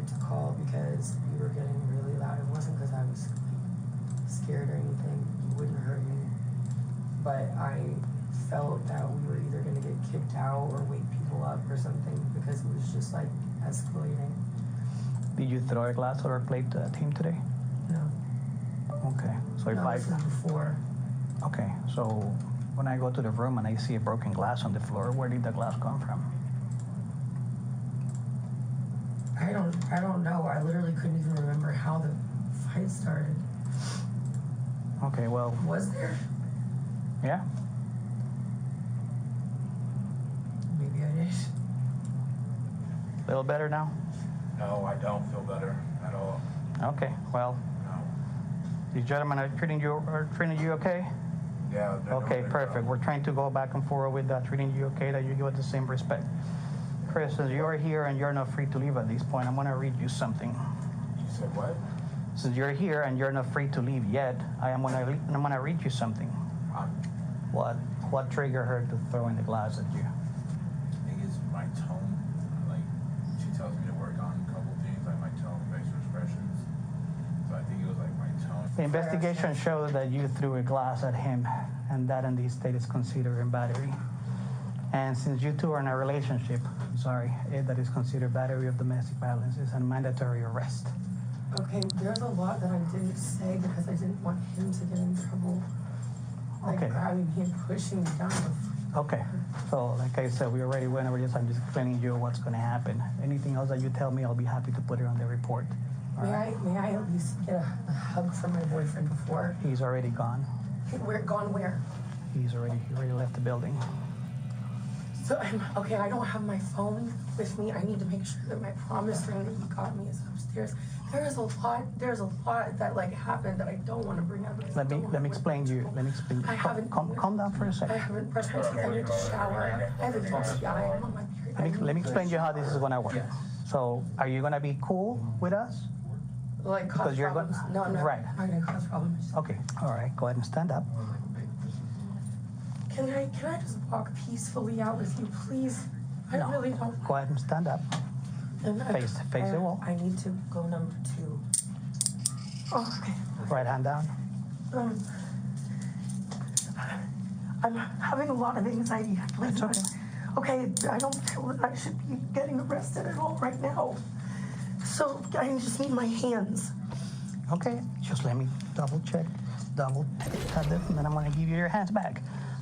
to call because you were getting really loud. It wasn't because I was scared or anything. You wouldn't hurt me. But I felt that we were either going to get kicked out or wake people up or something because it was just like escalating. Did you throw a glass or a plate to the team today? No. Okay. So if no, this was before. Okay. So when I go to the room and I see a broken glass on the floor, where did the glass come from? I don't know. I literally couldn't even remember how the fight started. Okay, well. Was there? Yeah. Maybe I did. A little better now? No, I don't feel better at all. Okay, well. No. These gentlemen are treating you okay? Yeah. Okay, perfect. We're trying to go back and forth with that, treating you okay, that you give it the same respect. Chris, since you're here and you're not free to leave at this point, I'm going to read you something. You said what? Since you're here and you're not free to leave yet, I'm going to read you something. What triggered her to throw in the glass at you? I think it's my tone. Like, she tells me to work on a couple things, like my tone, facial expressions. So I think it was like my tone. The investigation showed that you threw a glass at him, and that in this state is considered battery. And since you two are in a relationship, that is considered battery of domestic violence is a mandatory arrest. Okay, there's a lot that I didn't say because I didn't want him to get in trouble. Like grabbing him, pushing me down. Okay, so like I said, we already went over this. I'm just explaining you what's going to happen. Anything else that you tell me, I'll be happy to put it on the report. May I at least get a hug from my boyfriend before? He's already gone. Gone where? He already left the building. So I don't have my phone with me. I need to make sure that my promise ring that you got me is upstairs. There's a lot that like happened that I don't want to bring up. Let me explain to you. I haven't. Calm down for a second. I haven't brushed my teeth. I need to shower. I have a UTI. I'm on my period. Let me explain to you how this is going to work. Yes. So, are you going to be cool with us? Like cause problems? No, I'm not. Right. I'm not going to cause problems. Okay. All right. Go ahead and stand up. Can I just walk peacefully out with you, please? I really don't. Go ahead and stand up. Face the wall. I need to go number 2. Oh, okay. Right hand down. I'm having a lot of anxiety. It's okay. Okay, I don't feel that I should be getting arrested at all right now. So I just need my hands. Okay, just let me double check, double tap this, and then I'm going to give you your hands back.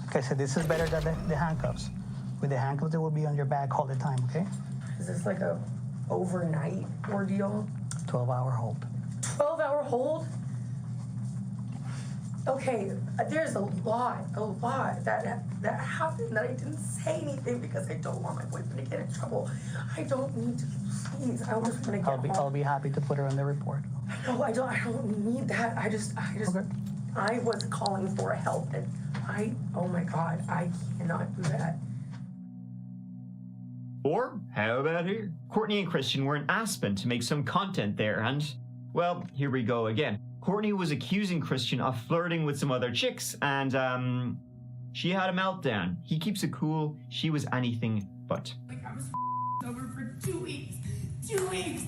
Okay, so this is better than the handcuffs. With the handcuffs, they will be on your back all the time, okay? Is this like a overnight ordeal? 12-hour hold. 12-hour hold? Okay, there's a lot that happened that I didn't say anything because I don't want my boyfriend to get in trouble. I don't need to, please. I just want to get home. I'll be happy to put her on the report. No, I don't need that. I just, okay. I was calling for help and oh my God, I cannot do that. Or, how about here? Courtney and Christian were in Aspen to make some content there and, well, here we go again. Courtney was accusing Christian of flirting with some other chicks and, she had a meltdown. He keeps it cool. She was anything but. Like, I was sober for 2 weeks. 2 weeks.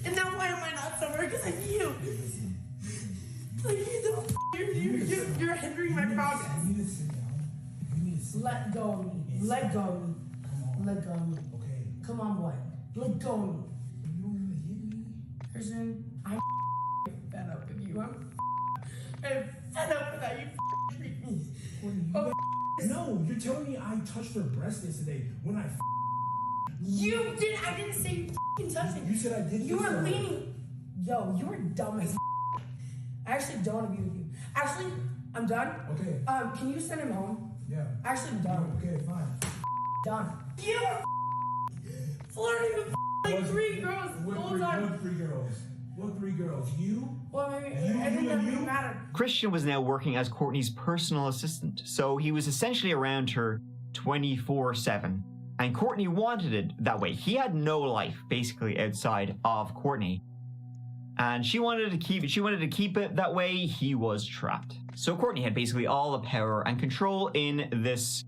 And now why am I not sober? Because of you. Like, you're hindering my progress. Let go of me. Let go of me. Let go of me. Okay. Come on, boy. Let go of me. You don't want to hit me? Christian, I'm fed up with you. I'm fed up with how you treat me. No, you're telling me I touched her breast yesterday when I You did. I didn't say you touched it. You said I did. You were leaning. Yo, you were dumb as I actually don't want to be with you. Actually, I'm done. Okay. Can you send him home? Yeah. Actually, I'm done. Okay, fine. Done. You were flirting with like 3 girls the whole time. What 3 girls? What 3 girls? You? Well, maybe I think that doesn't matter. Christian was now working as Courtney's personal assistant, so he was essentially around her 24/7. And Courtney wanted it that way. He had no life, basically, outside of Courtney. And she wanted to keep it that way. He was trapped. So Courtney had basically all the power and control in this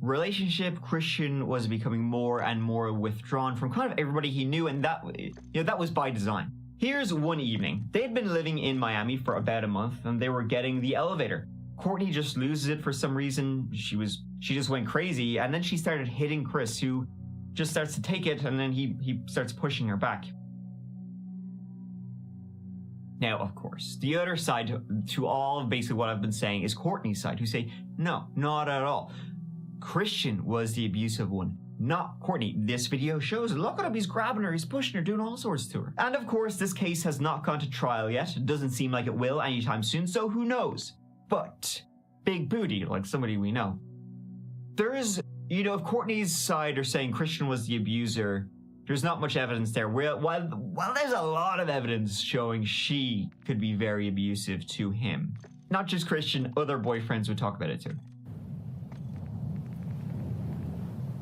relationship, Christian was becoming more and more withdrawn from kind of everybody he knew, and that was by design. Here's one evening. They had been living in Miami for about a month, and they were getting the elevator. Courtney just loses it for some reason. She just went crazy, and then she started hitting Chris, who just starts to take it, and then he starts pushing her back. Now, of course, the other side to all of basically what I've been saying is Courtney's side, who say, no, not at all. Christian was the abusive one, not Courtney. This video shows, look at him, he's grabbing her, he's pushing her, doing all sorts to her. And of course, this case has not gone to trial yet. It doesn't seem like it will anytime soon, so who knows? But, big booty, like somebody we know. There's, if Courtney's side are saying Christian was the abuser, there's not much evidence there. While there's a lot of evidence showing she could be very abusive to him. Not just Christian, other boyfriends would talk about it too.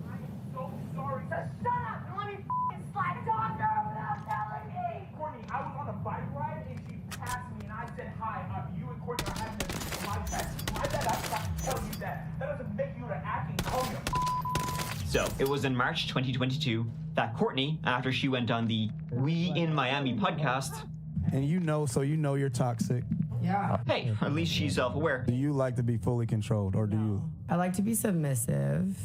I'm so sorry. Just shut up and let me f***ing slide talk to her without telling me. Courtney, I was on a bike ride and she passed me and I said hi. You and Courtney are having a my bad. My bad, I forgot to tell you that. That doesn't make you an acting homie. So, it was in March 2022 that Courtney, after she went on the MWIII Miami podcast... And so you know you're toxic. Yeah. Hey, at least she's self-aware. Do you like to be fully controlled, or do you? I like to be submissive.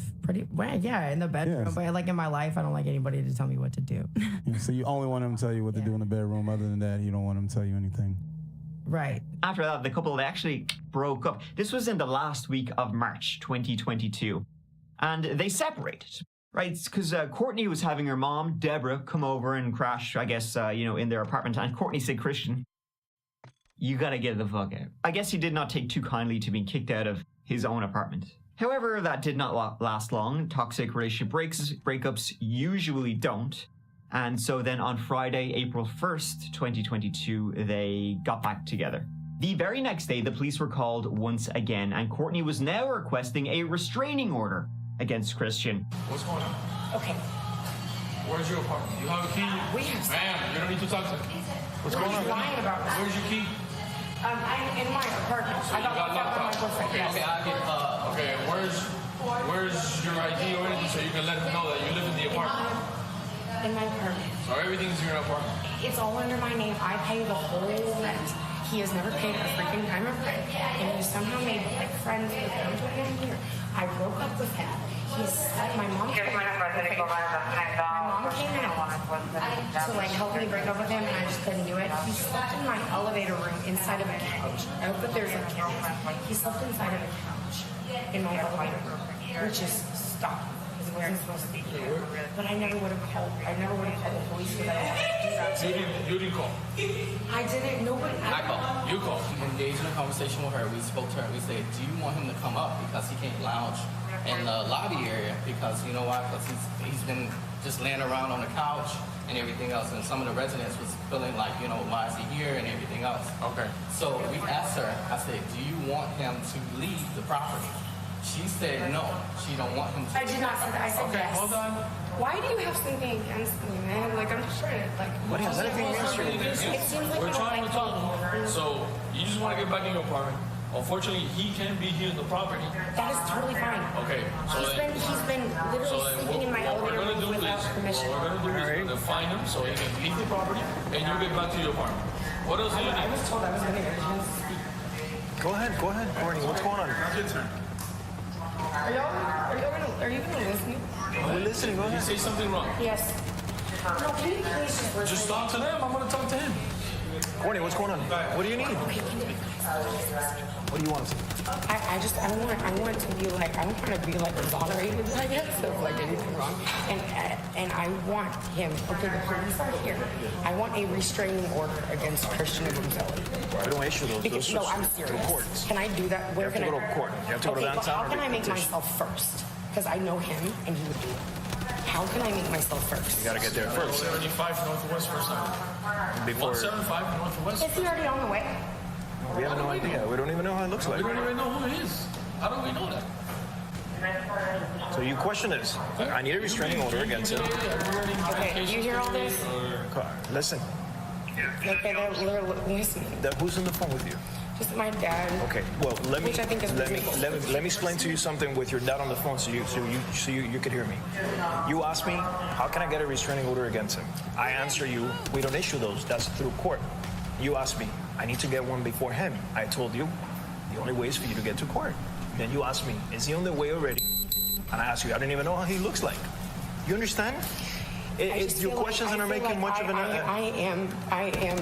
Yeah, in the bedroom. Yes. But like in my life, I don't like anybody to tell me what to do. So you only want him to tell you what to do in the bedroom. Other than that, you don't want him to tell you anything. Right. After that, the couple actually broke up. This was in the last week of March 2022. And they separated, right? Because Courtney was having her mom, Deborah, come over and crash, I guess, in their apartment. And Courtney said, Christian, you gotta get the fuck out. I guess he did not take too kindly to being kicked out of his own apartment. However, that did not last long. Toxic relationship breakups usually don't. And so then on Friday, April 1st, 2022, they got back together. The very next day, the police were called once again, and Courtney was now requesting a restraining order against Christian. What's going on? Okay. Where's your apartment? You have a key? We have. Ma'am, you don't need to talk to me. What's going on? Lying about that. Where's your key? I'm in my apartment. So I got locked up with my boyfriend. Okay, Yes. I get, okay, where's your ID or anything so you can let him know that you live in the apartment? In my apartment. So everything's in your apartment? It's all under my name. I pay the whole rent. He has never paid a freaking dime of rent. And he somehow made like friends with them to him here. I broke up with him. My mom came out to like help me break up with him, and I just couldn't do it. He slept in my elevator room inside of a couch. I hope that there's a couch. He slept inside of a couch in my elevator room, which is stop. Because it wasn't supposed to be here. But I never would have called. The police for that. You didn't call. I didn't. Nobody. I called. You called. Engaged in a conversation with her. We spoke to her. We said, do you want him to come up because he can't lounge in the lobby area, because you know why? Because he's been just laying around on the couch and everything else, and some of the residents was feeling like, why is he here and everything else. Okay. So we asked her, I said, do you want him to leave the property? She said no, she don't want him to. I did not say that. I said Okay, yes. hold on. Why do you have something against me, man? Like, I'm just trying to, like... What is anything against you? It seems like We're you don't trying to like talk. me. So you just want to get back in your apartment. Unfortunately, he can't be here in the property. That is totally fine. Okay, so He's been literally sleeping in my elevator what we're room gonna do without is, permission. what we're gonna do is we're gonna find him so he can leave the property and you get back to your apartment. What else do you I need? was told I was going to get a chance to speak. Go ahead, Courtney. What's going on? Your turn. Are you going to listen? We're listening. Go Did he ahead. say something wrong? Yes. No, can you please just listen? Just talk to them. I'm gonna talk to him. Courtney, what's going on? What do you need? Okay, can you What do you want to say? I want to be like, I don't want to be like exonerated, I guess, of like anything wrong. And I want him, okay, the police are here. I want a restraining order against Christian Gonzalez. We don't issue those. Because, no, I'm serious. To court. Can I do that? Where You have can to go I? to court. You have to go to Okay, but downtown how can or I make petition. myself first? Because I know him and he would do it. How can I make myself first? You got to get there first. 175 Northwest First Avenue. Before 175 Northwest. Is he already on the way? we have no idea. We don't even know how it looks like. We don't even know who he is. How do we know that? So you question this. I need a restraining order against him. Okay, you hear all this? Listen. Okay, they're listening. Who's on the phone with you? with my dad. Okay, well, let me Which I think is reasonable. let me explain to you something with your dad on the phone, so you could hear me. You asked me, how can I get a restraining order against him? I answer you, we don't issue those. That's through court. You asked me, I need to get one before him. I told you, the only way is for you to get to court. Then you asked me, is he on the way already? And I asked you, I don't even know how he looks like. You understand? Your questions are making much of an. I am.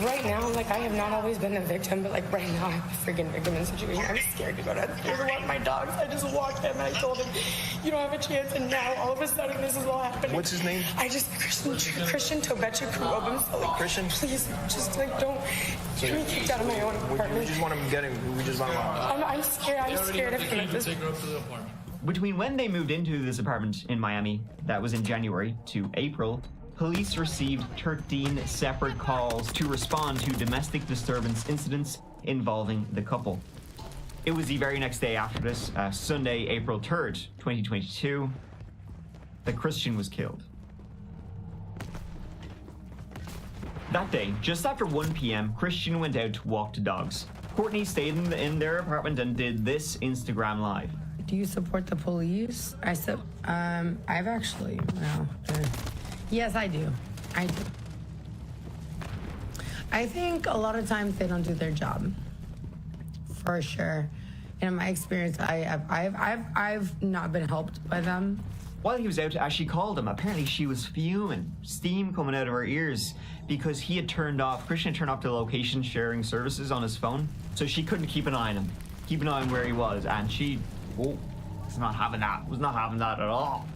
Right now, like, I have not always been a victim, but, like, right now, I'm a freaking victim in the situation. I'm scared to go downstairs and walk my dogs. I just walked him and I told him, you don't have a chance, and now, all of a sudden, this is all happening. What's his name? Christian Tobecha Kruobum. So, like, Christian? Please, just, like, don't get me kicked out of my own apartment. We just want him I'm scared. I'm scared of him at this point. Between when they moved into this apartment in Miami, that was in January, to April, police received 13 separate calls to respond to domestic disturbance incidents involving the couple. It was the very next day after this, Sunday, April 3rd, 2022, that Christian was killed. That day, just after 1 p.m., Christian went out to walk the dogs. Courtney stayed in their apartment and did this Instagram Live. Do you support the police? I said, I've actually, no. Yes, I do. I do. I think a lot of times they don't do their job. For sure. In my experience, I've not been helped by them. While he was out, as she called him, apparently she was fuming, steam coming out of her ears, because Christian had turned off the location sharing services on his phone, so she couldn't keep an eye on him, keep an eye on where he was, and she was not having that at all.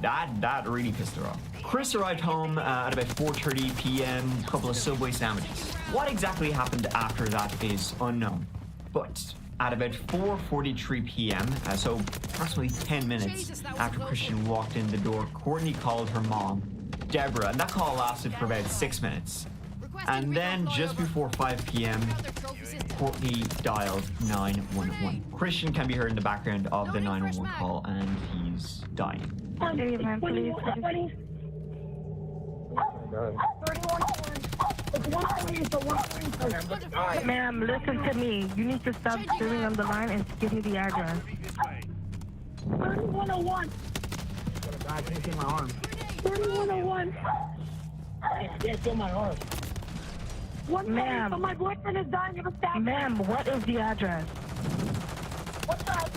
That really pissed her off. Chris arrived home at about 4:30 p.m., a couple of Subway sandwiches. What exactly happened after that is unknown. But at about 4:43 p.m., so approximately 10 minutes after Christian walked in the door, Courtney called her mom, Deborah, and that call lasted for about 6 minutes. And then just before 5 p.m., Courtney dialed 911. Christian can be heard in the background of the 911 call, and he's dying. Ma'am, listen to me. You need to stop screaming on the line and give me the address. 3101. I can't see my arm. 3101. I can't feel my arm. Ma'am, my boyfriend is dying of a stab. Ma'am, what is the address? What's that?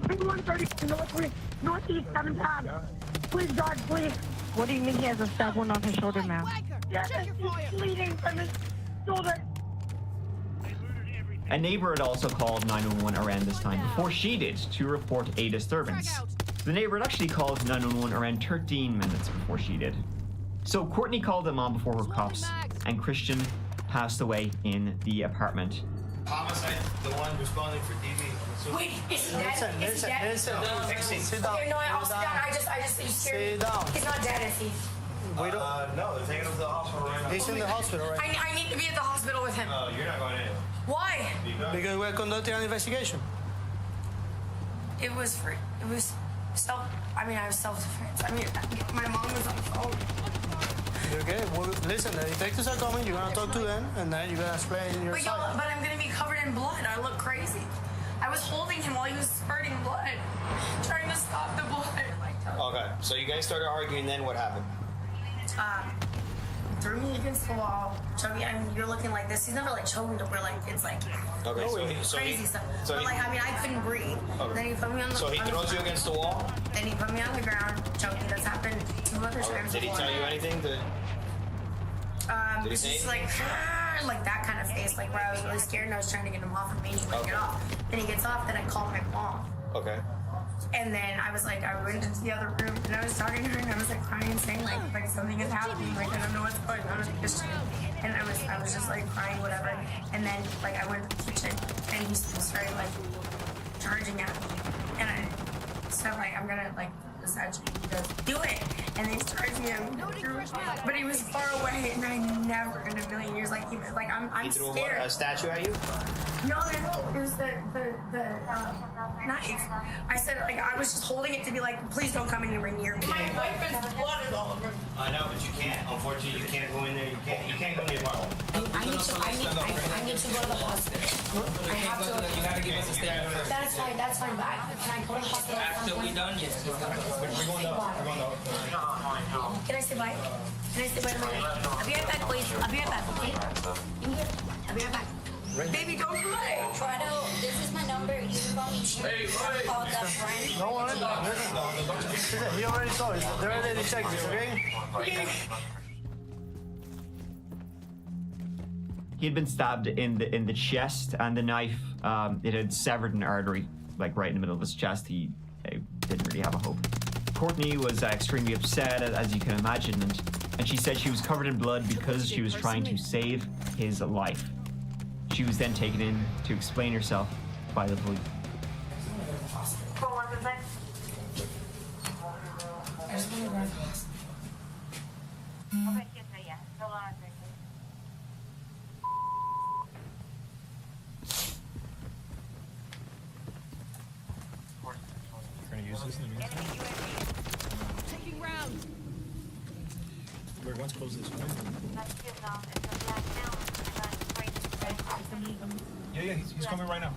3130 Northeast 7 times. Please, God, please. What do you mean he has a stab wound on his shoulder, ma'am? Yes, he's bleeding from his shoulder. A neighbor had also called 911 around this time before she did to report a disturbance. The neighbor had actually called 911 around 13 minutes before she did. So Courtney called them on before her cops, and Christian passed away in the apartment. Homicide, the one responding for DV. Wait, is he dead? Is he dead? Sit down. Okay, no, I'll sit down. I just, you scared me. He's not dead, is he? We don't. No, they're taking him to the hospital right now. He's in the hospital right now. I need to be at the hospital with him. No, you're not going in. Why? Because we're conducting an investigation. It was I was self-defense. I mean, my mom was on the phone. Okay, well, listen, the detectives are coming, you're gonna talk to them, and then you're gonna explain your side. But I'm gonna be covered in blood. I look crazy. I was holding him while he was spurting blood, trying to stop the blood. Okay, so you guys started arguing, then what happened? Threw me against the wall, choked me. I mean, you're looking like this. He's never like choked me where like it's like crazy stuff. But like, I mean, I couldn't breathe. Okay. Then he put me on the. So he throws you against the wall. Then he put me on the ground, choked me. That's happened 2 other times. Did he tell you anything? Did he It's say just anything? like that kind of face, like where I was really scared and I was trying to get him off of me and he wouldn't get off. Then he gets off, then I called my mom. Okay. And then I was like, I went into the other room and I was talking to her and I was like crying and saying like something is happening, like I don't know what's going on with Christian. And I was just like crying, whatever. And then like I went to the kitchen and he started like charging at me. And I said like, I'm gonna like essentially do it. And then he charged me but he was far away and I never in a million years like I'm he threw scared. a statue at you? No, it was the knife. I said, like, I was just holding it to be like, please don't come anywhere near me. My boyfriend's blood is all over. I know, but you can't. Unfortunately, You can't go in there. You can't go near my I need to go to the hospital. I have to. You gotta give us a statement first. That's fine, but can I go to the hospital? After we done, yes. We're going up. We're going up. Can I say bye? Can I say bye to my guy? I'll be right back, please. I'll be right back, okay? In here. I'll be right back. Baby, don't cry. Prado, this is my number. You can call me Sherry. Call the friend. No worry. Listen, he already saw it. They're ready to check this, okay? He had been stabbed in the chest, and the knife, it had severed an artery, like right in the middle of his chest. He didn't really have a hope. Courtney was extremely upset, as you can imagine, and she said she was covered in blood because she was trying to save his life. She was then taken in to explain herself by the police. Taking round. Wait, once close this one. Yeah, he's coming right now.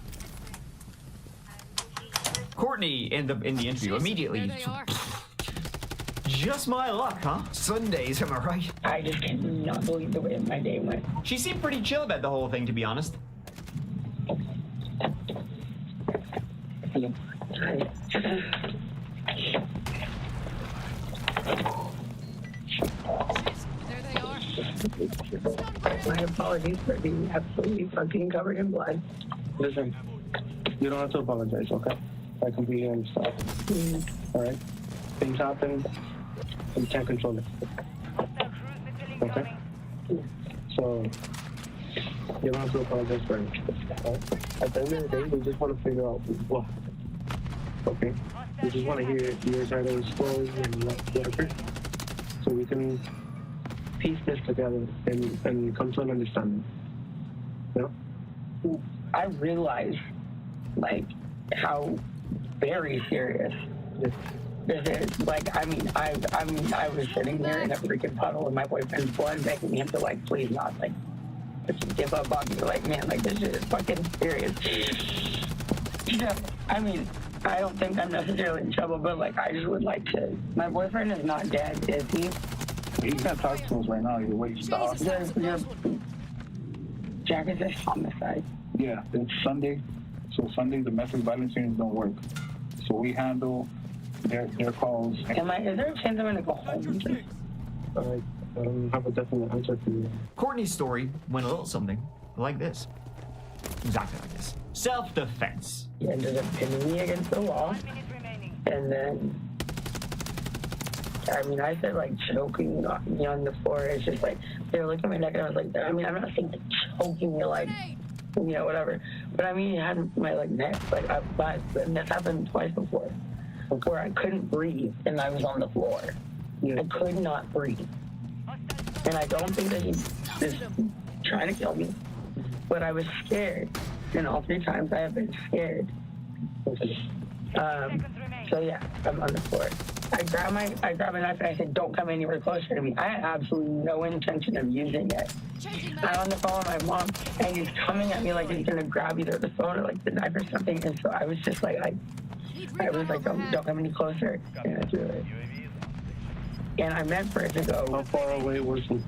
Courtney in the interview immediately. Just my luck, huh? Sundays, am I right? I just cannot believe the way my day went. She seemed pretty chill about the whole thing, to be honest. Hello. Hi. There they are. My apologies for being absolutely fucking covered in blood. Listen, you don't have to apologize, okay? I completely understand. All right? Things happen. You can't control it. Okay? So, you don't have to apologize for it. Right? At the end of the day, we just want to figure out what. Okay? We just want to hear your side of the story and whatever. So we can piece this together and come to an understanding. You know? I realize, like, how very serious this is. Like, I mean, I was sitting there in a freaking puddle with my boyfriend's blood, begging him to, like, please not, like, just give up on me. Like, man, like, this shit is fucking serious. Yeah, I mean, I don't think I'm necessarily in trouble, but, like, I just would like to. My boyfriend is not dead, is he? You can't talk to us right now. You're waiting to off. Jack, is this homicide? Yeah, it's Sunday. So Sunday, domestic violence units don't work. So we handle their calls. Is there a chance I'm going to go home? I don't have a definite answer for you. Courtney's story went a little something like this. Exactly like this. Self-defense. He ended up pinning me against the wall. And then, I mean, I said, like, choking me on the floor. It's just like, they were looking at my neck, and I was like, I mean, I'm not saying, like, choking me, like, you know, whatever. But I mean, he had my, like, neck, like, and that's happened twice before, where I couldn't breathe, and I was on the floor. Yeah. I could not breathe. And I don't think that he was trying to kill me, but I was scared. And all 3 times I have been scared. So yeah, I'm on the floor. I grabbed a knife and I said, don't come anywhere closer to me. I had absolutely no intention of using it. I'm on the phone with my mom, and he's coming at me like he's gonna grab either the phone or like the knife or something. And so I was just like, I was like, don't come any closer. And I threw it. And I meant for it to go. How far away was he?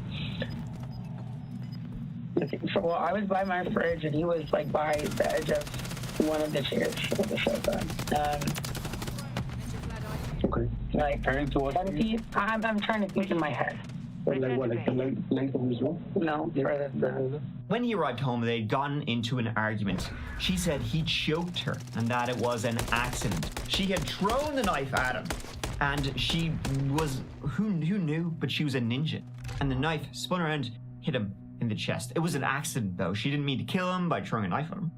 So, well, I was by my fridge, and he was like by the edge of one of the chairs of the sofa. Okay. Like, 10 feet. I'm trying to think in my head. Like what? Like the length of his room? No, further than. When he arrived home, they'd gotten into an argument. She said he choked her and that it was an accident. She had thrown the knife at him, and she was, who knew, but she was a ninja. And the knife spun around, hit him in the chest. It was an accident, though. She didn't mean to kill him by throwing a knife at him.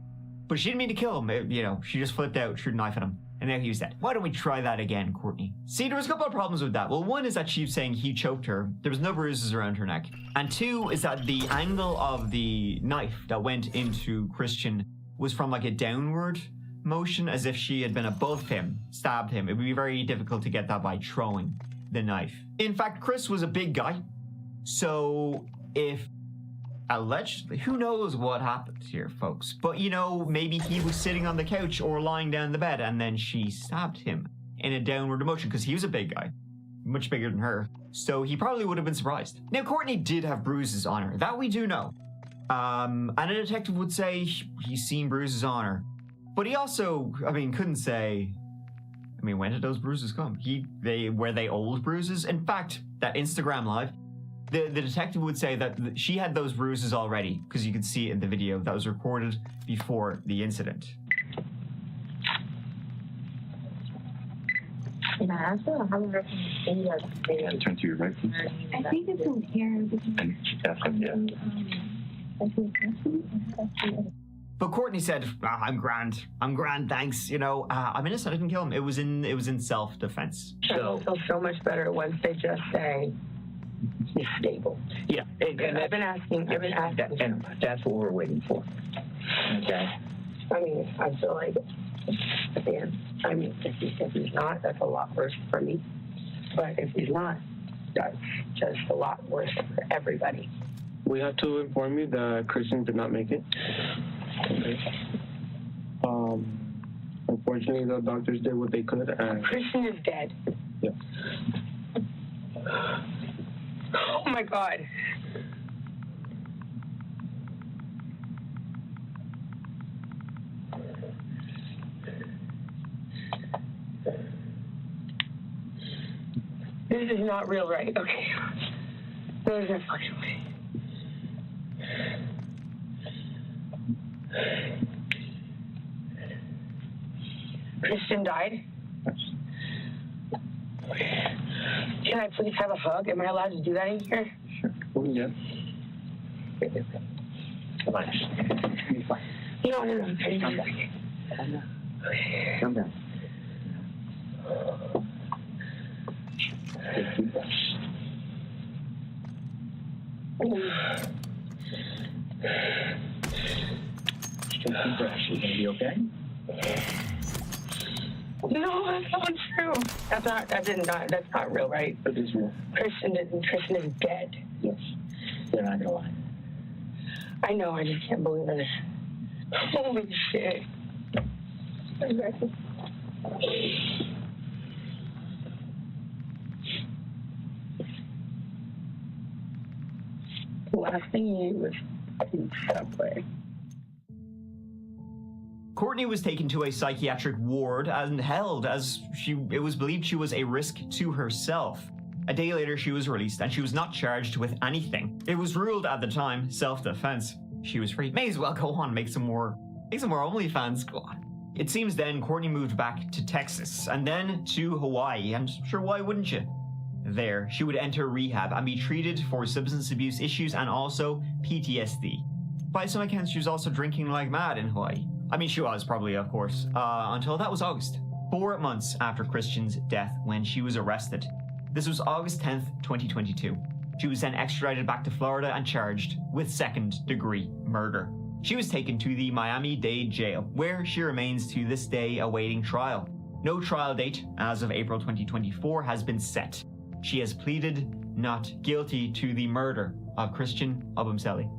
But she didn't mean to kill him. You know, she just flipped out, threw the knife at him, and now he was dead. Why don't we try that again, Courtney? See, there was a couple of problems with that. Well, one is that she was saying he choked her. There was no bruises around her neck. And 2 is that the angle of the knife that went into Christian was from like a downward motion, as if she had been above him, stabbed him. It would be very difficult to get that by throwing the knife. In fact, Chris was a big guy, So if allegedly, who knows what happened here, folks? But you know, maybe he was sitting on the couch or lying down in the bed and then she stabbed him in a downward motion because he was a big guy, much bigger than her. So he probably would have been surprised. Now, Courtney did have bruises on her. That we do know. And a detective would say he's seen bruises on her. But he also, couldn't say, when did those bruises come? Were they old bruises? In fact, that Instagram live, the detective would say that she had those bruises already because you could see it in the video that was recorded before the incident. Turn to your right, please. I think it's in here. But Courtney said, I'm grand, thanks. You know, I'm innocent, I didn't kill him. It was in self-defense. So feel so much better once they just say he's stable. Yeah. And I've been asking. And that's what we're waiting for. Okay. I feel like, if he's not, that's a lot worse for me. But if he's not, that's just a lot worse for everybody. We have to inform you that Christian did not make it. Okay. Unfortunately, the doctors did what they could. And Christian is dead. Yeah. Oh my God. This is not real, right? Okay. There's no fucking way. Christian died? Can I please have a hug? Am I allowed to do that in here? Sure. Oh, yeah. Come on. You're fine. No. Calm down. Take 2 breaths. Just take 2 breaths. You're gonna be okay? No, that's not true. That's not real, right? It is real. Christian is dead. Yes. They're not gonna lie. I know, I just can't believe it. Holy shit. The last thing he ate was Subway. Courtney was taken to a psychiatric ward and held as it was believed she was a risk to herself. A day later, she was released and she was not charged with anything. It was ruled at the time self-defense. She was free. May as well go on, make some more OnlyFans. Go on. It seems then Courtney moved back to Texas and then to Hawaii, and sure, why wouldn't you? There, she would enter rehab and be treated for substance abuse issues and also PTSD. By some accounts, she was also drinking like mad in Hawaii. She was probably, of course, until that was August, 4 months after Christian's death when she was arrested. This was August 10th, 2022. She was then extradited back to Florida and charged with second-degree murder. She was taken to the Miami-Dade jail, where she remains to this day awaiting trial. No trial date, as of April 2024, has been set. She has pleaded not guilty to the murder of Christian MWIII.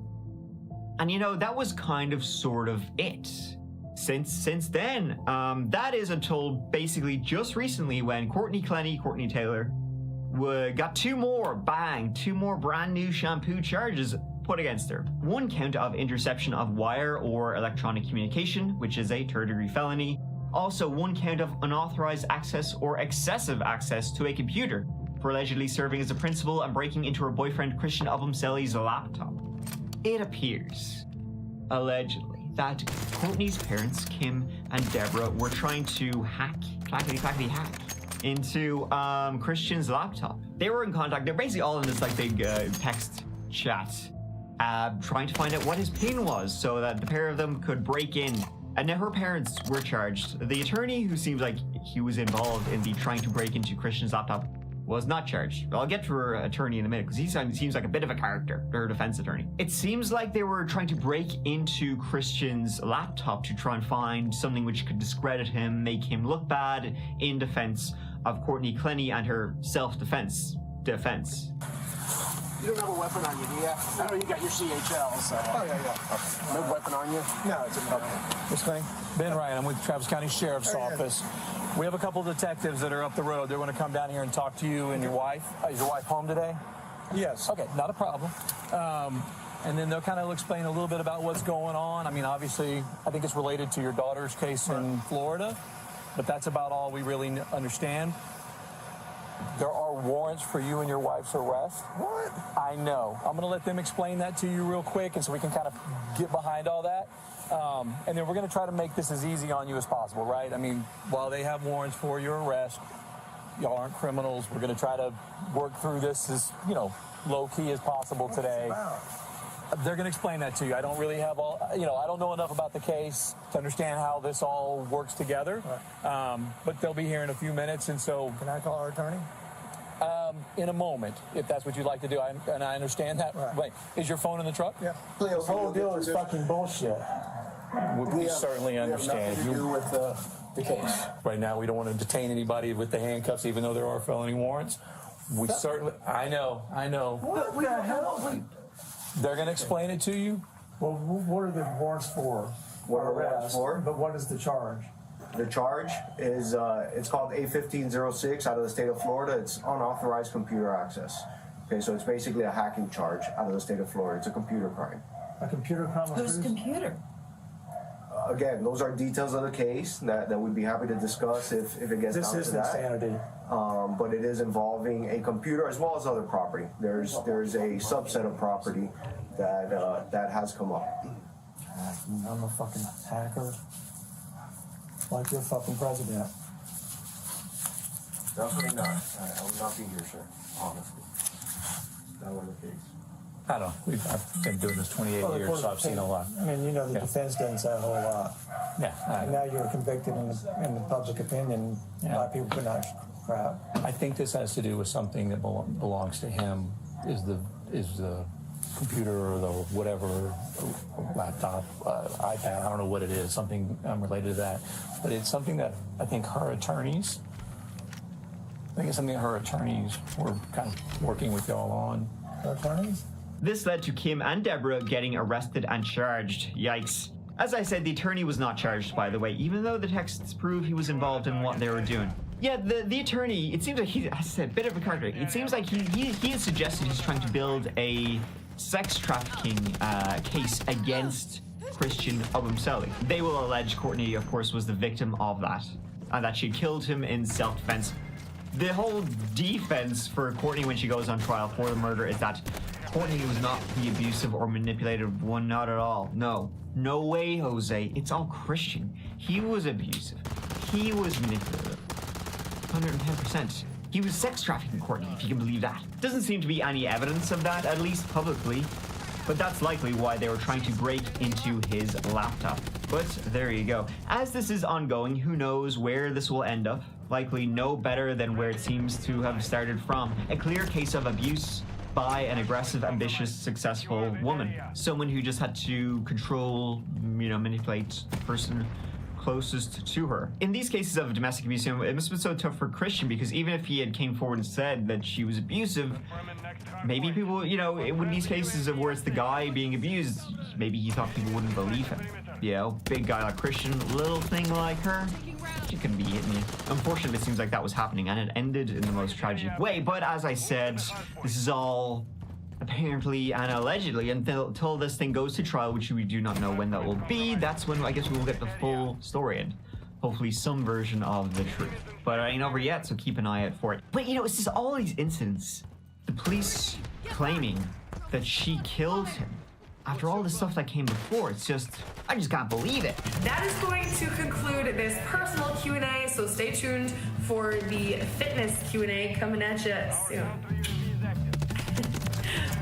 And that was kind of sort of it. Since then, that is until basically just recently when Courtney Taylor got two more brand new shampoo charges put against her. One count of interception of wire or electronic communication, which is a third-degree felony. Also, one count of unauthorized access or excessive access to a computer for allegedly serving as a principal and breaking into her boyfriend Christian MWIII's laptop. It appears, allegedly, that Courtney's parents, Kim and Deborah, were trying to hack into Christian's laptop. They were in contact. They're basically all in this big text chat, trying to find out what his PIN was so that the pair of them could break in. And now her parents were charged. The attorney, who seems like he was involved in the trying to break into Christian's laptop, was not charged. I'll get to her attorney in a minute because he seems like a bit of a character, her defense attorney. It seems like they were trying to break into Christian's laptop to try and find something which could discredit him, make him look bad in defense of Courtney Clenny and her self-defense. You don't have a weapon on you, do you? I know you got your CHL, so. Oh, yeah. Okay. No weapon on you? No, it's okay. Miss Cling? Ben Ryan, I'm with Travis County Sheriff's Office. We have a couple of detectives that are up the road. They're going to come down here and talk to you and your wife. Is your wife home today? Yes. Okay, not a problem. And then they'll kind of explain a little bit about what's going on. I mean, obviously, I think it's related to your daughter's case in Florida, but that's about all we really understand. There are warrants for you and your wife's arrest. What? I know. I'm going to let them explain that to you real quick, and so we can kind of get behind all that. And then we're going to try to make this as easy on you as possible, right? I mean, while they have warrants for your arrest, y'all aren't criminals. We're going to try to work through this as, low-key as possible today. They're going to explain that to you. I don't really have all, I don't know enough about the case to understand how this all works together. Right. But they'll be here in a few minutes, and so... Can I call our attorney? In a moment, if that's what you'd like to do. And I understand that. Right. Wait, is your phone in the truck? Yeah. This whole deal is fucking bullshit. We certainly understand. Nothing to do with the case. Right now, we don't want to detain anybody with the handcuffs, even though there are felony warrants. We certainly... I know. What the hell? They're going to explain it to you. Well, what are the warrants for? What are the warrants for? But what is the charge? The charge is, it's called A1506 out of the state of Florida. It's unauthorized computer access. Okay, so it's basically a hacking charge out of the state of Florida. It's a computer crime. A computer crime? Whose computer? Again, those are details of the case that we'd be happy to discuss if it gets down to that. This is insanity. But it is involving a computer as well as other property. There's a subset of property that has come up. I'm a fucking hacker. Like your fucking president. Definitely not. I would not be here, sir. Honestly. That was the case. I don't know. I've been doing this 28 years, so I've seen a lot. I mean, the defense doesn't say a whole lot. Yeah. And now you're convicted in the public opinion. A lot of people put out crap. I think this has to do with something that belongs to him. Is the computer or the whatever, laptop, iPad, I don't know what it is, something related to that. But it's something that I think her attorneys were kind of working with y'all on. Her attorneys? This led to Kim and Deborah getting arrested and charged. Yikes. As I said, the attorney was not charged, by the way, even though the texts prove he was involved in what they were doing. Yeah, the attorney, it seems like he's a bit of a character. It seems like he has suggested he's trying to build a sex trafficking case against Christian MWIII. They will allege Courtney, of course, was the victim of that, and that she killed him in self-defense. The whole defense for Courtney when she goes on trial for the murder is that Courtney was not the abusive or manipulative one, not at all. No way, Jose. It's all Christian. He was abusive. He was manipulative. 110%. He was sex trafficking Courtney, if you can believe that. Doesn't seem to be any evidence of that, at least publicly. But that's likely why they were trying to break into his laptop. But there you go. As this is ongoing, who knows where this will end up? Likely no better than where it seems to have started from. A clear case of abuse by an aggressive, ambitious, successful woman. Someone who just had to control, manipulate the person closest to her. In these cases of domestic abuse, it must have been so tough for Christian, because even if he had came forward and said that she was abusive, maybe people, in these cases of where it's the guy being abused, maybe he thought people wouldn't believe him. Big guy like Christian, little thing like her, she couldn't be hitting you. Unfortunately, it seems like that was happening, and it ended in the most tragic way. But as I said, this is all apparently and allegedly until this thing goes to trial, which we do not know when that will be. That's when I guess we will get the full story and hopefully some version of the truth. But it ain't over yet, so keep an eye out for it. But it's just all these incidents, the police claiming that she killed him. After all the stuff that came before, I just can't believe it. That is going to conclude this personal Q&A, so stay tuned for the fitness Q&A coming at you soon.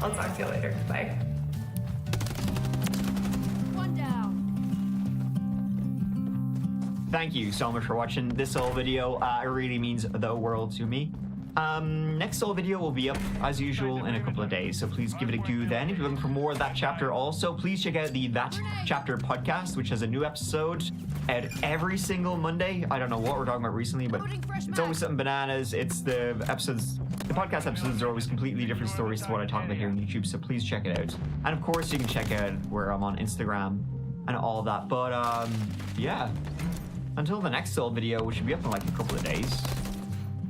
I'll talk to you later. Bye. One down. Thank you so much for watching this whole video. It really means the world to me. Next whole video will be up as usual in a couple of days, so please give it a go then. If you're looking for more of that chapter also, please check out the That Chapter podcast, which has a new episode out every single Monday. I don't know what we're talking about recently, but it's always something bananas. It's the episodes The podcast episodes are always completely different stories to what I talk about here on YouTube, so please check it out. And of course, you can check out where I'm on Instagram and all that. But yeah, until the next Soul video, which should be up in like a couple of days,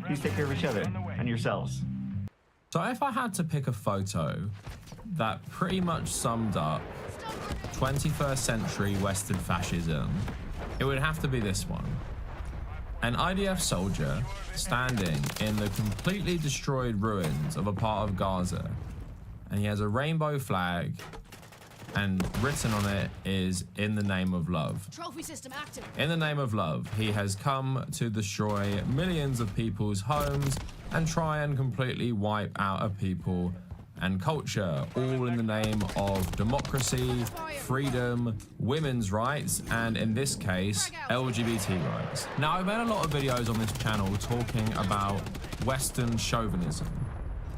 please take care of each other and yourselves. So if I had to pick a photo that pretty much summed up 21st century Western fascism, it would have to be this one. An IDF soldier standing in the completely destroyed ruins of a part of Gaza, and he has a rainbow flag, and written on it is "In the name of love." Trophy system active. In the name of love, he has come to destroy millions of people's homes and try and completely wipe out a people and culture, all in the name of democracy, freedom, women's rights, and in this case, LGBT rights. Now, I've made a lot of videos on this channel talking about Western chauvinism,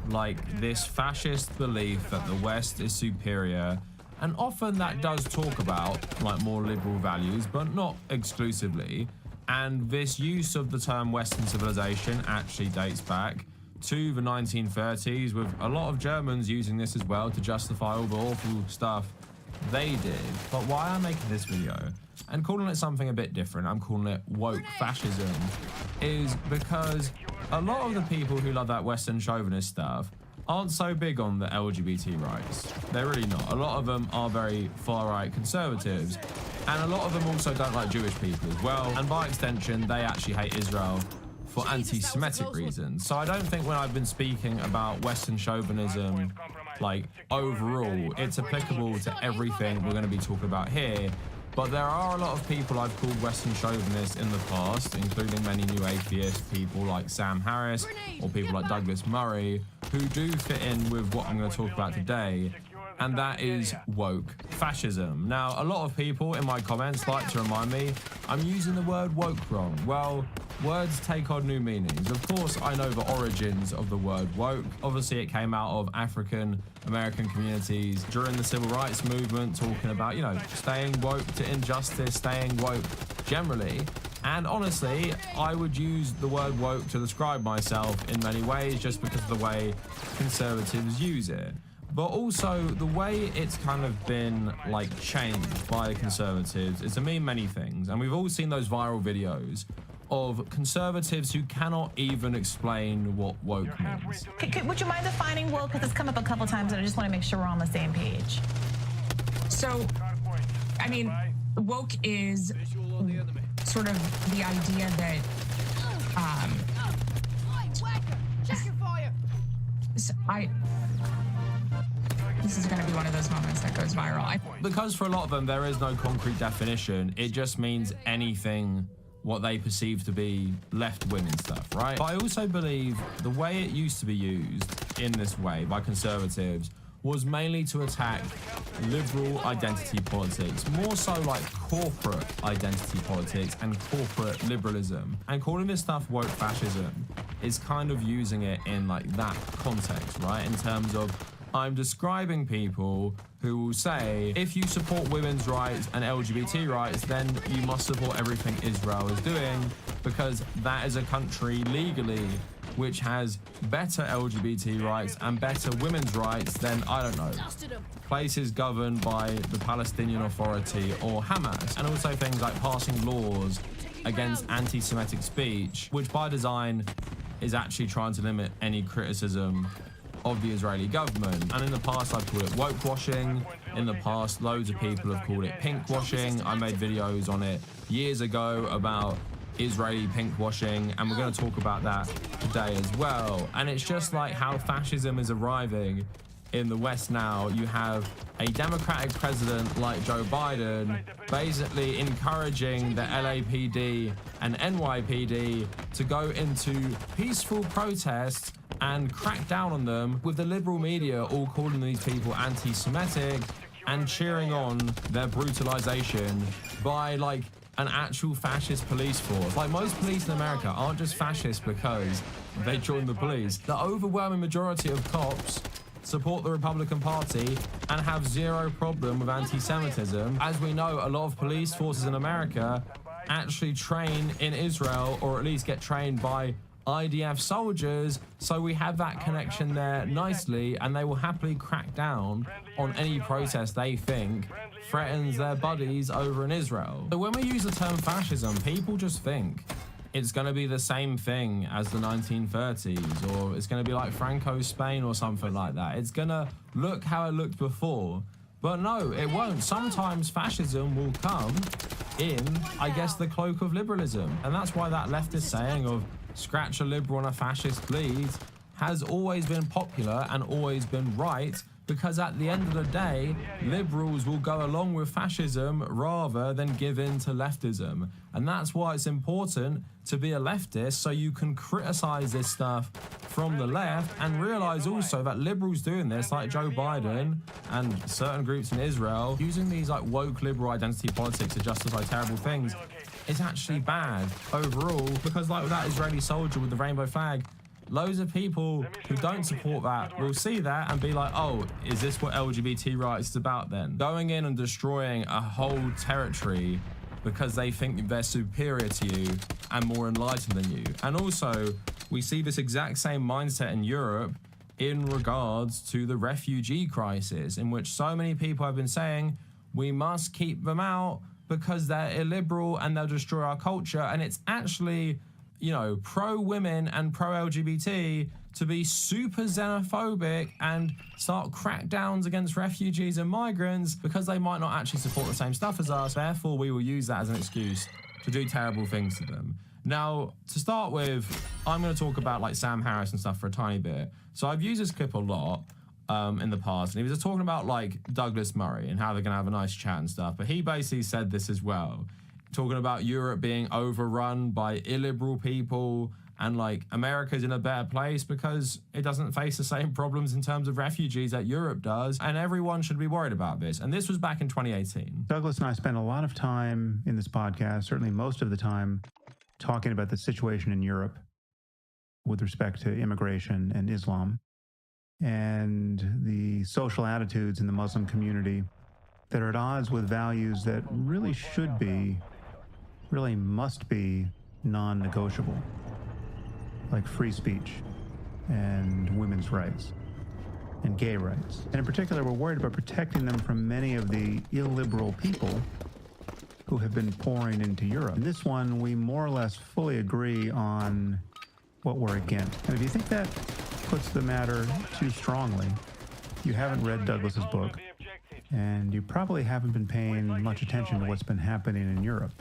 like this fascist belief that the West is superior, and often that does talk about like more liberal values, but not exclusively. And this use of the term Western civilization actually dates back to the 1930s, with a lot of Germans using this as well to justify all the awful stuff they did. But why I'm making this video and calling it something a bit different, I'm calling it woke fascism, is because a lot of the people who love that Western chauvinist stuff aren't so big on the LGBT rights. They're really not. A lot of them are very far-right conservatives, and a lot of them also don't like Jewish people as well, and by extension, they actually hate Israel for anti-Semitic reasons. So I don't think when I've been speaking about Western chauvinism, like overall, it's applicable to everything we're going to be talking about here. But there are a lot of people I've called Western chauvinists in the past, including many new atheist people like Sam Harris or people like Douglas Murray, who do fit in with what I'm going to talk about today, and that is woke fascism. Now, a lot of people in my comments like to remind me I'm using the word woke wrong. Well, words take on new meanings. Of course, I know the origins of the word woke. Obviously, it came out of African American communities during the Civil Rights Movement, talking about, you know, staying woke to injustice, staying woke generally. And honestly, I would use the word woke to describe myself in many ways, just because of the way conservatives use it. But also the way it's kind of been like changed by the conservatives is to mean many things. And we've all seen those viral videos of conservatives who cannot even explain what woke means. Would you mind defining woke? Because it's come up a couple times and I just want to make sure we're on the same page. So, I mean, woke is sort of the idea that, this is going to be one of those moments that goes viral. Because for a lot of them, there is no concrete definition. It just means anything what they perceive to be left-wing stuff, right? But I also believe the way it used to be used in this way by conservatives was mainly to attack liberal identity politics, more so like corporate identity politics and corporate liberalism. And calling this stuff woke fascism is kind of using it in like that context, right? In terms of, I'm describing people who will say, if you support women's rights and LGBT rights, then you must support everything Israel is doing, because that is a country legally which has better LGBT rights and better women's rights than, I don't know, places governed by the Palestinian Authority or Hamas. And also things like passing laws against anti-Semitic speech, which by design is actually trying to limit any criticism of the Israeli government. And in the past, I've called it woke washing. In the past, loads of people have called it pink washing. I made videos on it years ago about Israeli pink washing, and we're going to talk about that today as well. And it's just like how fascism is arriving in the West now. You have a Democratic president like Joe Biden basically encouraging the LAPD and NYPD to go into peaceful protests and crack down on them, with the liberal media all calling these people anti-Semitic and cheering on their brutalization by like an actual fascist police force. Like, most police in America aren't just fascist because they joined the police. The overwhelming majority of cops support the Republican Party and have zero problem with anti-Semitism. As we know, a lot of police forces in America actually train in Israel, or at least get trained by IDF soldiers, so we have that connection there nicely, and they will happily crack down on any protest they think threatens their buddies over in Israel. So when we use the term fascism, people just think it's going to be the same thing as the 1930s, or it's going to be like Franco's Spain or something like that. It's going to look how it looked before. But no, it won't. Sometimes fascism will come in, I guess, the cloak of liberalism. And that's why that leftist saying of scratch a liberal and a fascist bleeds has always been popular and always been right, because at the end of the day, liberals will go along with fascism rather than give in to leftism. And that's why it's important to be a leftist, so you can criticize this stuff from the left and realize also that liberals doing this, like Joe Biden and certain groups in Israel, using these like woke liberal identity politics to justify terrible things, is actually bad overall, because like with that Israeli soldier with the rainbow flag, loads of people who don't support that will see that and be like, oh, is this what LGBT rights is about then? Going in and destroying a whole territory because they think they're superior to you and more enlightened than you. And also, we see this exact same mindset in Europe in regards to the refugee crisis, in which so many people have been saying, we must keep them out because they're illiberal and they'll destroy our culture. And it's actually, you know, pro-women and pro-LGBT to be super xenophobic and start crackdowns against refugees and migrants because they might not actually support the same stuff as us. Therefore, we will use that as an excuse to do terrible things to them. Now, to start with, I'm going to talk about like Sam Harris and stuff for a tiny bit. So I've used this clip a lot in the past, and he was just talking about like Douglas Murray and how they're going to have a nice chat and stuff. But he basically said this as well, talking about Europe being overrun by illiberal people, and like America's in a better place because it doesn't face the same problems in terms of refugees that Europe does, and everyone should be worried about this. And this was back in 2018. Douglas and I spent a lot of time in this podcast, certainly most of the time, talking about the situation in Europe with respect to immigration and Islam and the social attitudes in the Muslim community that are at odds with values that really should be, really must be non-negotiable, like free speech and women's rights and gay rights. And in particular, we're worried about protecting them from many of the illiberal people who have been pouring into Europe. In this one, we more or less fully agree on what we're against. And if you think that puts the matter too strongly, you haven't read Douglas's book, and you probably haven't been paying much attention to what's been happening in Europe.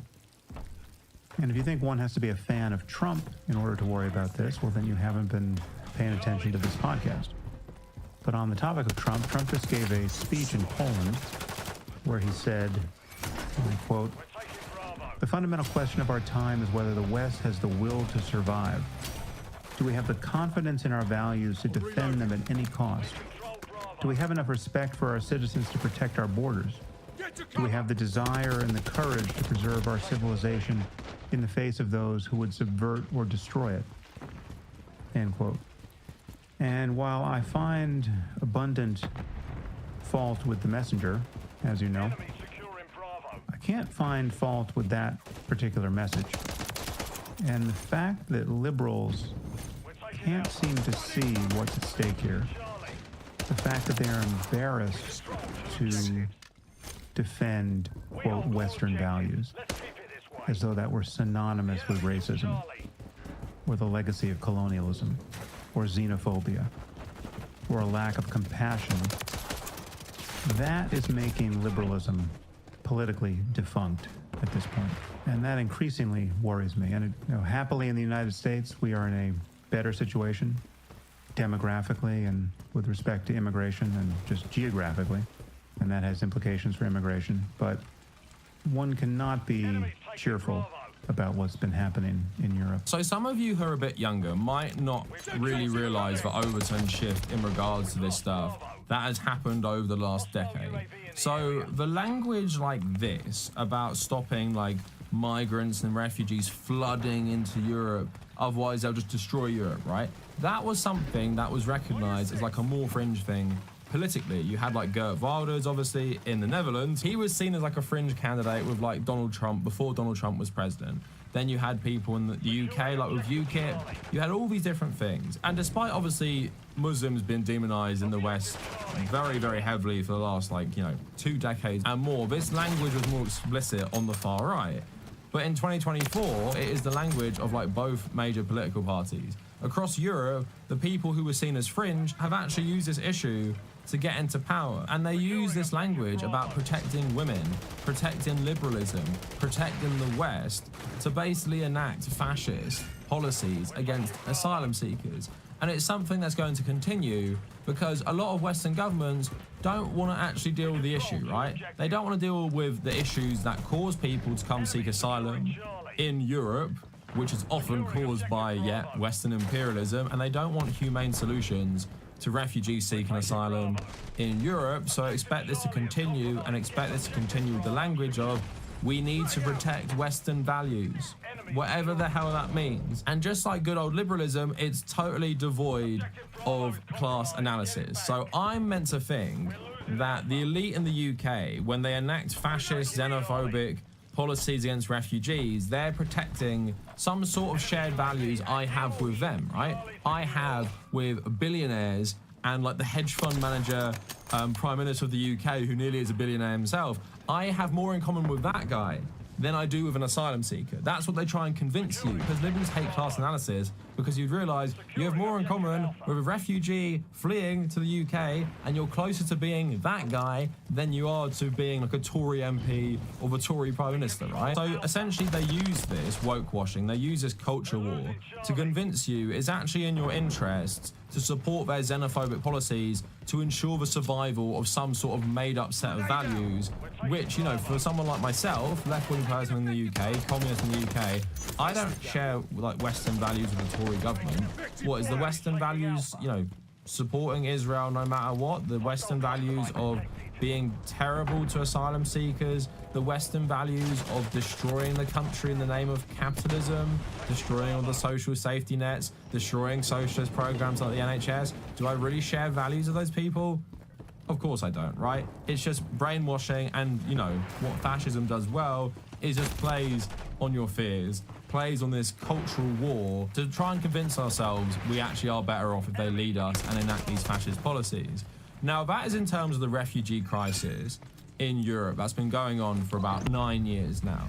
And if you think one has to be a fan of Trump in order to worry about this, well, then you haven't been paying attention to this podcast. But on the topic of Trump, Trump just gave a speech in Poland where he said, and I quote, "The fundamental question of our time is whether the West has the will to survive. Do we have the confidence in our values to defend them at any cost? Do we have enough respect for our citizens to protect our borders? Do we have the desire and the courage to preserve our civilization in the face of those who would subvert or destroy it?" End quote. And while I find abundant fault with the messenger, as you know, I can't find fault with that particular message. And the fact that liberals can't seem to see what's at stake here, the fact that they are embarrassed to defend, quote, Western values, as though that were synonymous with racism, or the legacy of colonialism, or xenophobia, or a lack of compassion, that is making liberalism politically defunct at this point. And that increasingly worries me. And happily in the United States, we are in a better situation demographically and with respect to immigration and just geographically. And that has implications for immigration. But one cannot be cheerful about what's been happening in Europe. So some of you who are a bit younger might not really realize the overturn shift in regards to this stuff that has happened over the last decade. So the language like this about stopping like migrants and refugees flooding into Europe, otherwise they'll just destroy Europe, right? That was something that was recognized as like a more fringe thing politically. You had like Geert Wilders, obviously, in the Netherlands. He was seen as like a fringe candidate with like Donald Trump before Donald Trump was president. Then you had people in the UK, like with UKIP. You had all these different things. And despite obviously Muslims being demonized in the West very, very heavily for the last 2 decades and more, this language was more explicit on the far right. But in 2024, it is the language of both major political parties. Across Europe, the people who were seen as fringe have actually used this issue to get into power. And they use this language about protecting women, protecting liberalism, protecting the West to basically enact fascist policies against asylum seekers. And it's something that's going to continue because a lot of Western governments don't want to actually deal with the issue, right? They don't want to deal with the issues that cause people to come seek asylum in Europe, which is often caused by, Western imperialism, and they don't want humane solutions to refugees seeking asylum in Europe. So expect this to continue, and expect this to continue with the language of, we need to protect Western values, whatever the hell that means. And just like good old liberalism, it's totally devoid of class analysis. So I'm meant to think that the elite in the UK, when they enact fascist, xenophobic policies against refugees, they're protecting some sort of shared values I have with them, right? I have with billionaires and the hedge fund manager, Prime Minister of the UK, who nearly is a billionaire himself. I have more in common with that guy than I do with an asylum seeker. That's what they try and convince you, because liberals hate class analysis, because you'd realise you have more in common with a refugee fleeing to the UK, and you're closer to being that guy than you are to being a Tory MP or the Tory Prime Minister, right? So essentially they use this woke washing, they use this culture war to convince you it's actually in your interests to support their xenophobic policies to ensure the survival of some sort of made-up set of values, which, for someone like myself, left-wing person in the UK, communist in the UK, I don't share Western values with the Tory government. What is the Western values, supporting Israel no matter what? The Western values of being terrible to asylum seekers, the Western values of destroying the country in the name of capitalism, destroying all the social safety nets, destroying socialist programs like the NHS. Do I really share values of those people? Of course I don't, right? It's just brainwashing, and what fascism does well is just plays on your fears, plays on this cultural war to try and convince ourselves we actually are better off if they lead us and enact these fascist policies. Now, that is in terms of the refugee crisis in Europe. That's been going on for about 9 years now.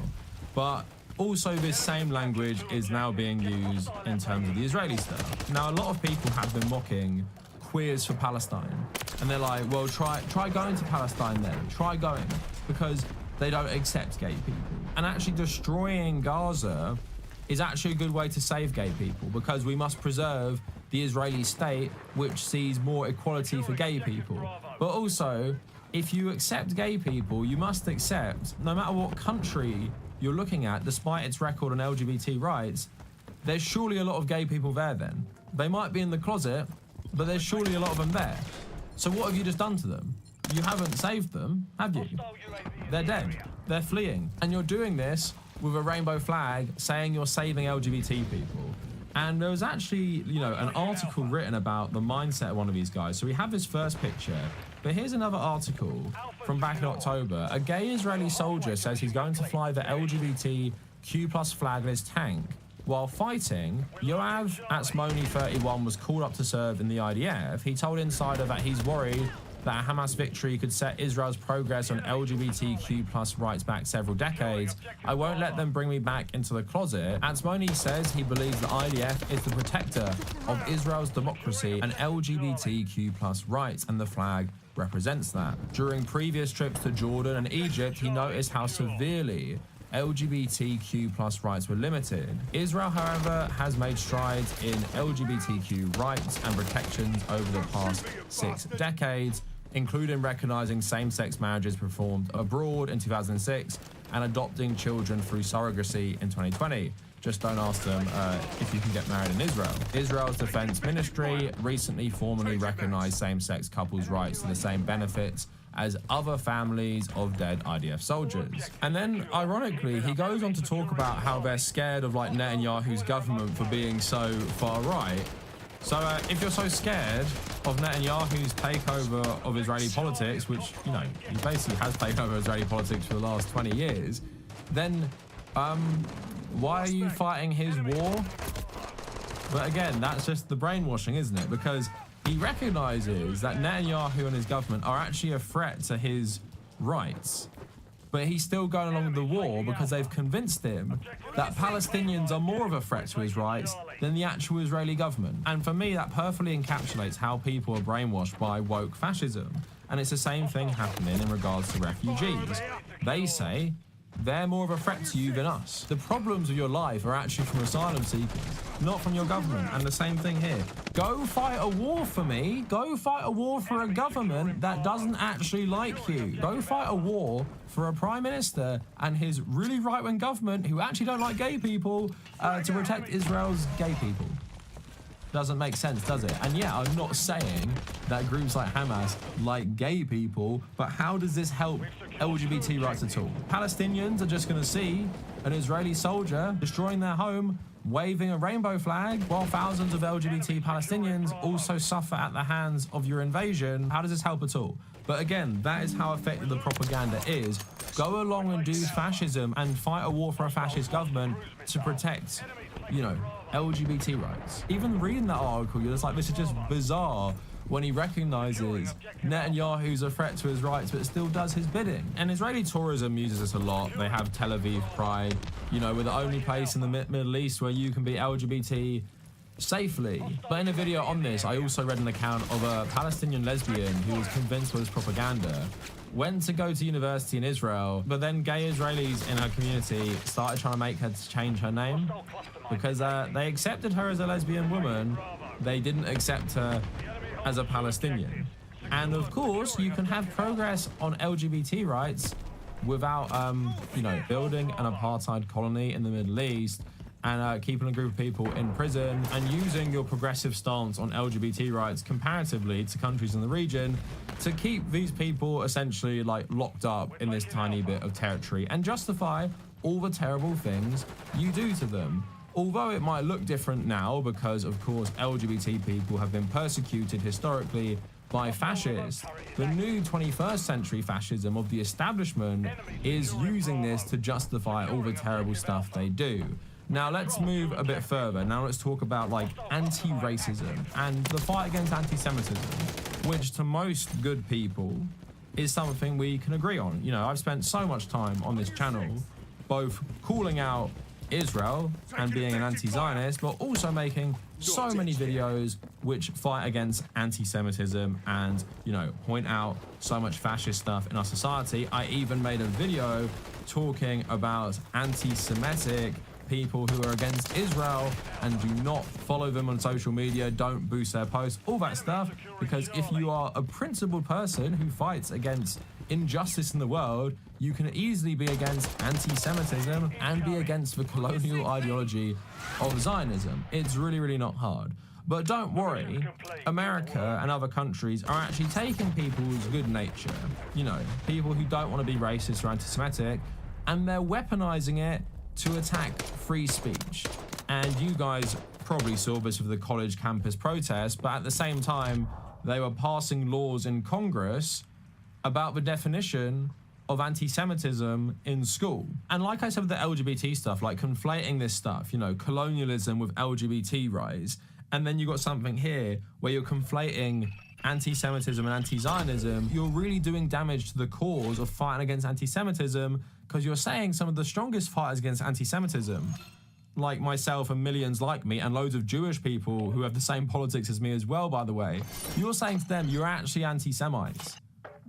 But also this same language is now being used in terms of the Israeli stuff. Now, a lot of people have been mocking Queers for Palestine. And they're like, well, try going to Palestine then. Try going. Because they don't accept gay people. And actually destroying Gaza is actually a good way to save gay people, because we must preserve the Israeli state, which sees more equality for gay people. But also, if you accept gay people, you must accept, no matter what country you're looking at, despite its record on LGBT rights, there's surely a lot of gay people there then. They might be in the closet, but there's surely a lot of them there. So what have you just done to them? You haven't saved them, have you? They're dead. They're fleeing. And you're doing this with a rainbow flag saying you're saving LGBT people. And there was actually, an article written about the mindset of one of these guys. So we have this first picture, but here's another article from back in October. A gay Israeli soldier says he's going to fly the LGBTQ+ flag in his tank. While fighting, Yoav Atzmoni, 31, was called up to serve in the IDF. He told Insider that he's worried that a Hamas victory could set Israel's progress on LGBTQ+ rights back several decades. I won't let them bring me back into the closet. Atzmoni says he believes the IDF is the protector of Israel's democracy and LGBTQ+ rights, and the flag represents that. During previous trips to Jordan and Egypt, he noticed how severely LGBTQ+ rights were limited. Israel, however, has made strides in LGBTQ rights and protections over the past 6 decades, including recognizing same-sex marriages performed abroad in 2006 and adopting children through surrogacy in 2020. Just don't ask them if you can get married in Israel. Israel's Defense Ministry recently formally recognized same-sex couples' rights to the same benefits as other families of dead IDF soldiers. And then, ironically, he goes on to talk about how they're scared of Netanyahu's government for being so far right. So if you're so scared of Netanyahu's takeover of Israeli politics, which, he basically has taken over Israeli politics for the last 20 years, then Why are you fighting his war? But again, that's just the brainwashing, isn't it? Because he recognizes that Netanyahu and his government are actually a threat to his rights. But he's still going along with the war because they've convinced him that Palestinians are more of a threat to his rights than the actual Israeli government. And for me, that perfectly encapsulates how people are brainwashed by woke fascism. And it's the same thing happening in regards to refugees. They say they're more of a threat to you than us. The problems of your life are actually from asylum seekers, not from your government. And the same thing here. Go fight a war for me. Go fight a war for a government that doesn't actually like you. Go fight a war for a prime minister and his really right-wing government who actually don't like gay people to protect Israel's gay people. Doesn't make sense, does it? And yeah, I'm not saying that groups like Hamas like gay people, but how does this help LGBT rights at all? Palestinians are just going to see an Israeli soldier destroying their home, waving a rainbow flag, while thousands of LGBT Palestinians also suffer at the hands of your invasion. How does this help at all? But again, that is how effective the propaganda is. Go along and do fascism and fight a war for a fascist government to protect, you know, LGBT rights. Even reading that article, you're just like, this is just bizarre when he recognizes Netanyahu's a threat to his rights, but still does his bidding. And Israeli tourism uses this a lot. They have Tel Aviv Pride. You know, we're the only place in the Middle East where you can be LGBT safely. But in a video on this, I also read an account of a Palestinian lesbian who was convinced by this propaganda, went to go to university in Israel, but then gay Israelis in her community started trying to make her change her name because they accepted her as a lesbian woman. They didn't accept her as a Palestinian. And of course, you can have progress on LGBT rights without, you know, building an apartheid colony in the Middle East and keeping a group of people in prison and using your progressive stance on LGBT rights comparatively to countries in the region to keep these people essentially like locked up in this tiny bit of territory and justify all the terrible things you do to them. Although it might look different now because, of course, LGBT people have been persecuted historically by fascists, the new 21st century fascism of the establishment is using this to justify all the terrible stuff they do. Now let's move a bit further. Now let's talk about like anti-racism and the fight against anti-Semitism, which to most good people is something we can agree on. You know, I've spent so much time on this channel, both calling out Israel and being an anti-Zionist, but also making so many videos which fight against anti-Semitism and, you know, point out so much fascist stuff in our society. I even made a video talking about anti-Semitic people who are against Israel and do not follow them on social media, don't boost their posts, all that stuff, because if you are a principled person who fights against injustice in the world, you can easily be against anti-Semitism and be against the colonial ideology of Zionism. It's really, really not hard. But don't worry, America and other countries are actually taking people's good nature, you know, people who don't want to be racist or anti-Semitic, and they're weaponizing it to attack free speech. And you guys probably saw this with the college campus protest, but at the same time, they were passing laws in Congress about the definition of anti-Semitism in school. And like I said with the LGBT stuff, like conflating this stuff, you know, colonialism with LGBT rights, and then you got something here where you're conflating anti-Semitism and anti-Zionism, you're really doing damage to the cause of fighting against anti-Semitism, because you're saying some of the strongest fighters against anti-Semitism, like myself and millions like me and loads of Jewish people who have the same politics as me as well, by the way, you're saying to them you're actually anti-Semites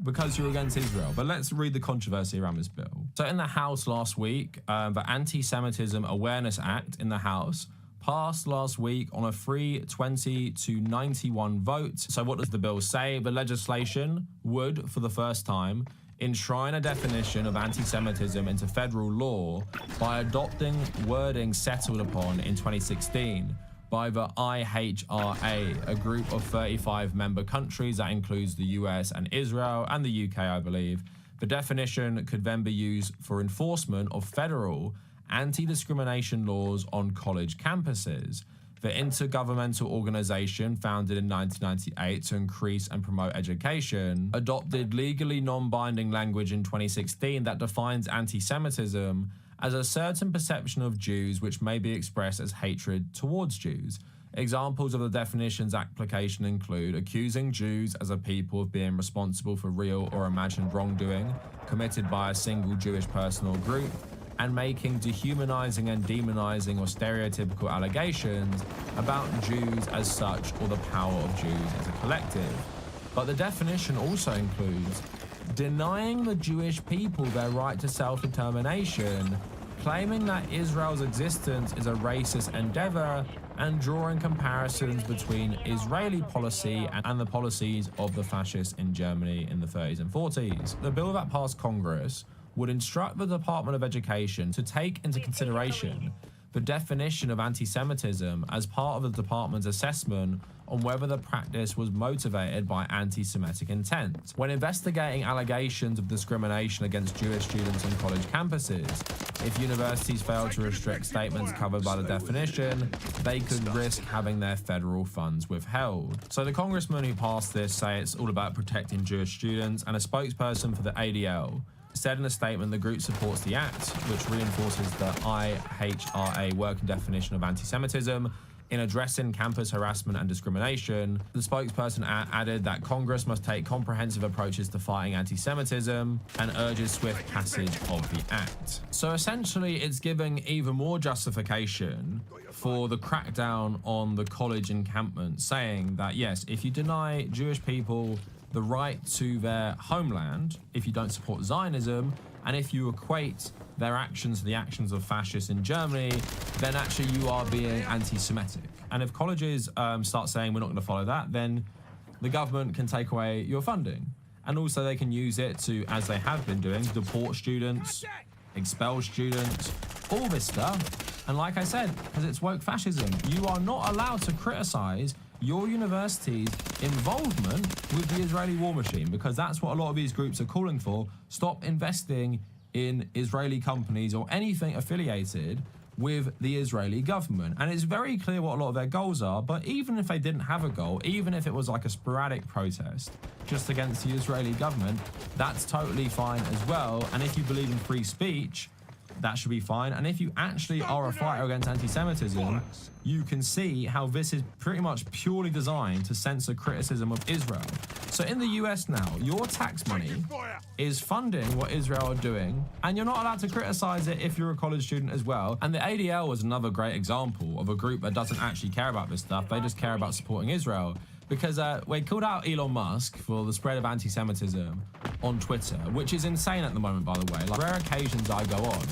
because you're against Israel. But let's read the controversy around this bill. So in the House last week, the Anti-Semitism Awareness Act in the House passed last week on a 320-91 vote. So what does the bill say? The legislation would, for the first time, enshrine a definition of anti-Semitism into federal law by adopting wording settled upon in 2016 by the IHRA, a group of 35 member countries that includes the US and Israel and the UK, I believe. The definition could then be used for enforcement of federal anti-discrimination laws on college campuses. The intergovernmental organization, founded in 1998 to increase and promote education, adopted legally non-binding language in 2016 that defines anti-Semitism as a certain perception of Jews which may be expressed as hatred towards Jews. Examples of the definition's application include accusing Jews as a people of being responsible for real or imagined wrongdoing committed by a single Jewish person or group, and making dehumanizing and demonizing or stereotypical allegations about Jews as such or the power of Jews as a collective. But the definition also includes denying the Jewish people their right to self-determination, claiming that Israel's existence is a racist endeavor, and drawing comparisons between Israeli policy and the policies of the fascists in Germany in the 30s and 40s. The bill that passed Congress would instruct the Department of Education to take into consideration the definition of anti-Semitism as part of the department's assessment on whether the practice was motivated by anti-Semitic intent. When investigating allegations of discrimination against Jewish students on college campuses, if universities fail to restrict statements covered by the definition, they could risk having their federal funds withheld. So the congressmen who passed this say it's all about protecting Jewish students, and a spokesperson for the ADL said in a statement the group supports the act, which reinforces the IHRA working definition of anti-Semitism in addressing campus harassment and discrimination. The spokesperson added that Congress must take comprehensive approaches to fighting anti-Semitism and urges swift passage of the act. So essentially, it's giving even more justification for the crackdown on the college encampment, saying that yes, if you deny Jewish people the right to their homeland, if you don't support Zionism, and if you equate their actions to the actions of fascists in Germany, then actually you are being anti-Semitic. And if colleges start saying we're not going to follow that, then the government can take away your funding. And also they can use it to, as they have been doing, deport students, expel students, all this stuff. And like I said, because it's woke fascism, you are not allowed to criticize your university's involvement with the Israeli war machine, because that's what a lot of these groups are calling for. Stop investing in Israeli companies or anything affiliated with the Israeli government. And it's very clear what a lot of their goals are, but even if they didn't have a goal, even if it was like a sporadic protest just against the Israeli government, that's totally fine as well. And if you believe in free speech, that should be fine. And if you actually are a fighter against anti-Semitism, you can see how this is pretty much purely designed to censor criticism of Israel. So in the US now, your tax money is funding what Israel are doing, and you're not allowed to criticize it if you're a college student as well. And the ADL was another great example of a group that doesn't actually care about this stuff. They just care about supporting Israel. Because we called out Elon Musk for the spread of anti-Semitism on Twitter, which is insane at the moment, by the way. Like, rare occasions I go on,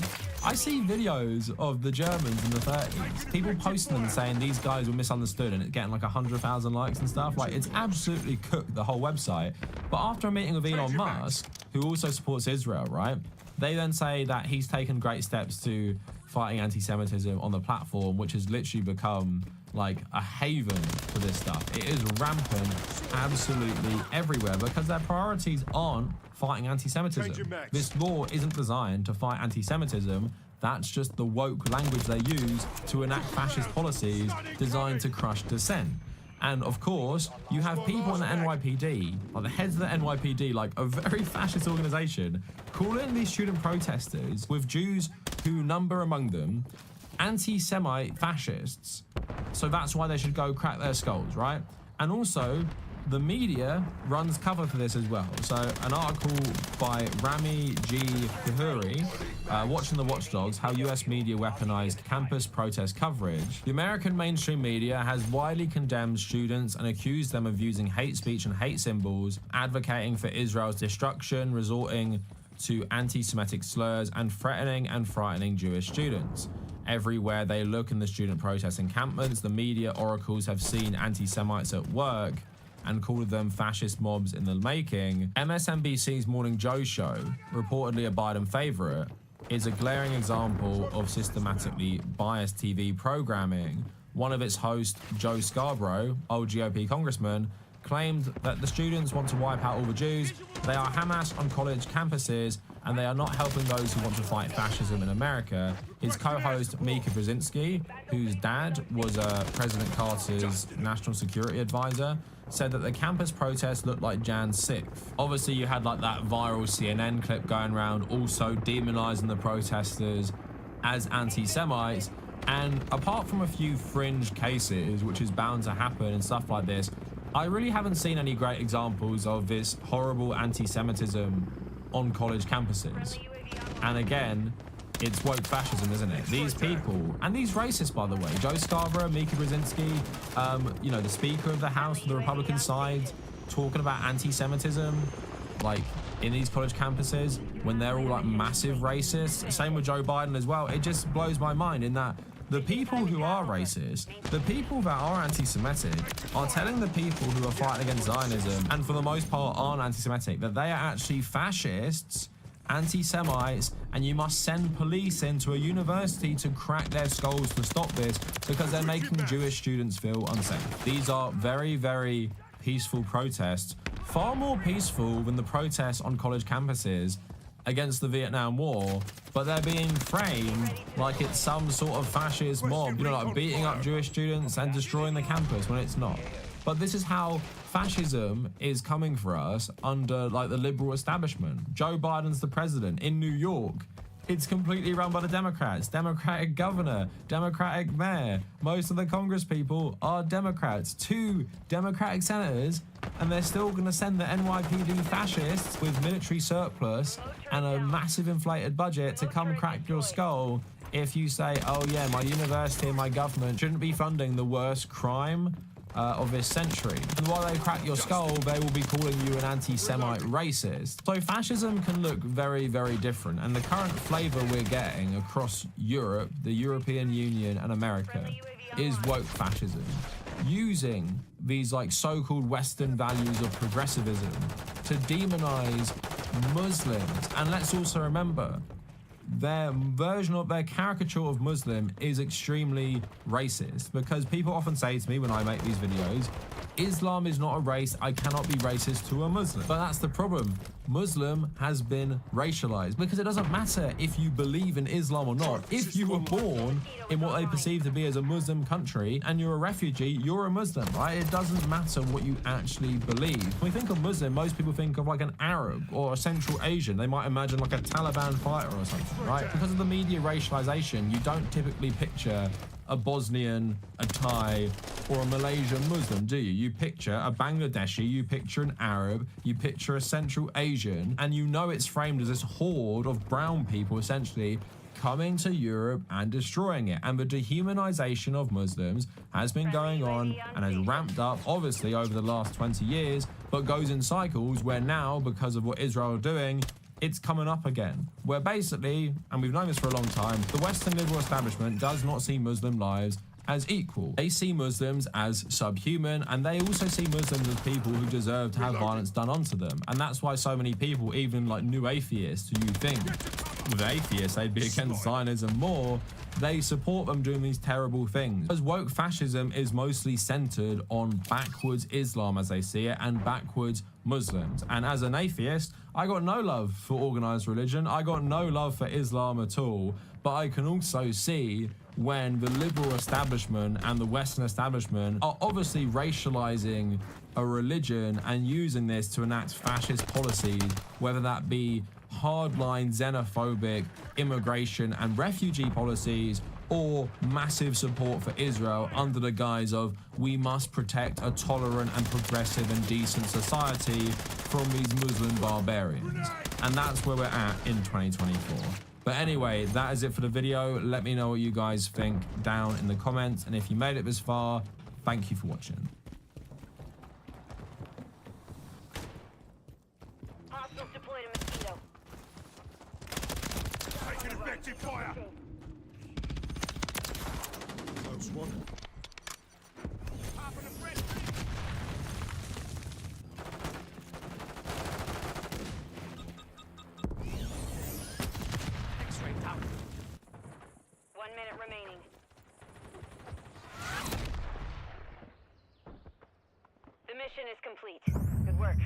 I see videos of the Germans in the 30s, people posting them saying these guys were misunderstood, and it's getting like 100,000 likes and stuff. Like, it's absolutely cooked the whole website. But after a meeting with Elon Musk, who also supports Israel, right, they then say that he's taken great steps to fighting anti-Semitism on the platform, which has literally become like a haven for this stuff. It is rampant absolutely everywhere because their priorities aren't fighting anti-Semitism. This law isn't designed to fight anti-Semitism. That's just the woke language they use to enact fascist policies designed to crush dissent. And of course, you have people in the NYPD, like the heads of the NYPD, like a very fascist organization, calling these student protesters, with Jews who number among them, anti-Semite fascists. So that's why they should go crack their skulls, right? And also, the media runs cover for this as well. So an article by Rami G. Kahuri, Watching the Watchdogs, How US Media Weaponized Campus Protest Coverage. The American mainstream media has widely condemned students and accused them of using hate speech and hate symbols, advocating for Israel's destruction, resorting to anti-Semitic slurs, and threatening and frightening Jewish students. Everywhere they look in the student protest encampments, the media oracles have seen anti-Semites at work and called them fascist mobs in the making. MSNBC's Morning Joe show, reportedly a Biden favorite, is a glaring example of systematically biased TV programming. One of its hosts, Joe Scarborough, old GOP congressman, claimed that the students want to wipe out all the Jews, they are Hamas on college campuses, and they are not helping those who want to fight fascism in America. His co-host, Mika Brzezinski, whose dad was President Carter's national security advisor, said that the campus protest looked like Jan 6th. Obviously, you had like that viral CNN clip going around, also demonizing the protesters, as anti-Semites. And apart from a few fringe cases, which is bound to happen and stuff like this, I really haven't seen any great examples of this horrible anti-Semitism on college campuses. And again, it's woke fascism, isn't it? These people, and these racists, by the way, Joe Scarborough, Mika Brzezinski, you know, the Speaker of the House for the Republican side, talking about anti-Semitism, like, in these college campuses, when they're all, like, massive racists. Same with Joe Biden as well. It just blows my mind in that the people who are racist, the people that are anti-Semitic, are telling the people who are fighting against Zionism, and for the most part aren't anti-Semitic, that they are actually fascists, anti-Semites, and you must send police into a university to crack their skulls to stop this because they're making Jewish students feel unsafe. These are very, very peaceful protests, far more peaceful than the protests on college campuses against the Vietnam War, but they're being framed like it's some sort of fascist mob, you know, like beating up Jewish students and destroying the campus when it's not. But this is how fascism is coming for us under, like, the liberal establishment. Joe Biden's the president in New York. It's completely run by the Democrats. Democratic governor, Democratic mayor. Most of the Congress people are Democrats. 2 Democratic senators, and they're still going to send the NYPD fascists with military surplus and a massive inflated budget to come crack your skull if you say, oh yeah, my university and my government shouldn't be funding the worst crime of this century. And while they crack your skull, they will be calling you an anti-Semite racist. So fascism can look very, very different. And the current flavor we're getting across Europe, the European Union and America is woke fascism, using these, like, so-called Western values of progressivism to demonize Muslims. And let's also remember, their version of their caricature of Muslim is extremely racist, because people often say to me when I make these videos, Islam is not a race, I cannot be racist to a Muslim. But that's the problem. Muslim has been racialized, because it doesn't matter if you believe in Islam or not. If you were born in what they perceive to be as a Muslim country and you're a refugee, you're a Muslim, right? It doesn't matter what you actually believe. When we think of Muslim, most people think of like an Arab or a Central Asian. They might imagine like a Taliban fighter or something, right? Because of the media racialization, you don't typically picture a Bosnian, a Thai, or a Malaysian Muslim, do you? You picture a Bangladeshi, you picture an Arab, you picture a Central Asian, and you know it's framed as this horde of brown people essentially coming to Europe and destroying it. And the dehumanization of Muslims has been going on and has ramped up, obviously, over the last 20 years, but goes in cycles where now, because of what Israel are doing, it's coming up again, where basically, and we've known this for a long time, the Western liberal establishment does not see Muslim lives as equal. They see Muslims as subhuman, and they also see Muslims as people who deserve to have violence done onto them. And that's why so many people, even like new atheists, who you think with atheists they'd be against Zionism more, they support them doing these terrible things. Because woke fascism is mostly centered on backwards Islam as they see it, and backwards Muslims. And as an atheist, I got no love for organized religion. I got no love for Islam at all. But I can also see when the liberal establishment and the Western establishment are obviously racializing a religion and using this to enact fascist policies, whether that be hardline xenophobic immigration and refugee policies, or massive support for Israel under the guise of we must protect a tolerant and progressive and decent society from these Muslim barbarians. And that's where we're at in 2024. But anyway, that is it for the video. Let me know what you guys think down in the comments. And if you made it this far, thank you for watching. Hostiles deployed a mosquito. Taking effective fire. Close one. X-ray top. 1 minute remaining. The mission is complete. Good work.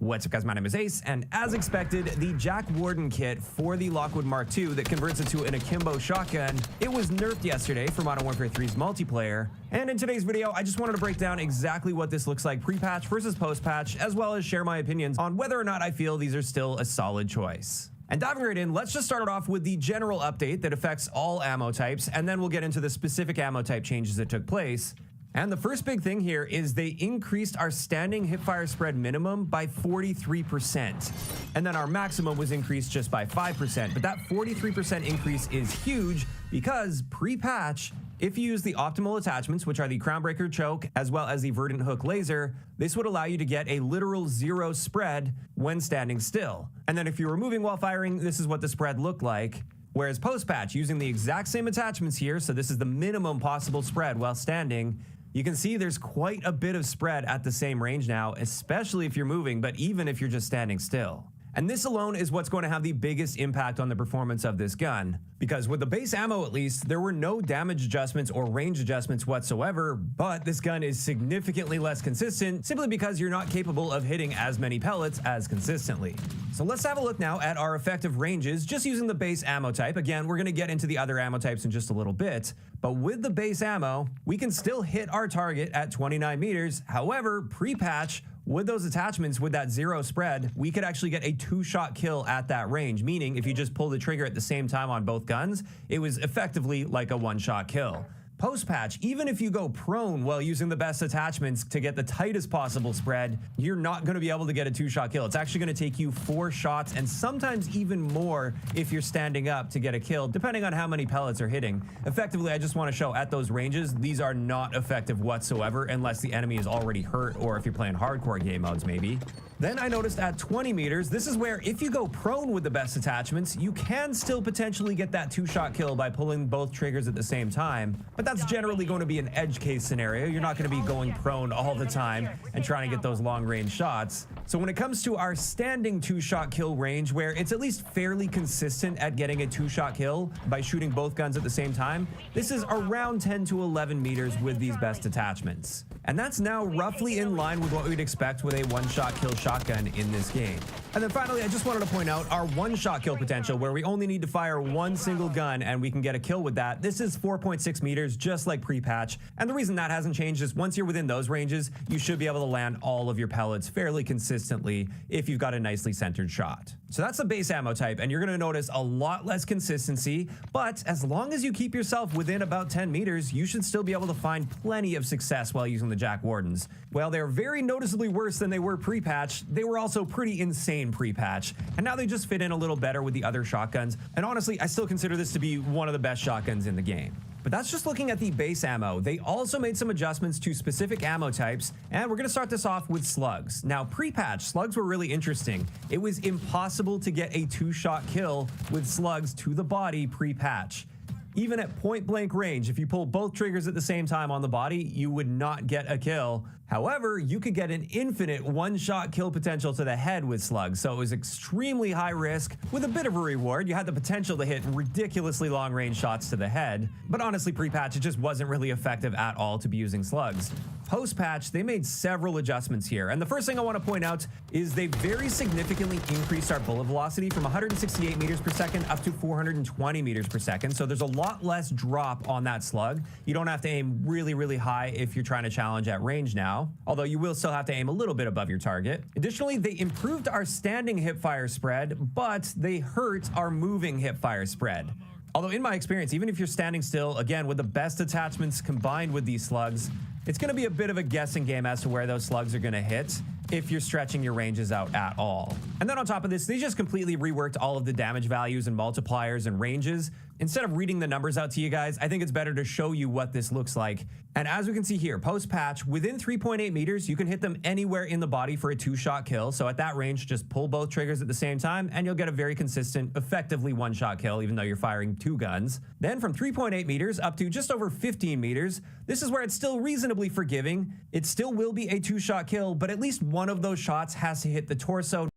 What's up, guys? My name is Ace, and as expected, the Jack Warden kit for the Lockwood Mark II that converts into an akimbo shotgun, it was nerfed yesterday for Modern Warfare 3's multiplayer. And in today's video, I just wanted to break down exactly what this looks like pre-patch versus post-patch, as well as share my opinions on whether or not I feel these are still a solid choice. And diving right in, let's just start it off with the general update that affects all ammo types, and then we'll get into the specific ammo type changes that took place. And the first big thing here is they increased our standing hipfire spread minimum by 43%. And then our maximum was increased just by 5%. But that 43% increase is huge because pre-patch, if you use the optimal attachments, which are the Crownbreaker choke as well as the Verdant Hook laser, this would allow you to get a literal 0 spread when standing still. And then if you were moving while firing, this is what the spread looked like. Whereas post-patch, using the exact same attachments here, so this is the minimum possible spread while standing, you can see there's quite a bit of spread at the same range now, especially if you're moving, but even if you're just standing still. And this alone is what's going to have the biggest impact on the performance of this gun. Because with the base ammo at least, there were no damage adjustments or range adjustments whatsoever, but this gun is significantly less consistent simply because you're not capable of hitting as many pellets as consistently. So let's have a look now at our effective ranges just using the base ammo type. Again, we're going to get into the other ammo types in just a little bit, but with the base ammo, we can still hit our target at 29 meters. However, pre-patch, with those attachments, with that 0 spread, we could actually get a 2-shot kill at that range, meaning if you just pull the trigger at the same time on both guns, it was effectively like a 1-shot kill. Post-patch, even if you go prone while using the best attachments to get the tightest possible spread, you're not going to be able to get a 2-shot kill. It's actually going to take you 4 shots and sometimes even more if you're standing up to get a kill, depending on how many pellets are hitting. Effectively, I just want to show at those ranges, these are not effective whatsoever unless the enemy is already hurt or if you're playing hardcore game modes maybe. Then I noticed at 20 meters, this is where if you go prone with the best attachments, you can still potentially get that 2-shot kill by pulling both triggers at the same time. But that's generally going to be an edge case scenario. You're not going to be going prone all the time and trying to get those long range shots. So when it comes to our standing 2-shot kill range, where it's at least fairly consistent at getting a 2-shot kill by shooting both guns at the same time, this is around 10 to 11 meters with these best attachments. And that's now roughly in line with what we'd expect with a 1-shot kill shotgun in this game. And then finally, I just wanted to point out our 1-shot kill potential, where we only need to fire 1 single gun and we can get a kill with that. This is 4.6 meters, just like pre-patch. And the reason that hasn't changed is once you're within those ranges, you should be able to land all of your pellets fairly consistently if you've got a nicely centered shot. So that's the base ammo type, and you're going to notice a lot less consistency, but as long as you keep yourself within about 10 meters, you should still be able to find plenty of success while using the Jack Wardens. While they're very noticeably worse than they were pre-patch, they were also pretty insane pre-patch, and now they just fit in a little better with the other shotguns, and honestly, I still consider this to be one of the best shotguns in the game. But that's just looking at the base ammo. They also made some adjustments to specific ammo types, and we're going to start this off with slugs. Now, pre-patch, slugs were really interesting. It was impossible to get a 2-shot kill with slugs to the body pre-patch. Even at point-blank range, if you pull both triggers at the same time on the body, you would not get a kill. However, you could get an infinite 1-shot kill potential to the head with slugs, so it was extremely high risk with a bit of a reward. You had the potential to hit ridiculously long-range shots to the head, but honestly, pre-patch, it just wasn't really effective at all to be using slugs. Post-patch, they made several adjustments here, and the first thing I want to point out is they very significantly increased our bullet velocity from 168 meters per second up to 420 meters per second, so there's a lot less drop on that slug. You don't have to aim really, really high if you're trying to challenge at range now, although you will still have to aim a little bit above your target. Additionally, they improved our standing hipfire spread, but they hurt our moving hipfire spread. Although in my experience, even if you're standing still, again, with the best attachments combined with these slugs, it's going to be a bit of a guessing game as to where those slugs are going to hit if you're stretching your ranges out at all. And then on top of this, they just completely reworked all of the damage values and multipliers and ranges. Instead of reading the numbers out to you guys, I think it's better to show you what this looks like. And as we can see here, post-patch, within 3.8 meters, you can hit them anywhere in the body for a 2-shot kill. So at that range, just pull both triggers at the same time, and you'll get a very consistent, effectively 1-shot kill, even though you're firing 2 guns. Then from 3.8 meters up to just over 15 meters, this is where it's still reasonably forgiving. It still will be a 2-shot kill, but at least one of those shots has to hit the torso.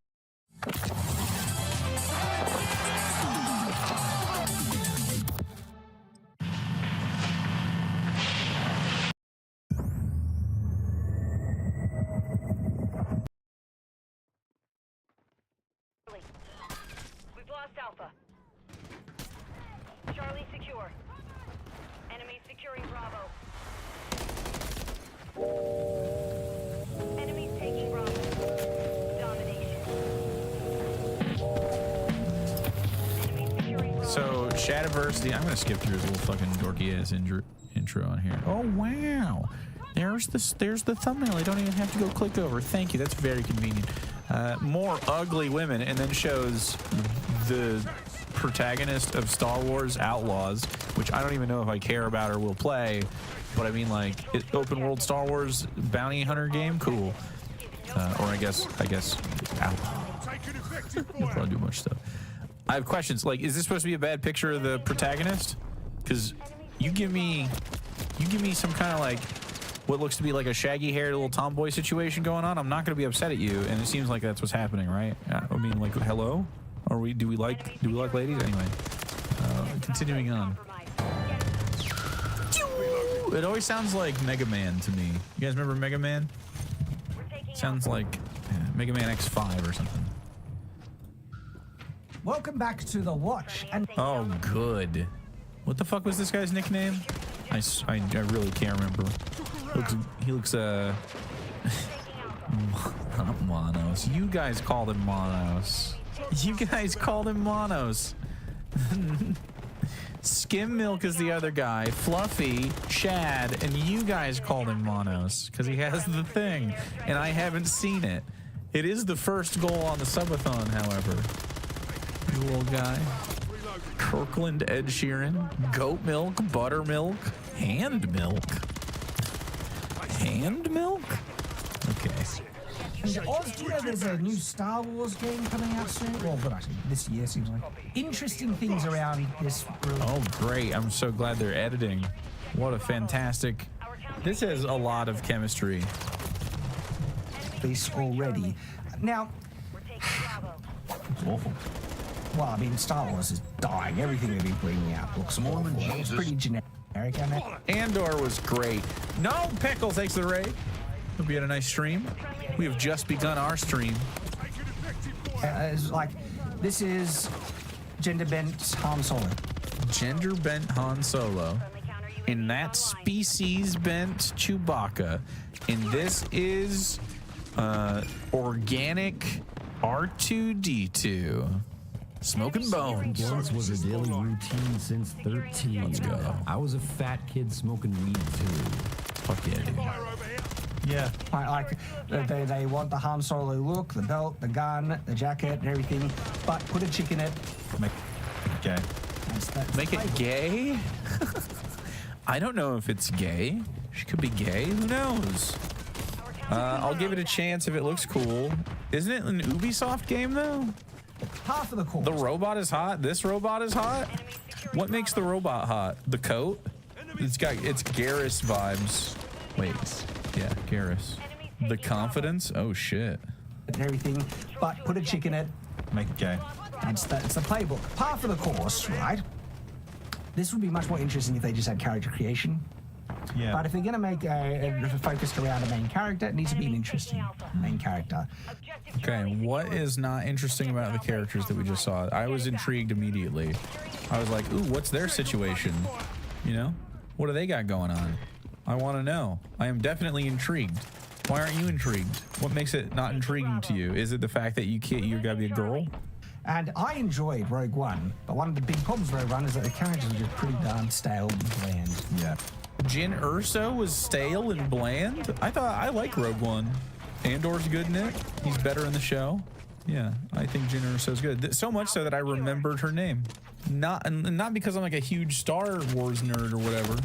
We've lost Alpha. Charlie secure. Enemy securing Bravo. Enemies taking Bravo. Domination. Shadiversity. I'm gonna skip through his little fucking dorky ass intro on here. Oh wow, there's the thumbnail. I don't even have to go click over. Thank you. That's very convenient. More ugly women, and then shows the protagonist of Star Wars Outlaws, which I don't even know if I care about or will play, but I mean, like, open world Star Wars bounty hunter game, cool. Or I guess Outlaw. You'll probably do much stuff. I have questions. Like, is this supposed to be a bad picture of the protagonist? Because you give me some kind of like what looks to be like a shaggy-haired little tomboy situation going on. I'm not going to be upset at you, and it seems like that's what's happening, right? I mean, like, hello? Do we like ladies? Anyway, continuing on. It always sounds like Mega Man to me. You guys remember Mega Man? Sounds like Mega Man X5 or something. Welcome back to the watch. And oh, good. What the fuck was this guy's nickname? I really can't remember. He looks not Monos. You guys called him Monos. You guys called him Monos. Skim Milk is the other guy. Fluffy, Shad, and you guys called him Monos because he has the thing, and I haven't seen it. It is the first goal on the subathon, however. You little guy. Kirkland Ed Sheeran. Goat milk, buttermilk, hand milk. Hand milk? Okay. And Austria, there's a new Star Wars game coming out soon. Well, but actually, this year seems like. Interesting things around this room. Oh, great. I'm so glad they're editing. What a fantastic... This has a lot of chemistry. This already. Now... It's awful. Well, I mean, Star Wars is dying. Everything they've been bringing out looks awful. It's pretty generic, isn't it? Andor was great. No, Pickle takes the raid. Hope you had a nice stream. We have just begun our stream. It's like, this is gender-bent Han Solo. Gender-bent Han Solo. And that species-bent Chewbacca. And this is organic R2-D2. Smoking bones. Once was a daily routine since 13. Let's go. I was a fat kid smoking weed too. Fuck yeah, dude. Yeah. Like they want the Han Solo look, the belt, the gun, the jacket, and everything, but put a chick in it. Make it gay. Make it gay? I don't know if it's gay. She could be gay. Who knows? I'll give it a chance if it looks cool. Isn't it an Ubisoft game, though? Half of the course. The robot is hot? This robot is hot? What makes the robot hot? The coat? It's Garrus vibes. Wait. Yeah, Garrus. The confidence? Oh, shit. And everything, but put a chick in it. Make it gay. It's the playbook. Half of the course, right? This would be much more interesting if they just had character creation. Yeah. But if they're going to make a focused around a main character, it needs to be an interesting main character. Okay, what is not interesting about the characters that we just saw? I was intrigued immediately. I was like, ooh, what's their situation? You know? What do they got going on? I want to know. I am definitely intrigued. Why aren't you intrigued? What makes it not intriguing to you? Is it the fact that you gotta be a girl? And I enjoyed Rogue One, but one of the big problems with Rogue One is that the characters are just pretty darn stale and bland. Yeah. Jyn Erso was stale and bland? I like Rogue One. Andor's good in it. He's better in the show. Yeah, I think Jyn Erso's good. So much so that I remembered her name. Not because I'm like a huge Star Wars nerd or whatever.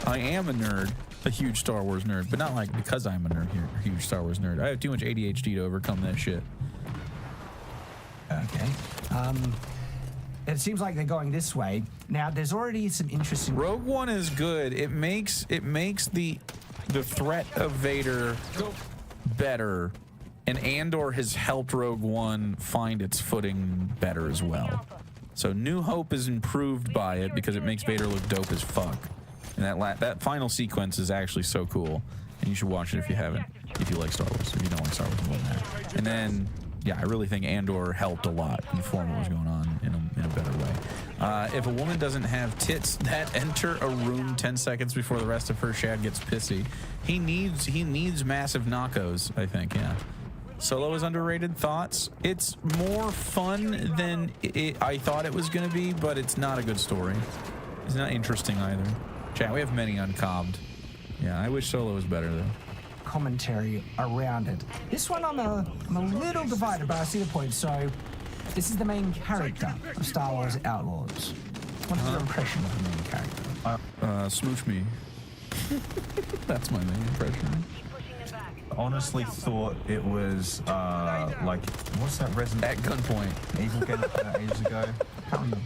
I am a nerd, a huge Star Wars nerd, but not like because I'm a nerd here, a huge Star Wars nerd. I have too much ADHD to overcome that shit. Okay. It seems like they're going this way. Now, there's already some interesting... Rogue One is good. It makes the threat of Vader better, and Andor has helped Rogue One find its footing better as well. So New Hope is improved by it because it makes Vader look dope as fuck. And that final sequence is actually so cool, and you should watch it if you haven't, if you like Star Wars, if you don't like Star Wars more than that. And then, yeah, I really think Andor helped a lot inform what was going on in a better way. If a woman doesn't have tits that enter a room 10 seconds before the rest of her shad gets pissy, he needs massive knockos, I think, yeah. Solo is underrated. Thoughts? It's more fun than I thought it was going to be, but it's not a good story. It's not interesting either. Chat, we have many uncobbed. Yeah, I wish Solo was better though. Commentary around it. This one I'm a little divided, but I see the point. So this is the main character of Star Wars Outlaws. What's your impression of the main character? Smooch me. That's my main impression. Honestly thought it was like, what's that Resident at gunpoint ages ago?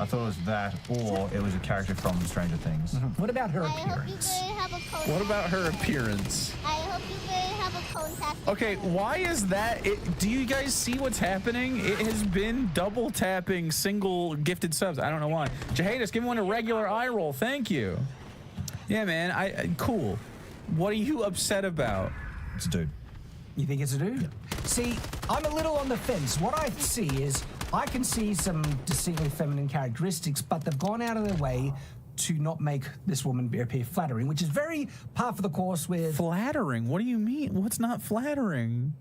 I thought it was that, or it was a character from Stranger Things. What about her appearance? What about her appearance? I hope you have a contact. Okay, why is that? Do you guys see what's happening? It has been double tapping single gifted subs. I don't know why. Jahadis, give one a regular eye roll. Thank you. Yeah, man. I cool. What are you upset about? It's a dude. You think it's a dude? Yeah. See, I'm a little on the fence. What I see is I can see some distinctly feminine characteristics, but they've gone out of their way to not make this woman appear flattering, which is very par for the course with... Flattering? What do you mean? What's not flattering?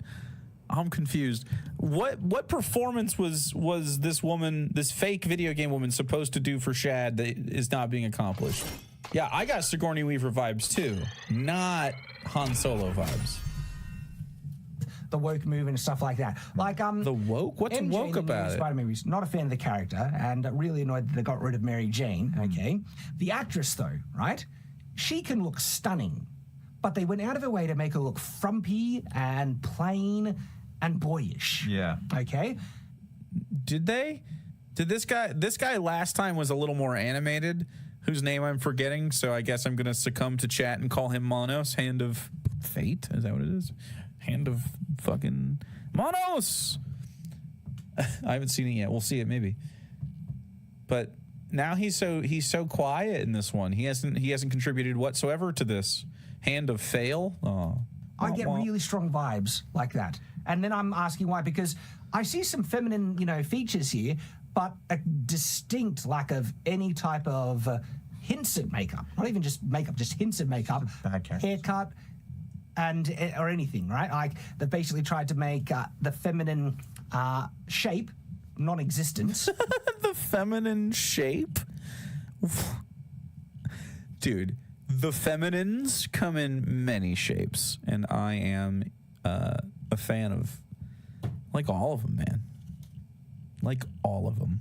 I'm confused. What performance was this woman, this fake video game woman, supposed to do for Shad that is not being accomplished? Yeah, I got Sigourney Weaver vibes too, not Han Solo vibes. The woke movement and stuff like that. Like the woke? What's MJ woke about it? Spider-Man movies, not a fan of the character, and really annoyed that they got rid of Mary Jane. Okay, the actress though, right? She can look stunning, but they went out of their way to make her look frumpy and plain and boyish. Yeah. Okay. Did they? Did this guy last time was a little more animated, whose name I'm forgetting, so I guess I'm gonna succumb to chat and call him Monos, Hand of Fate. Is that what it is? Hand of fucking Monos. I haven't seen it yet. We'll see it maybe. But now he's so quiet in this one. He hasn't contributed whatsoever to this. Hand of Fail. Oh, I get really strong vibes like that. And then I'm asking why, because I see some feminine, features here, but a distinct lack of any type of hints at makeup. Not even just makeup, just hints at makeup. Haircut, or anything, right? Like they basically tried to make the feminine shape non-existent. The feminine shape? Dude, the feminines come in many shapes, and I am a fan of like all of them, man. Like all of them.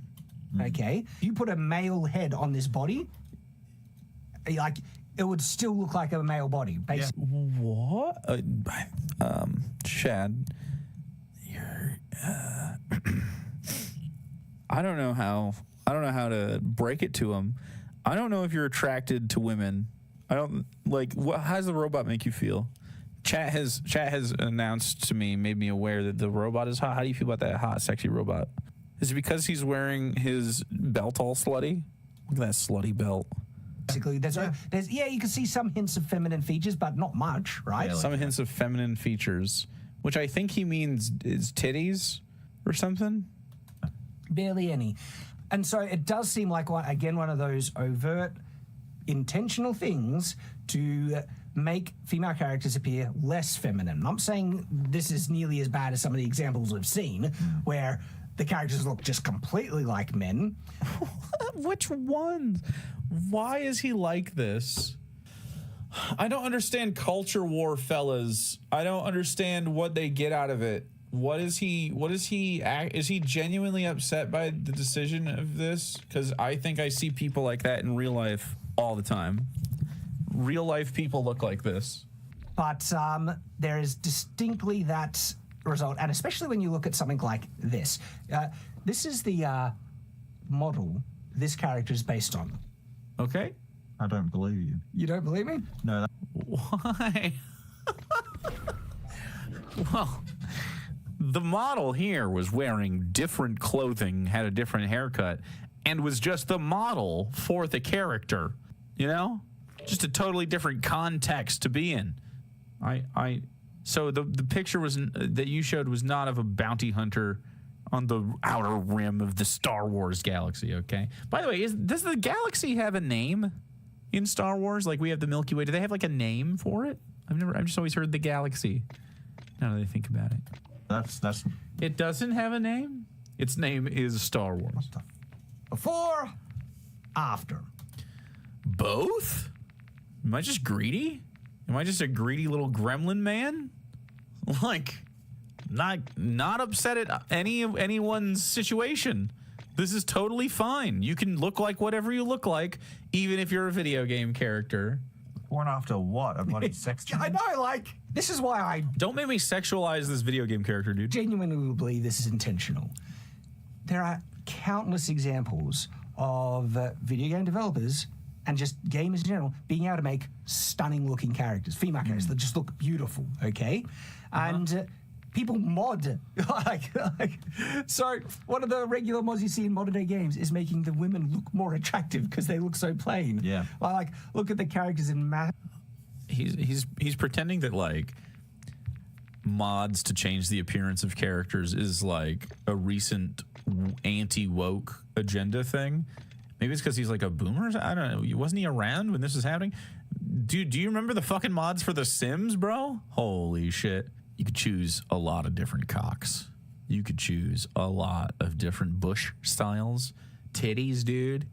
Okay, if you put a male head on this body, like it would still look like a male body, basically. What? Chad, you're. I don't know how to break it to him. I don't know if you're attracted to women. I don't like. How does the robot make you feel? Chat has announced to me, made me aware that the robot is hot. How do you feel about that hot, sexy robot? Is it because he's wearing his belt all slutty? Look at that slutty belt. Basically, there's you can see some hints of feminine features, but not much, right? Yeah, some hints of feminine features, which I think he means is titties or something. Barely any. And so it does seem like, again, one of those overt, intentional things to make female characters appear less feminine. I'm saying this is nearly as bad as some of the examples we've seen, where the characters look just completely like men. Which ones? Why is he like this? I don't understand culture war, fellas. I don't understand what they get out of it. Is he genuinely upset by the decision of this? Because I think I see people like that in real life all the time. Real life people look like this. But there is distinctly that result, and especially when you look at something like this. This is the model this character is based on. Okay. I don't believe you. You don't believe me? No. Why? Well, the model here was wearing different clothing, had a different haircut, and was just the model for the character. You know? Just a totally different context to be in. So the picture that you showed was not of a bounty hunter on the outer rim of the Star Wars galaxy, okay? By the way, does the galaxy have a name in Star Wars? Like we have the Milky Way. Do they have like a name for it? I've just always heard the galaxy. Now that I think about it. That's. It doesn't have a name. Its name is Star Wars. Before, after. Both? Am I just greedy? Am I just a greedy little gremlin man? Like, not upset at anyone's situation. This is totally fine. You can look like whatever you look like, even if you're a video game character. Born after what? A bloody sex change? I know, like, this is why I don't make me sexualize this video game character, dude. Genuinely believe this is intentional. There are countless examples of video game developers and just gamers in general being able to make stunning looking characters, female characters that just look beautiful, okay? And people mod. So one of the regular mods you see in modern day games is making the women look more attractive because they look so plain. Yeah. Like, look at the characters in Mass. He's pretending that, like, mods to change the appearance of characters is like a recent anti-woke agenda thing. Maybe it's because he's like a boomer. I don't know. Wasn't he around when this was happening? Dude, do you remember the fucking mods for The Sims, bro? Holy shit. You could choose a lot of different cocks. You could choose a lot of different bush styles. Titties, dude.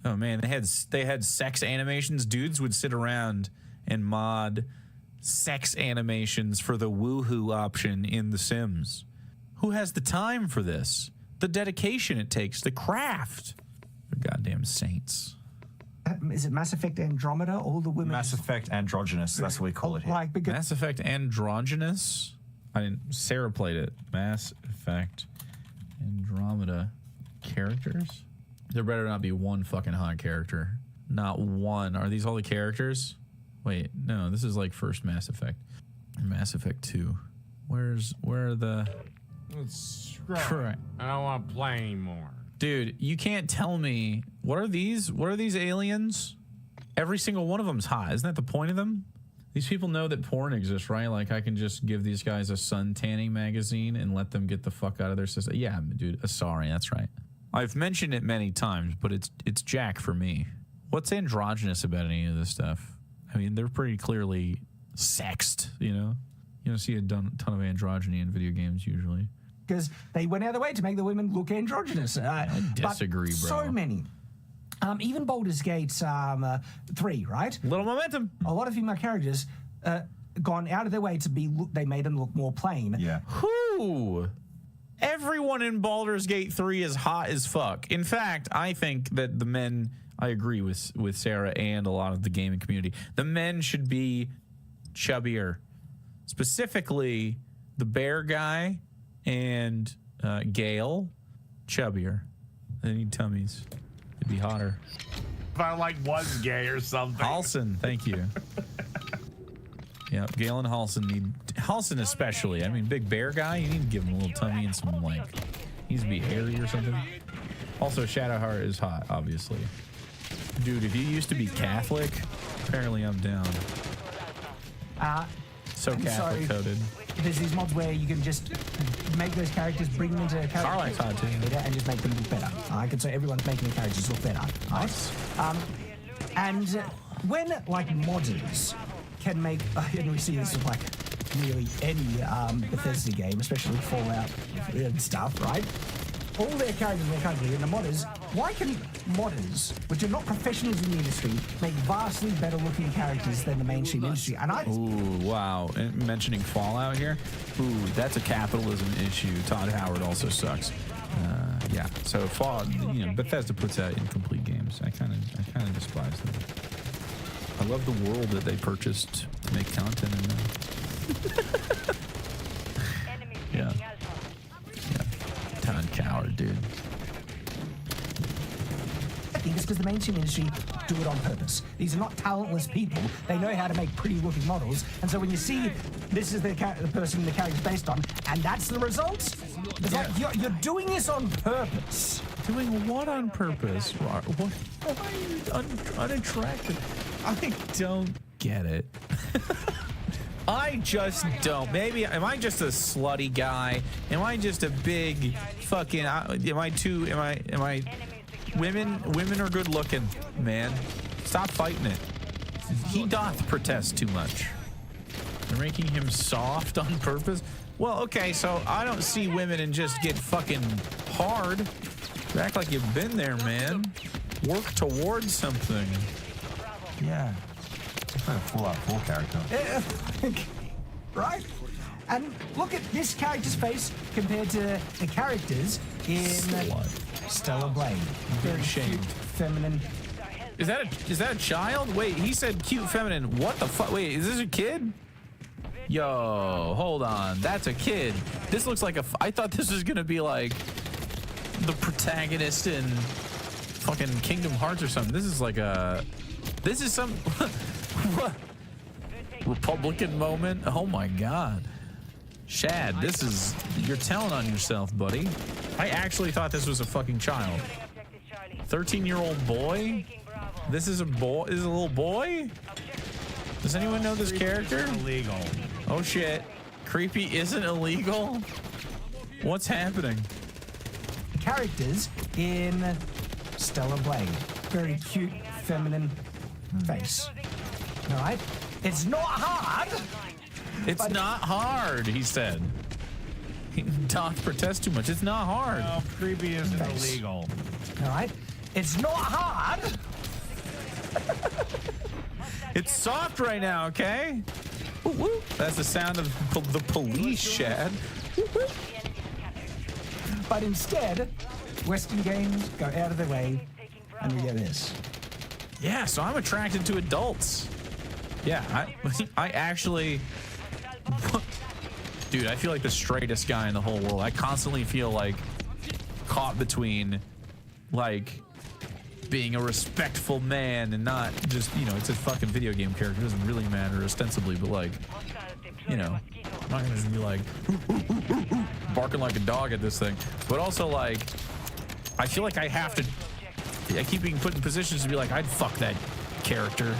Oh man, they had sex animations. Dudes would sit around and mod sex animations for the woohoo option in The Sims. Who has the time for this? The dedication it takes, the craft. They're goddamn saints. Is it Mass Effect Andromeda? All the women. Mass Effect Androgynous. That's what we call it here. Like, because Mass Effect Androgynous. Sarah played it. Mass Effect Andromeda characters. There better not be one fucking hot character. Not one. Are these all the characters? Wait, no. This is like first Mass Effect. Mass Effect 2. Where are the? Correct. I don't want to play anymore. Dude, you can't tell me. What are these? What are these aliens? Every single one of them's hot. Isn't that the point of them? These people know that porn exists, right? Like, I can just give these guys a sun tanning magazine and let them get the fuck out of their system. Yeah, dude. Sorry, that's right. I've mentioned it many times, but it's Jack for me. What's androgynous about any of this stuff? I mean, they're pretty clearly sexed, you know? You don't see a ton of androgyny in video games usually. Because they went out of their way to make the women look androgynous. I disagree, bro. So many. Even Baldur's Gate 3, right? Little momentum. A lot of female characters gone out of their way to be. They made them look more plain. Yeah. Who? Everyone in Baldur's Gate 3 is hot as fuck. In fact, I think that the men. I agree with Sarah and a lot of the gaming community. The men should be chubbier. Specifically, the bear guy and Gale, chubbier. They need tummies. It'd be hotter. If I was gay or something. Halson, thank you. Yeah, Gale and Halson need Halson especially. I mean, big bear guy, you need to give him a little tummy and some needs to be hairy or something. Also, Shadowheart is hot, obviously. Dude, if you used to be Catholic, apparently I'm down. So Catholic coded. There's these mods where you can just make those characters, bring them into characters, Starlight's hot too, and just make them look better. I can say everyone's making the characters look better. Nice. And when modders can make, and we see this with nearly any Bethesda game, especially Fallout and stuff, right? All their characters in their country and the modders. Why can modders, which are not professionals in the industry, make vastly better looking characters than the mainstream industry? And Ooh, wow. And mentioning Fallout here. Ooh, that's a capitalism issue. Todd Howard also sucks. Yeah. So Bethesda puts out incomplete games. I kind of despise them. I love the world that they purchased to make content in them. Yeah. Todd Howard, dude. I think it's because the mainstream industry do it on purpose. These are not talentless people. They know how to make pretty looking models. And so when you see this is the person the character's based on, and that's the result, it's like you're doing this on purpose. Doing what on purpose? Why are you unattractive? I don't get it. I just don't. Maybe, am I just a slutty guy? Am I just a big fucking, women are good looking, man. Stop fighting it. He doth protest too much. They're making him soft on purpose. Well, okay, so I don't see women and just get fucking hard. You act like you've been there, man. Work towards something. Yeah. It's like a Fallout 4 character. Right? And look at this character's face compared to the characters in Stellar Blade. Very ashamed. Feminine. Is that a child? Wait, he said cute feminine. What the fuck? Wait, is this a kid? Yo, hold on. That's a kid. This looks like I thought this was gonna be like the protagonist in fucking Kingdom Hearts or something. This is like this is some Republican moment. Oh my God. Shad, you're telling on yourself, buddy. I actually thought this was a fucking child. 13-year-old boy? This is a boy? This is a little boy? Does anyone know this character? Illegal. Oh shit. Creepy isn't illegal? What's happening? Characters in Stellar Blade. Very cute, feminine face. All right? It's not hard. It's not hard, he said. Doth protest too much. It's not hard. No, creepy isn't illegal. All right? It's not hard. It's soft right now, okay? Woo woo. That's the sound of the police, Shad. Woo woo. But instead, Western games go out of their way and we get this. Yeah, so I'm attracted to adults. Yeah, I actually... Dude, I feel like the straightest guy in the whole world. I constantly feel like caught between, like, being a respectful man and not just, you know, it's a fucking video game character. It doesn't really matter ostensibly, but like, you know, I'm not gonna just be like barking like a dog at this thing. But also like, I feel like I have to, I keep being put in positions to be like, I'd fuck that character.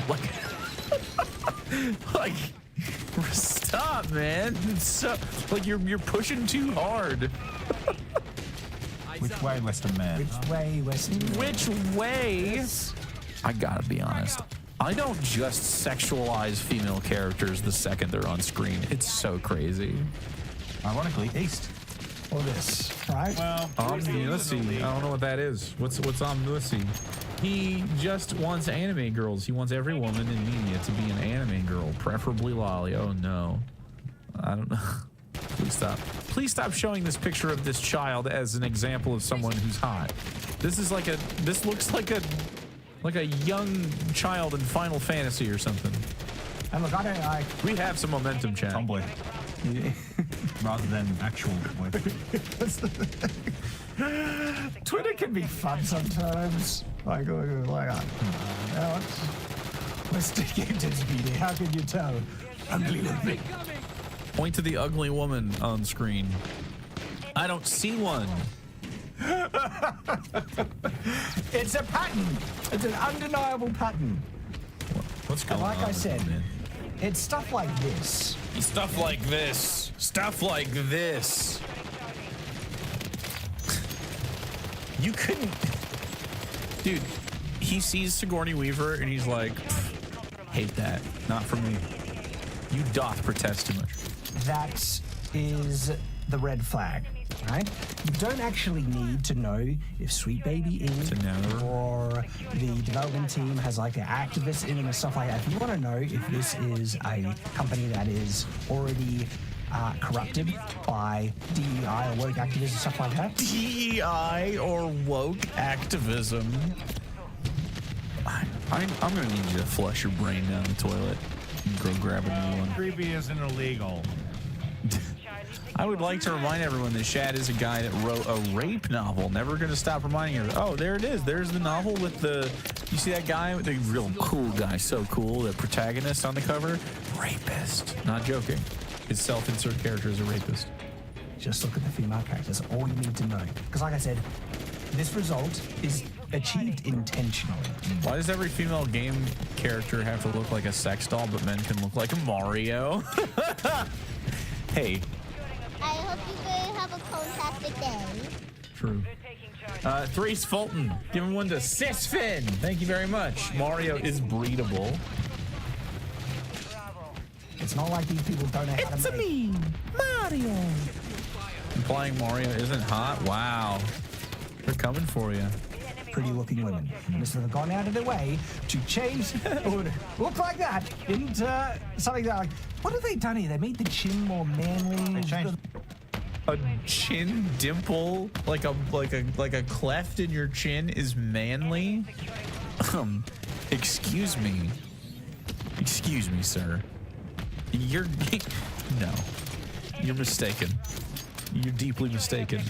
Like, stop, man. It's so, like you're pushing too hard. Which way, Western man? Which way, Western man? Which way? I gotta be honest. I don't just sexualize female characters the second they're on screen. It's so crazy. Ironically, East. Or this, right? Well, MWIII. I don't know what that is. What's MWIII? He just wants anime girls. He wants every woman in media to be an anime girl, preferably lolly. Oh no. I don't know. Please stop. Please stop showing this picture of this child as an example of someone who's hot. This is like this looks like a young child in Final Fantasy or something. And look, we have some momentum, chat. Tomboy. Rather than actual boy. Twitter can be fun sometimes. Like Western Game Tends Media. How can you tell? Unbelievable. Point to the ugly woman on screen. I don't see one. It's a pattern. It's an undeniable pattern. What's going on? Like I said, it's stuff like this. Stuff like this. Stuff like this. You couldn't... Dude, he sees Sigourney Weaver and he's like, hate that. Not for me. You doth protest too much. That is the red flag, right? You don't actually need to know if Sweet Baby is or the development team has like an activist in it and stuff like that. If you want to know if this is a company that is already corrupted by DEI or woke activism and stuff like that. DEI or woke activism. I'm gonna need you to flush your brain down the toilet and go grab a new one. Creepy isn't illegal. I would like to remind everyone that Shad is a guy that wrote a rape novel. Never going to stop reminding you. Oh, there it is. There's the novel with the... You see that guy? The real cool guy. So cool. The protagonist on the cover. Rapist. Not joking. His self-insert character is a rapist. Just look at the female characters. All you need to know. Because like I said, this result is achieved intentionally. Why does every female game character have to look like a sex doll, but men can look like a Mario? Hey. I hope you guys have a fantastic day. True. Threes Fulton. Give him one to Sisfin. Thank you very much. Mario is breedable. It's not like these people don't know how to make. Me, Mario. Playing Mario isn't hot? Wow. They're coming for you. Pretty looking women. Listen, they've gone out of their way to change or look like that into something that, like, what have they done here? They made the chin more manly. They changed. A chin dimple, like a cleft in your chin is manly? Excuse me. Excuse me, sir. You're no. You're mistaken. You're deeply mistaken.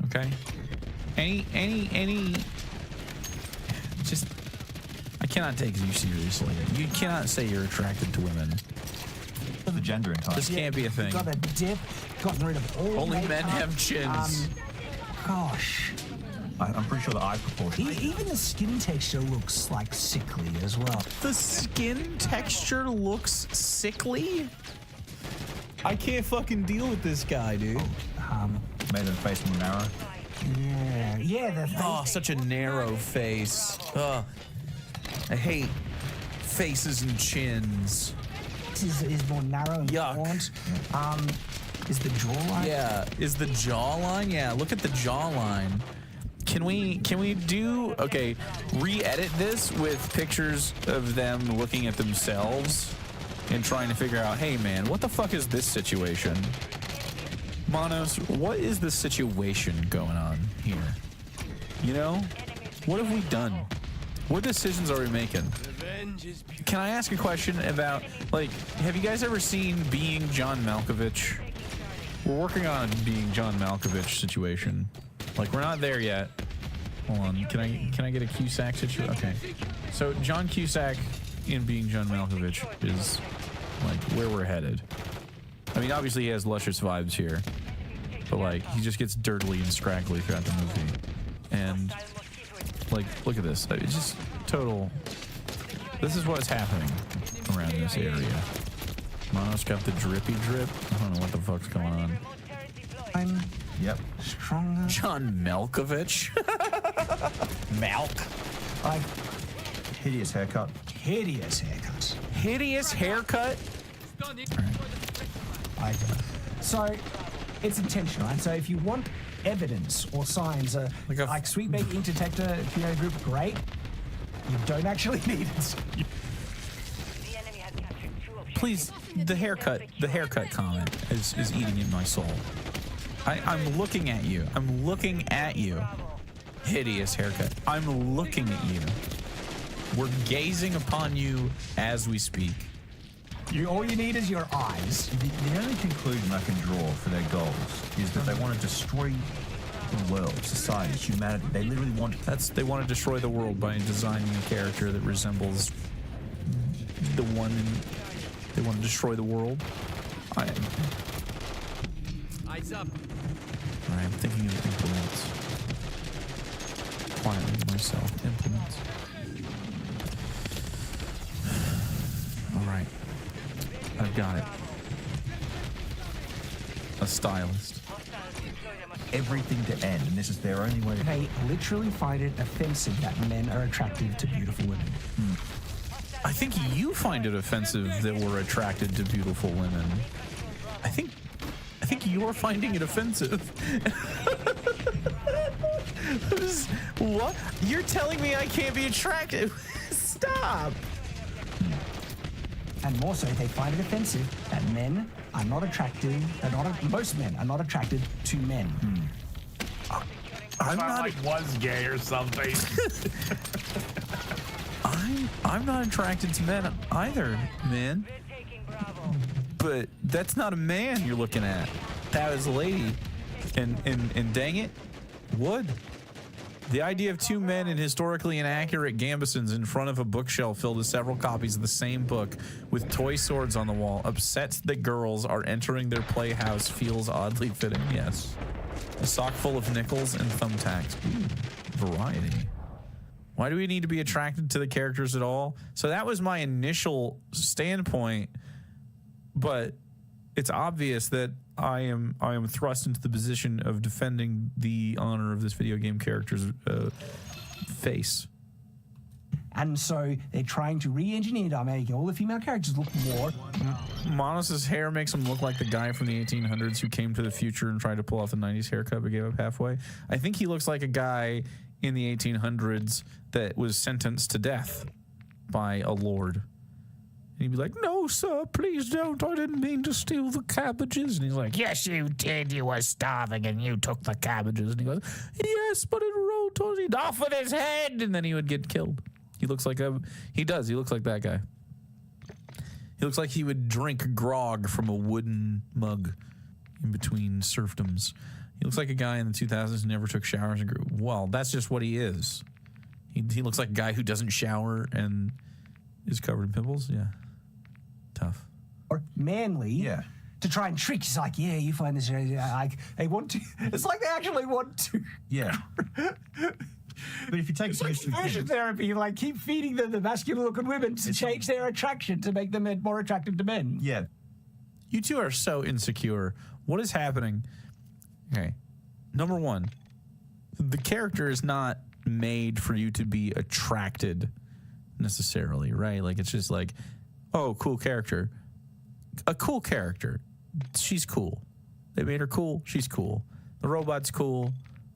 Okay? Any just I cannot take you seriously. You cannot say you're attracted to women. The gender in time. This can't be a thing. Got a dip, gotten rid of all Only makeup. men have chins. Gosh. I'm pretty sure the eye proportion. Even the skin texture looks like sickly as well. The skin texture looks sickly? I can't fucking deal with this guy, dude. Made the face more narrow. Yeah, oh, such a narrow face. Ugh. I hate faces and chins. This is more narrow and gaunt. Is the jawline? Yeah, is the jawline? Yeah, look at the jawline. Can we do, okay, re-edit this with pictures of them looking at themselves and trying to figure out, hey man, what the fuck is this situation? Monos, what is the situation going on here? You know? What have we done? What decisions are we making? Can I ask a question about, like, have you guys ever seen Being John Malkovich? We're working on Being John Malkovich situation. Like, we're not there yet. Hold on, can I get a Cusack situation? Okay. So John Cusack in Being John Malkovich is like where we're headed. I mean, obviously he has luscious vibes here, but like he just gets dirtily and scraggly throughout the movie. And like, look at this. It's just total. This is what's happening around this area. Mono's got the drippy drip. I don't know what the fuck's going on. Yep. Stronger. John Malkovich. Malk. Like, hideous haircut. Hideous haircut. Hideous haircut. So it's intentional, and so if you want evidence or signs, like Sweet Baby Ink Detector PO group, great. You don't actually need it. Please, the haircut comment is eating in my soul. I'm looking at you. I'm looking at you. Hideous haircut. I'm looking at you. We're gazing upon you as we speak. All you need is your eyes. The only conclusion I can draw for their goals is that they want to destroy the world, society, humanity. They literally want they want to destroy the world by designing a character that resembles the one they want to destroy the world. Eyes up. All right, I'm thinking of implements. Quietly myself, implements. All right, I've got it. A stylist. everything to end, and this is their only way. They literally find it offensive that men are attracted to beautiful women. I think you find it offensive that we're attracted to beautiful women. I think you're finding it offensive. What? You're telling me I can't be attracted? Stop. And more so, they find it offensive that men are not attracted, most men are not attracted to men. I'm not like was gay or something. I'm not attracted to men either, man. But that's not a man you're looking at. That is a lady. And dang it, would. The idea of two men in historically inaccurate gambesons in front of a bookshelf filled with several copies of the same book with toy swords on the wall upsets that girls are entering their playhouse feels oddly fitting. Yes. A sock full of nickels and thumbtacks. Ooh, variety. Why do we need to be attracted to the characters at all? So that was my initial standpoint, but it's obvious that I am thrust into the position of defending the honor of this video game character's face. And so they're trying to re-engineer to make all the female characters look more. Monos's hair makes him look like the guy from the 1800s who came to the future and tried to pull off the 90s haircut but gave up halfway. I think he looks like a guy in the 1800s that was sentenced to death by a lord. And he'd be like, "No, sir, please don't. I didn't mean to steal the cabbages." And he's like, "Yes, you did. You were starving and you took the cabbages." And he goes, "Yes, but it rolled towards me. Off with his head." And then he would get killed. He looks like he looks like that guy. He looks like he would drink grog from a wooden mug in between serfdoms. He looks like a guy in the 2000s who never took showers and grew. Well, that's just what he is. He looks like a guy who doesn't shower and is covered in pimples. Yeah. Tough. Or manly to try and trick. It's like, yeah, you find this, like, they want to. It's like they actually want to. Yeah. But if you take conversion therapy, you like keep feeding them the masculine-looking women to change their attraction to make them more attractive to men. Yeah. You two are so insecure. What is happening? Okay. Number one, the character is not made for you to be attracted necessarily, right? Like, it's just like, oh, cool character. A cool character. She's cool. They made her cool. She's cool. The robot's cool.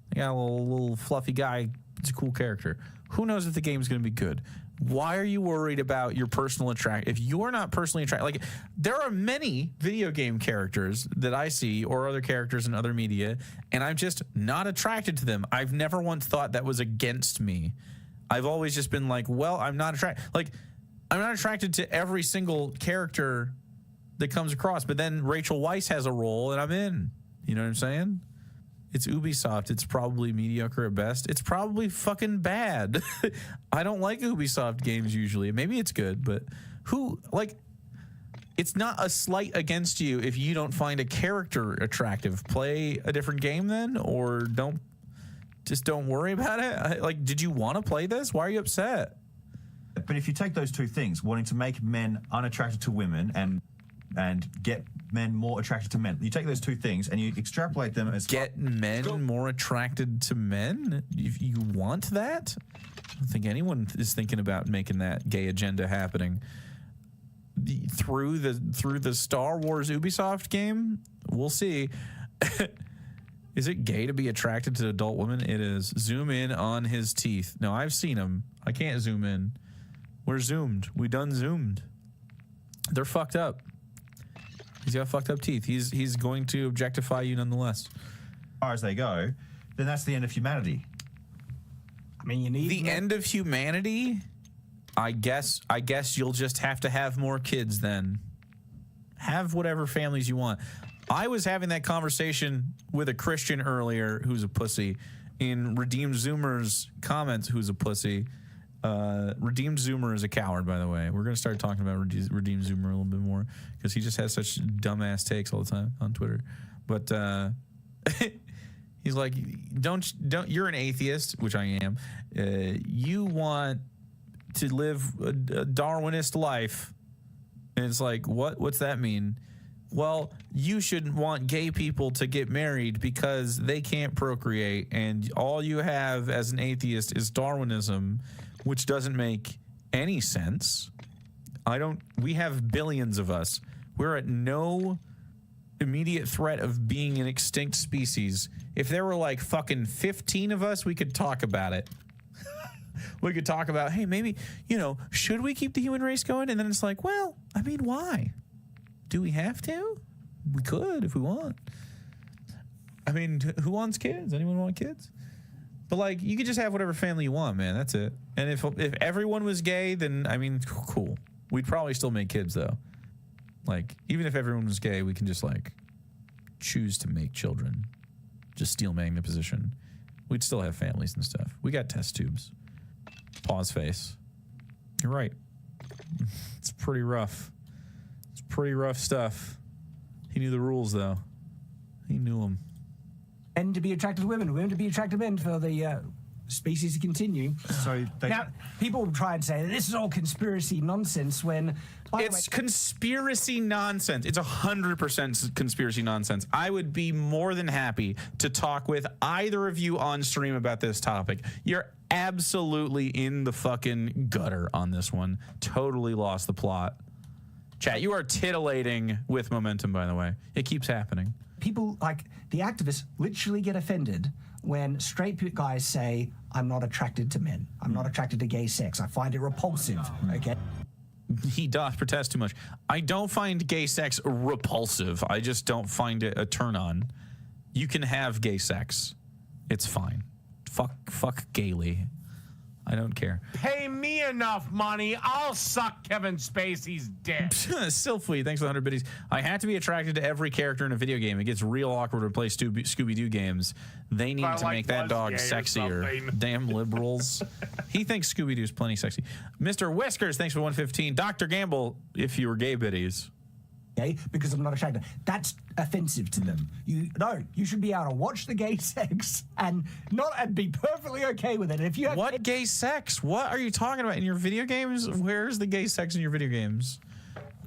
They got a little fluffy guy. It's a cool character. Who knows if the game's going to be good? Why are you worried about your personal attraction? If you're not personally attracted, like, there are many video game characters that I see or other characters in other media, and I'm just not attracted to them. I've never once thought that was against me. I've always just been like, well, I'm not attracted. Like, I'm not attracted to every single character that comes across, but then Rachel Weisz has a role and I'm in. You know what I'm saying? It's Ubisoft. It's probably mediocre at best. It's probably fucking bad. I don't like Ubisoft games usually. Maybe it's good, but it's not a slight against you if you don't find a character attractive. Play a different game then, or don't worry about it. Did you want to play this? Why are you upset? But if you take those two things, wanting to make men unattracted to women and get men more attracted to men, you take those two things and you extrapolate them as men more attracted to men. If you want that, I don't think anyone is thinking about making that gay agenda happening through the Star Wars Ubisoft game. We'll see. Is it gay to be attracted to adult women? It is. Zoom in on his teeth. No, I've seen them. I can't zoom in. We're zoomed. We done zoomed. They're fucked up. He's got fucked up teeth. He's going to objectify you nonetheless. As far as they go, then that's the end of humanity. I mean, you need the end of humanity. I guess you'll just have to have more kids then. Have whatever families you want. I was having that conversation with a Christian earlier who's a pussy. In Redeemed Zoomer's comments, who's a pussy. Redeemed Zoomer is a coward, by the way. We're going to start talking about Redeemed Zoomer a little bit more because he just has such dumbass takes all the time on Twitter. But he's like, don't you're an atheist, which I am. You want to live a Darwinist life. And it's like, what's that mean? Well, you shouldn't want gay people to get married because they can't procreate, and all you have as an atheist is Darwinism, which doesn't make any sense. We have billions of us. We're at no immediate threat of being an extinct species. If there were like fucking 15 of us, we could talk about it. We could talk about, hey, maybe, should we keep the human race going? And then it's like, well, I mean, why? Do we have to? We could if we want. I mean, who wants kids? Anyone want kids? But you could just have whatever family you want, man. That's it. And if everyone was gay, then I mean, cool. We'd probably still make kids though. Even if everyone was gay, we can just choose to make children. Just steel manning the position. We'd still have families and stuff. We got test tubes. Pause face. You're right. It's pretty rough. It's pretty rough stuff. He knew the rules though. He knew them. Men to be attracted to women to be attracted to men for the species to continue. So now, people will try and say that this is all conspiracy nonsense when... It's conspiracy nonsense. It's 100% conspiracy nonsense. I would be more than happy to talk with either of you on stream about this topic. You're absolutely in the fucking gutter on this one. Totally lost the plot. Chat, you are titillating with momentum, by the way. It keeps happening. People, like, the activists literally get offended when straight guys say, I'm not attracted to men. I'm not attracted to gay sex. I find it repulsive, okay? He doth protest too much. I don't find gay sex repulsive. I just don't find it a turn on. You can have gay sex. It's fine. Fuck gaily. I don't care. Pay me enough money, I'll suck Kevin Spacey's dick. Silfly, thanks for the 100 biddies. I have to be attracted to every character in a video game. It gets real awkward to play Scooby-Doo games. They need to make that dog sexier. Damn liberals. He thinks Scooby-Doo's plenty sexy. Mr. Whiskers, thanks for 115. Dr. Gamble, if you were gay biddies. Okay, because I'm not attracted. That's offensive to them. You should be able to watch the gay sex and be perfectly okay with it. And if you have what gay sex? What are you talking about in your video games? Where's the gay sex in your video games?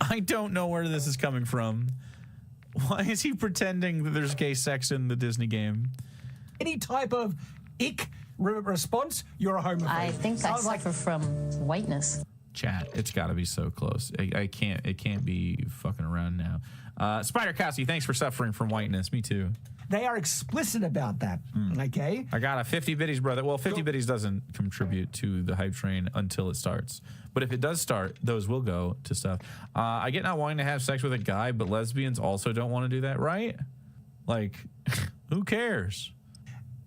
I don't know where this is coming from. Why is he pretending that there's gay sex in the Disney game? Any type of ick response, you're a homophobe. I think I suffer from whiteness. Chat, it's got to be so close. I can't. It can't be fucking around now. Spider Cassie, thanks for suffering from whiteness. Me too. They are explicit about that. Okay. I got a 50 biddies, brother. Well, 50 biddies doesn't contribute to the hype train until it starts. But if it does start, those will go to stuff. I get not wanting to have sex with a guy, but lesbians also don't want to do that, right? Like, who cares?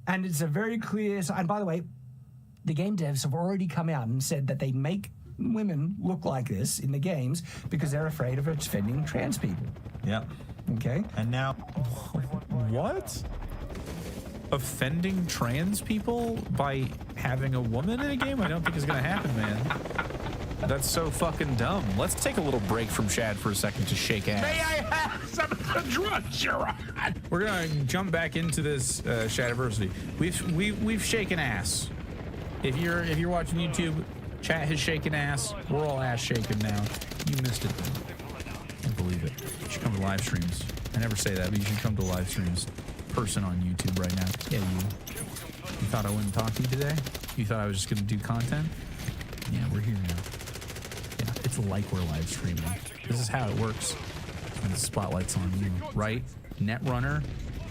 And it's a very clear. And by the way, the game devs have already come out and said that they make women look like this in the games because they're afraid of offending trans people. Yep. Okay. And now, what? Offending trans people by having a woman in a game? I don't think is going to happen, man. That's so fucking dumb. Let's take a little break from Shad for a second to shake ass. May I have some of the drugs you're on? We're gonna jump back into this Shadiversity. We've shaken ass. If you're watching YouTube, chat has shaken ass. We're all ass shaking now. You missed it. I can't believe it. You should come to live streams. I never say that, but you should come to live streams. Person on YouTube right now. Yeah, you thought I wouldn't talk to you today? You thought I was just gonna do content? Yeah, we're here now. Yeah, it's like we're live streaming. This is how it works when the spotlight's on you, right? Netrunner,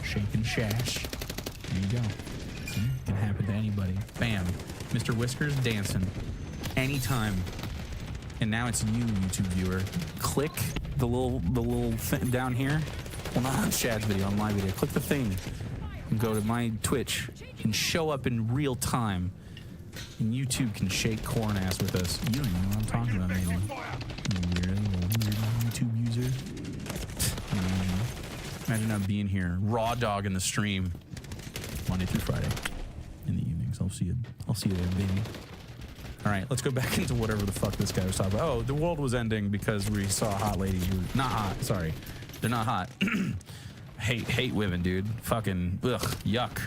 shaking shash. There you go. See, it can happen to anybody. Bam. Mr. Whiskers dancing. Anytime. And now it's you, YouTube viewer. Click the little thing down here. Well, not on Shad's video, on my video. Click the thing and go to my Twitch and show up in real time. And YouTube can shake corn ass with us. You don't even know what I'm talking about, maybe. You weird YouTube user. Imagine not being here. Raw dog in the stream. Monday through Friday. In the evenings. I'll see you there, baby. Alright, let's go back into whatever the fuck this guy was talking about. Oh, the world was ending because we saw hot ladies. Not hot, sorry. They're not hot. hate women, dude. Fucking, ugh, yuck.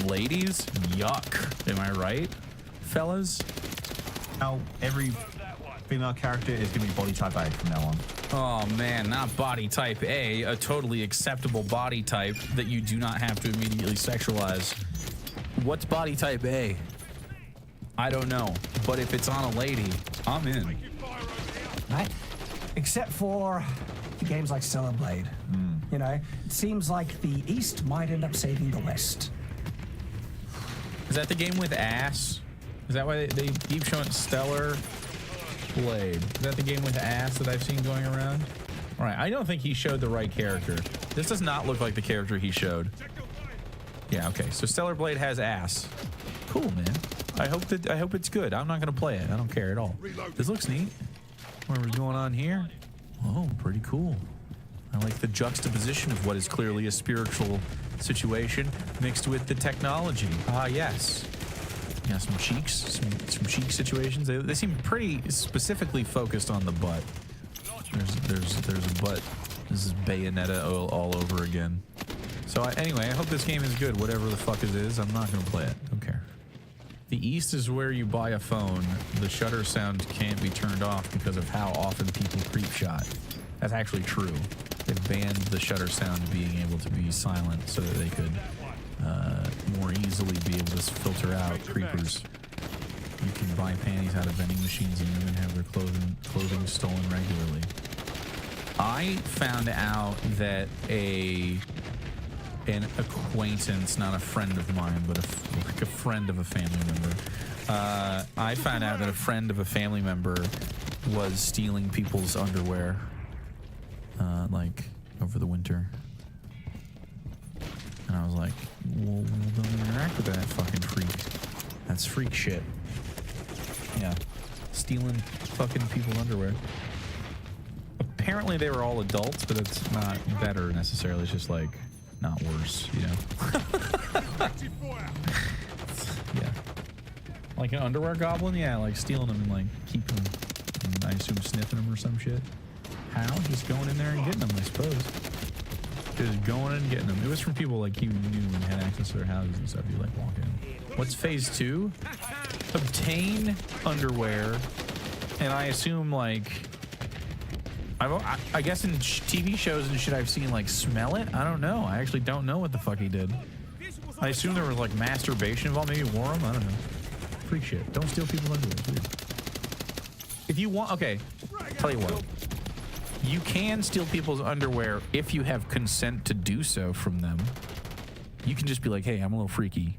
Ladies, yuck. Am I right, fellas? Now, every female character is going to be body type A from now on. Oh, man, not body type A, a totally acceptable body type that you do not have to immediately sexualize. What's body type A? I don't know, but if it's on a lady, I'm in. Right? Except for games like Stellar Blade. You know, it seems like the East might end up saving the West. Is that the game with ass? Is that why they keep showing Stellar Blade? Is that the game with ass that I've seen going around? All right, I don't think he showed the right character. This does not look like the character he showed. Yeah, okay, so Stellar Blade has ass. Cool, man. I hope it's good. I'm not gonna play it. I don't care at all. This looks neat. Whatever's going on here. Oh, pretty cool. I like the juxtaposition of what is clearly a spiritual situation mixed with the technology. Ah, yes. Yeah, some cheeks, some cheek situations. They seem pretty specifically focused on the butt. There's a butt. This is Bayonetta all over again. So anyway, I hope this game is good. Whatever the fuck it is, I'm not gonna play it. Don't care. The East is where you buy a phone. The shutter sound can't be turned off because of how often people creep shot. That's actually true. They banned the shutter sound being able to be silent so that they could more easily be able to filter out creepers. You can buy panties out of vending machines and women have their clothing stolen regularly. I found out that an acquaintance, not a friend of mine, but like a friend of a family member. I found out that a friend of a family member was stealing people's underwear, like over the winter. And I was like, well, don't interact with that fucking freak. That's freak shit. Yeah. Stealing fucking people's underwear. Apparently they were all adults, but it's not better necessarily. It's just like, not worse, you know? Yeah. Like an underwear goblin? Yeah, like stealing them and like keeping them. And I assume sniffing them or some shit. How? Just going in there and getting them, I suppose. Just going in and getting them. It was from people like you knew and had access to their houses and stuff. You like walk in. What's phase 2? Obtain underwear. And I assume like... I guess in TV shows and shit I've seen like smell it. I don't know. I actually don't know what the fuck he did. I assume there was like masturbation involved. Maybe wore them. I don't know. Freak shit. Don't steal people's underwear. It's weird. If you want, okay. Tell you what. You can steal people's underwear if you have consent to do so from them. You can just be like, hey, I'm a little freaky.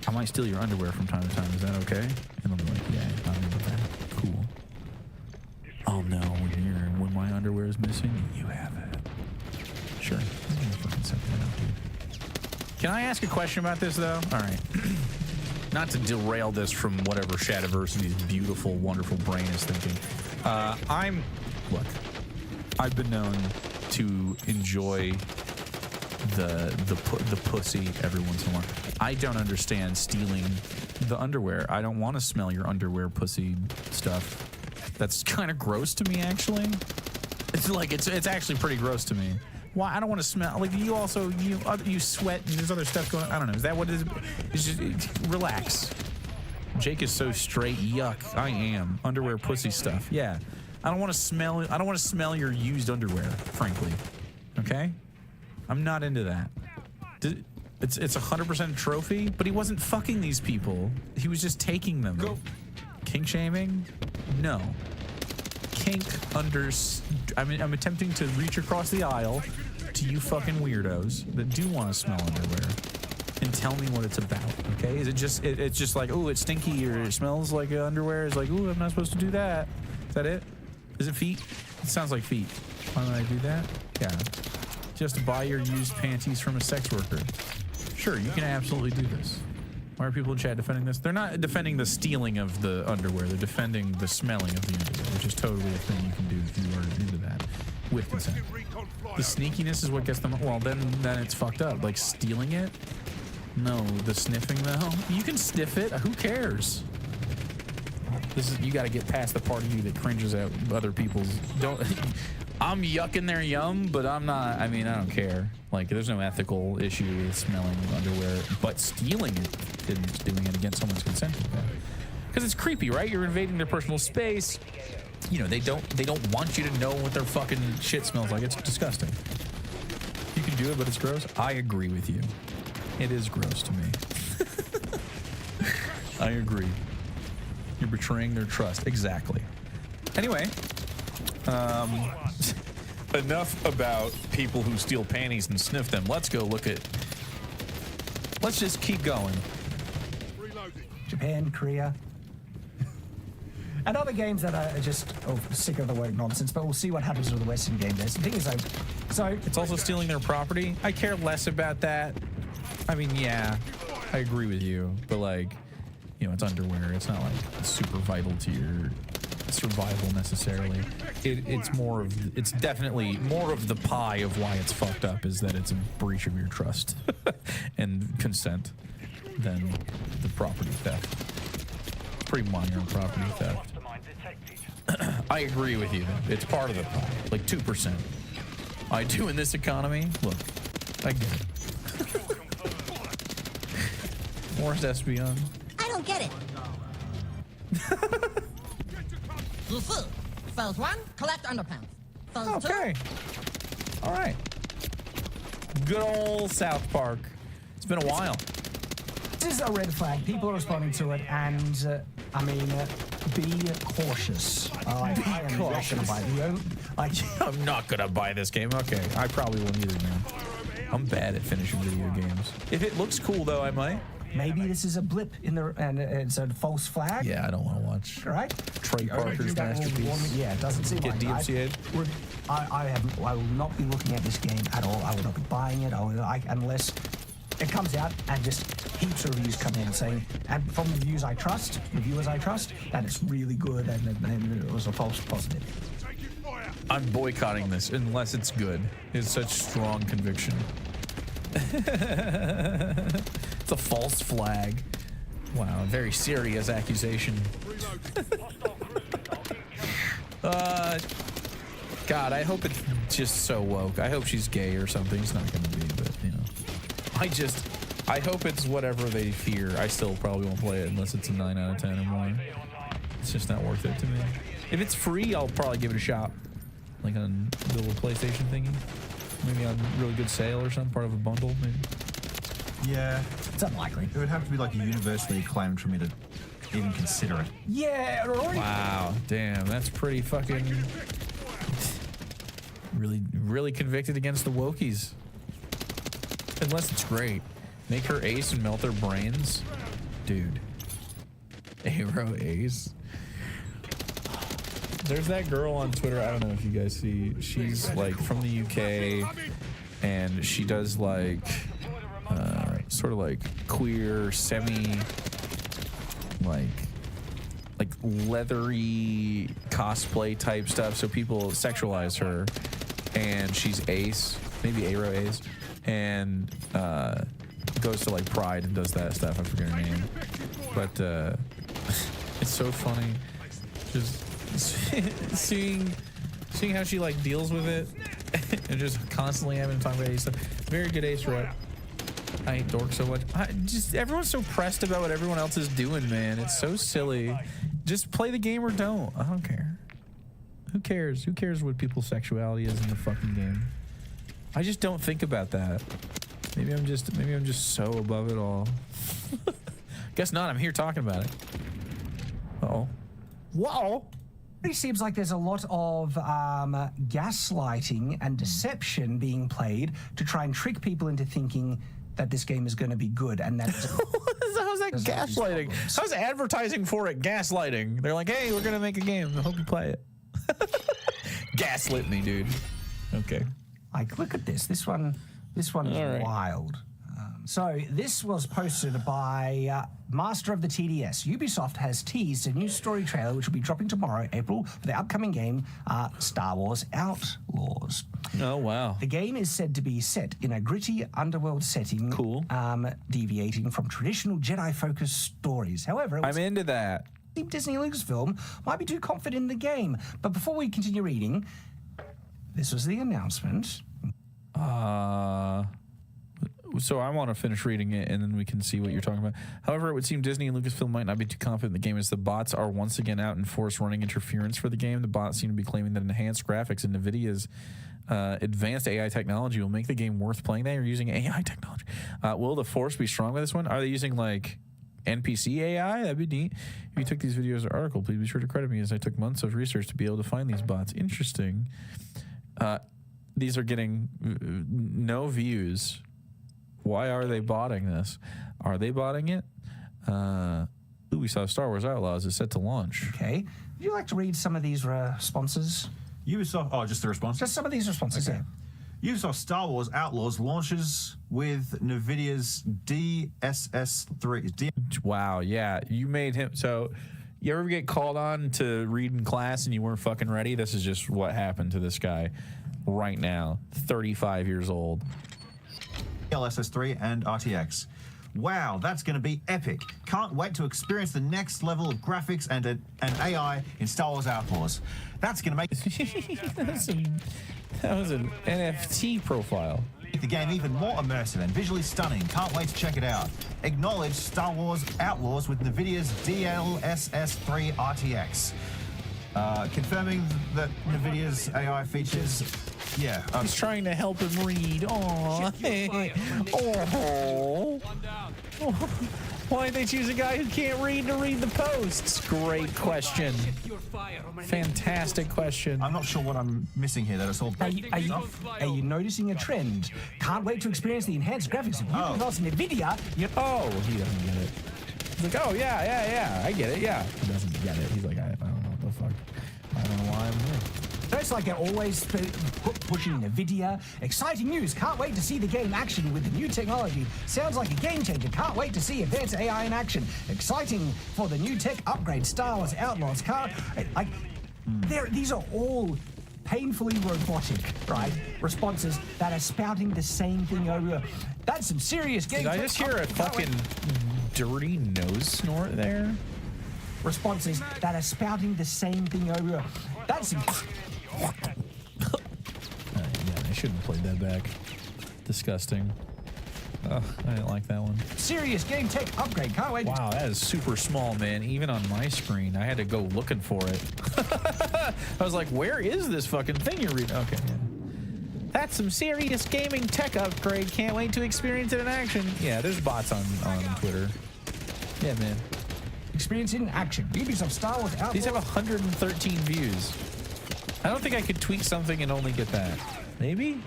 I might steal your underwear from time to time. Is that okay? And they'll be like, yeah, I'm into that. Cool. Oh no, when my underwear is missing, you have it. Sure. Fucking set that up, dude. Can I ask a question about this though? All right. Not to derail this from whatever Shadiversity's beautiful, wonderful brain is thinking. Look, I've been known to enjoy the pussy every once in a while. I don't understand stealing the underwear. I don't want to smell your underwear pussy stuff. That's kind of gross to me, actually. It's like it's actually pretty gross to me. Why? I don't want to smell. Like you also you sweat and there's other stuff going on. I don't know. Is that what it is? It's just relax. Jake is so straight. Yuck. I am underwear pussy stuff. Yeah. I don't want to smell. I don't want to smell your used underwear. Frankly. Okay. I'm not into that. It's 100% trophy, but he wasn't fucking these people. He was just taking them. Go. Kink shaming? No. Kink I'm attempting to reach across the aisle to you fucking weirdos that do want to smell underwear and tell me what it's about, okay? Is it just, it's just like, oh, it's stinky or it smells like underwear? It's like, oh, I'm not supposed to do that. Is that it? Is it feet? It sounds like feet. Why would I do that? Yeah. Just buy your used panties from a sex worker. Sure, you can absolutely do this. Why are people in chat defending this? They're not defending the stealing of the underwear. They're defending the smelling of the underwear, which is totally a thing you can do if you are into that with consent. The sneakiness is what gets them. Well, then it's fucked up. Like stealing it? No. The sniffing though? You can sniff it. Who cares? You got to get past the part of you that cringes at other people's. I'm yucking their yum, but I'm not. I mean, I don't care. Like, there's no ethical issue with smelling underwear, but stealing it and doing it against someone's consent, because it's creepy, right? You're invading their personal space. You know, they don't want you to know what their fucking shit smells like. It's disgusting. You can do it, but it's gross. I agree with you. It is gross to me. I agree. You're betraying their trust. Exactly. Anyway, enough about people who steal panties and sniff them. Let's just keep going. Japan, Korea, and other games that are just sick of the woke nonsense, but we'll see what happens with the Western game days. The thing is, so it's also stealing their property. I care less about that. I mean, yeah, I agree with you, but like, you know, it's underwear. It's not like super vital to your survival necessarily. It's definitely more of the pie of why it's fucked up is that it's a breach of your trust and consent than the property theft. Pretty minor property theft. I agree with you. It's part of the pie, like 2%. I do in this economy. Look, I get it. Morris Espion. I don't get it. You see, phase 1, collect underpants. Phase 2, Okay. All right. Good old South Park. It's been a while. This is a red flag. People are responding to it, and I mean, be cautious. I am not going to buy it. I'm not gonna buy this game. Okay, I probably won't either, man. I'm bad at finishing video games. If it looks cool, though, I might. Maybe this is a blip in the, and it's a false flag. Yeah, I don't want to watch. Right? Trey Parker's masterpiece. Yeah, it doesn't seem Get like DMCA'd. I will not be looking at this game at all. I will not be buying it. Unless it comes out and just heaps of reviews come in saying, and from reviewers I trust, that it's really good and it was a false positive. I'm boycotting this unless it's good. It's such strong conviction. It's a false flag. Wow, very serious accusation. God, I hope it's just so woke. I hope she's gay or something. It's not gonna be, but you know. I hope it's whatever they fear. I still probably won't play it unless it's a 9 out of 10 or more. It's just not worth it to me. If it's free, I'll probably give it a shot. Like on the little PlayStation thingy. Maybe on a really good sale or something, part of a bundle, maybe. Yeah. It's unlikely. It would have to be like universally acclaimed for me to even consider it. Yeah, right. Wow, damn, that's pretty fucking... really convicted against the wokies. Unless it's great. Make her ace and melt their brains? Dude. Aero ace? There's that girl on Twitter, I don't know if you guys see, she's like from the UK and she does like sort of like queer semi like leathery cosplay type stuff, so people sexualize her, and she's ace, maybe Aero ace, and goes to like Pride and does that stuff. I forget her name, but it's so funny just seeing how she like deals with it and just constantly having to talk about ace stuff. Very good ace rep. I hate dork so much. Everyone's so pressed about what everyone else is doing, man. It's so silly. Just play the game or don't. I don't care. Who cares? Who cares what people's sexuality is in the fucking game? I just don't think about that. Maybe I'm just so above it all. Guess not. I'm here talking about it. Uh-oh. Whoa. It seems like there's a lot of gaslighting and deception being played to try and trick people into thinking that this game is going to be good, and that's how's that gaslighting? How's advertising for it gaslighting? They're like, hey, we're going to make a game. I hope you play it. Gaslit me, dude. Okay. Like, look at this. This one is wild. So this was posted by Master of the TDS. Ubisoft has teased a new story trailer which will be dropping tomorrow, April, for the upcoming game, Star Wars Outlaws. Oh, wow. The game is said to be set in a gritty underworld setting. Cool. Deviating from traditional Jedi-focused stories. However, I'm into that. Disney Lucasfilm might be too confident in the game. But before we continue reading, this was the announcement. So I want to finish reading it, and then we can see what you're talking about. However, it would seem Disney and Lucasfilm might not be too confident in the game, as the bots are once again out in force running interference for the game. The bots seem to be claiming that enhanced graphics and NVIDIA's advanced AI technology will make the game worth playing. They are using AI technology. Will the force be strong with this one? Are they using, like, NPC AI? That'd be neat. If you took these videos as an article, please be sure to credit me, as I took months of research to be able to find these bots. Interesting. These are getting no views. Why are they botting this? Are they botting it? We saw Star Wars Outlaws is set to launch. Okay. Would you like to read some of these responses? Ubisoft, just the responses? Just some of these responses, okay. Yeah. Ubisoft Star Wars Outlaws launches with NVIDIA's DSS3. Wow, yeah. You made him... So, you ever get called on to read in class and you weren't fucking ready? This is just what happened to this guy right now. 35 years old. LSS3 and RTX. Wow, that's going to be epic. Can't wait to experience the next level of graphics and AI in Star Wars Outlaws. That's going to make... that was an NFT profile. the game even more immersive and visually stunning. Can't wait to check it out. Acknowledge Star Wars Outlaws with NVIDIA's DLSS3 RTX. Confirming that NVIDIA's AI features... Yeah. He's trying to help him read. Aww. Oh. Why'd they choose a guy who can't read to read the posts? Great question. Fantastic question. I'm not sure what I'm missing here. That it's all... Are you noticing a trend? Can't wait to experience the enhanced graphics of Ubisoft's NVIDIA. Oh, he doesn't get it. He's like, oh, yeah, I get it, yeah. He doesn't get it. He's like, I don't know what the fuck. I don't know why I'm here. It's like they're always pushing NVIDIA. Exciting news. Can't wait to see the game action with the new technology. Sounds like a game changer. Can't wait to see advanced AI in action. Exciting for the new tech upgrade. Star Wars Outlaws. These are all painfully robotic, right? Responses that are spouting the same thing over. That's some serious game. Did I just hear a fucking dirty nose snort there? Responses that are spouting the same thing over. That's some... yeah, I shouldn't have played that back. Disgusting. Oh, I didn't like that one. Serious game tech upgrade. Can't wait. Wow, that is super small, man. Even on my screen, I had to go looking for it. I was like, where is this fucking thing you're reading? Okay, yeah. That's some serious gaming tech upgrade. Can't wait to experience it in action. Yeah, there's bots on Twitter. Yeah, man. Experience it in action. Ubisoft Star Wars Outlaws. These have 113 views. I don't think I could tweet something and only get that. Maybe?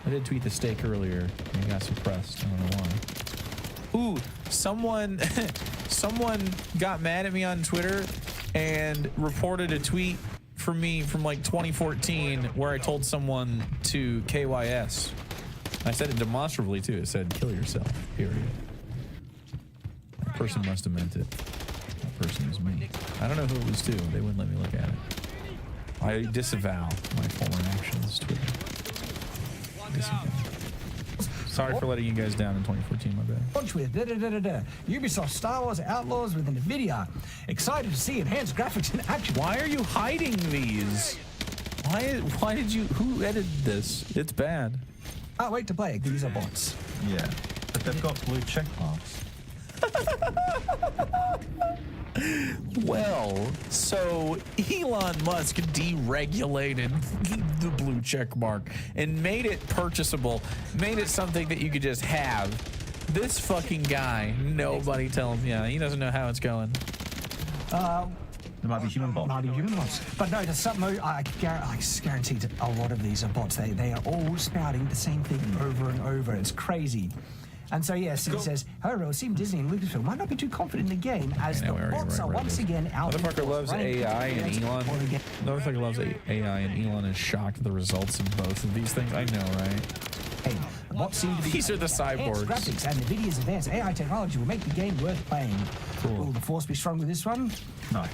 I did tweet the steak earlier and it got suppressed. I don't know why. Ooh, someone got mad at me on Twitter and reported a tweet from me from like 2014 where I told someone to KYS. I said it demonstratively too. It said, kill yourself, period. That person must have meant it. That person was me. I don't know who it was to. They wouldn't let me look at it. I disavow my former actions, Twitter. Disavow. Sorry for letting you guys down in 2014, my bad. Launch with Ubisoft Star Wars Outlaws with NVIDIA. Excited to see enhanced graphics in action. Why are you hiding these? Why did you... Who edited this? It's bad. Can't wait to play it. These are bots. Yeah, but they've got blue check marks. Well, so Elon Musk deregulated the blue check mark and made it purchasable, made it something that you could just have. This fucking guy, nobody tell him, yeah, he doesn't know how it's going. There might be human bots. Might be human bots. But no, there's something, I guarantee that a lot of these are bots. They are all spouting the same thing over and over. It's crazy. And so, yes, it says, however, it would seem Disney and Lucasfilm might not be too confident in the game as the bots are once again out. Motherfucker loves AI and Elon. Motherfucker loves AI and Elon is shocked at the results of both of these things. I know, right? Hey, what seem to be these are the cyborgs. Graphics and NVIDIA's advanced AI technology will make the game worth playing. Cool. Will the force be strong with this one? No.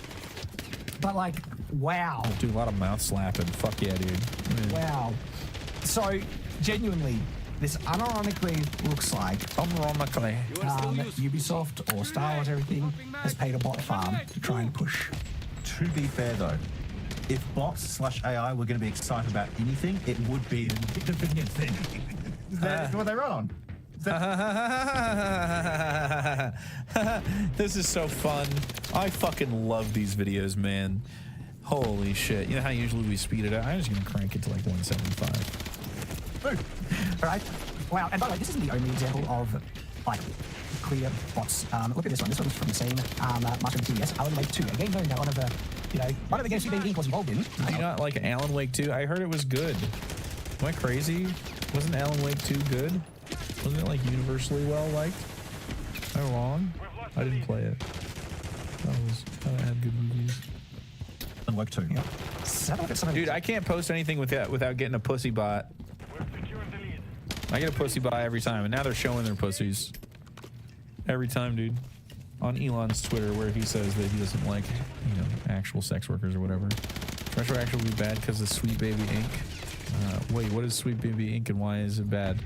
But like, wow. Do a lot of mouth slapping. Fuck yeah, dude. Wow. So, genuinely, this unironically looks like Ubisoft or Star Wars everything has paid a bot farm to try and push. To be fair though, if bots/AI were going to be excited about anything, it would be the NVIDIA thing. That's what they run on. This is so fun. I fucking love these videos, man. Holy shit. You know how usually we speed it up? I'm just going to crank it to like 175. All right. Wow. And by the way, this isn't the only example of like clear bots. Look at this one. This one's from the same master of the TDS, Alan Wake 2. Again, knowing that one of the games CBE was involved in. Do you not like Alan Wake 2? I heard it was good. Am I crazy? Wasn't Alan Wake 2 good? Wasn't it like universally well liked? Am I wrong? I didn't play it. That had good reviews. Alan Wake 2. Yeah. Dude, I can't post anything without getting a pussy bot. I get a pussy bot every time, and now they're showing their pussies. Every time, dude. On Elon's Twitter, where he says that he doesn't like, actual sex workers or whatever. Retroactive will be bad because of Sweet Baby Inc. Wait, what is Sweet Baby Inc. and why is it bad?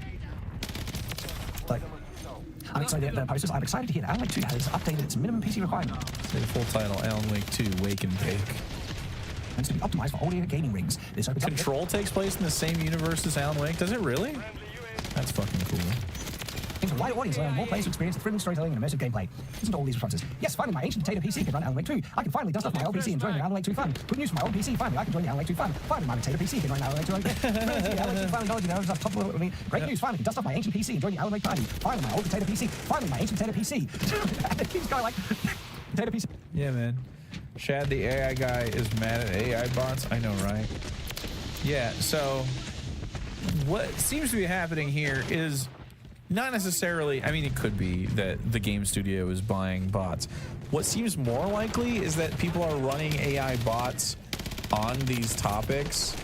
Like, I'm excited to hear that Alan Wake 2 has updated its minimum PC requirement. Say the full title, Alan Wake 2, Wake and Bake. And to be optimized for audio gaming rigs. This opens Control takes place in the same universe as Alan Wake? Does it really? That's fucking cool. A wider audience allowing more players to experience the thrilling storytelling and immersive gameplay. Listen to all these responses. Yes, finally my ancient potato PC can run Alan Wake 2. I can finally dust off my old PC and join the Alan Wake 2 fun. Good news for my old PC. Finally, I can join the Alan Wake 2 fun. Finally, my potato PC can run Alan Wake 2 again. Great news. Finally, can dust off my ancient PC and join the Alan Wake party. Finally, my old potato PC. Finally, my ancient potato PC. And it keeps going like potato PC. Yeah, man. Shad, the AI guy, is mad at AI bots. I know, right? Yeah, so what seems to be happening here is not necessarily, I mean, it could be that the game studio is buying bots. What seems more likely is that people are running AI bots on these topics,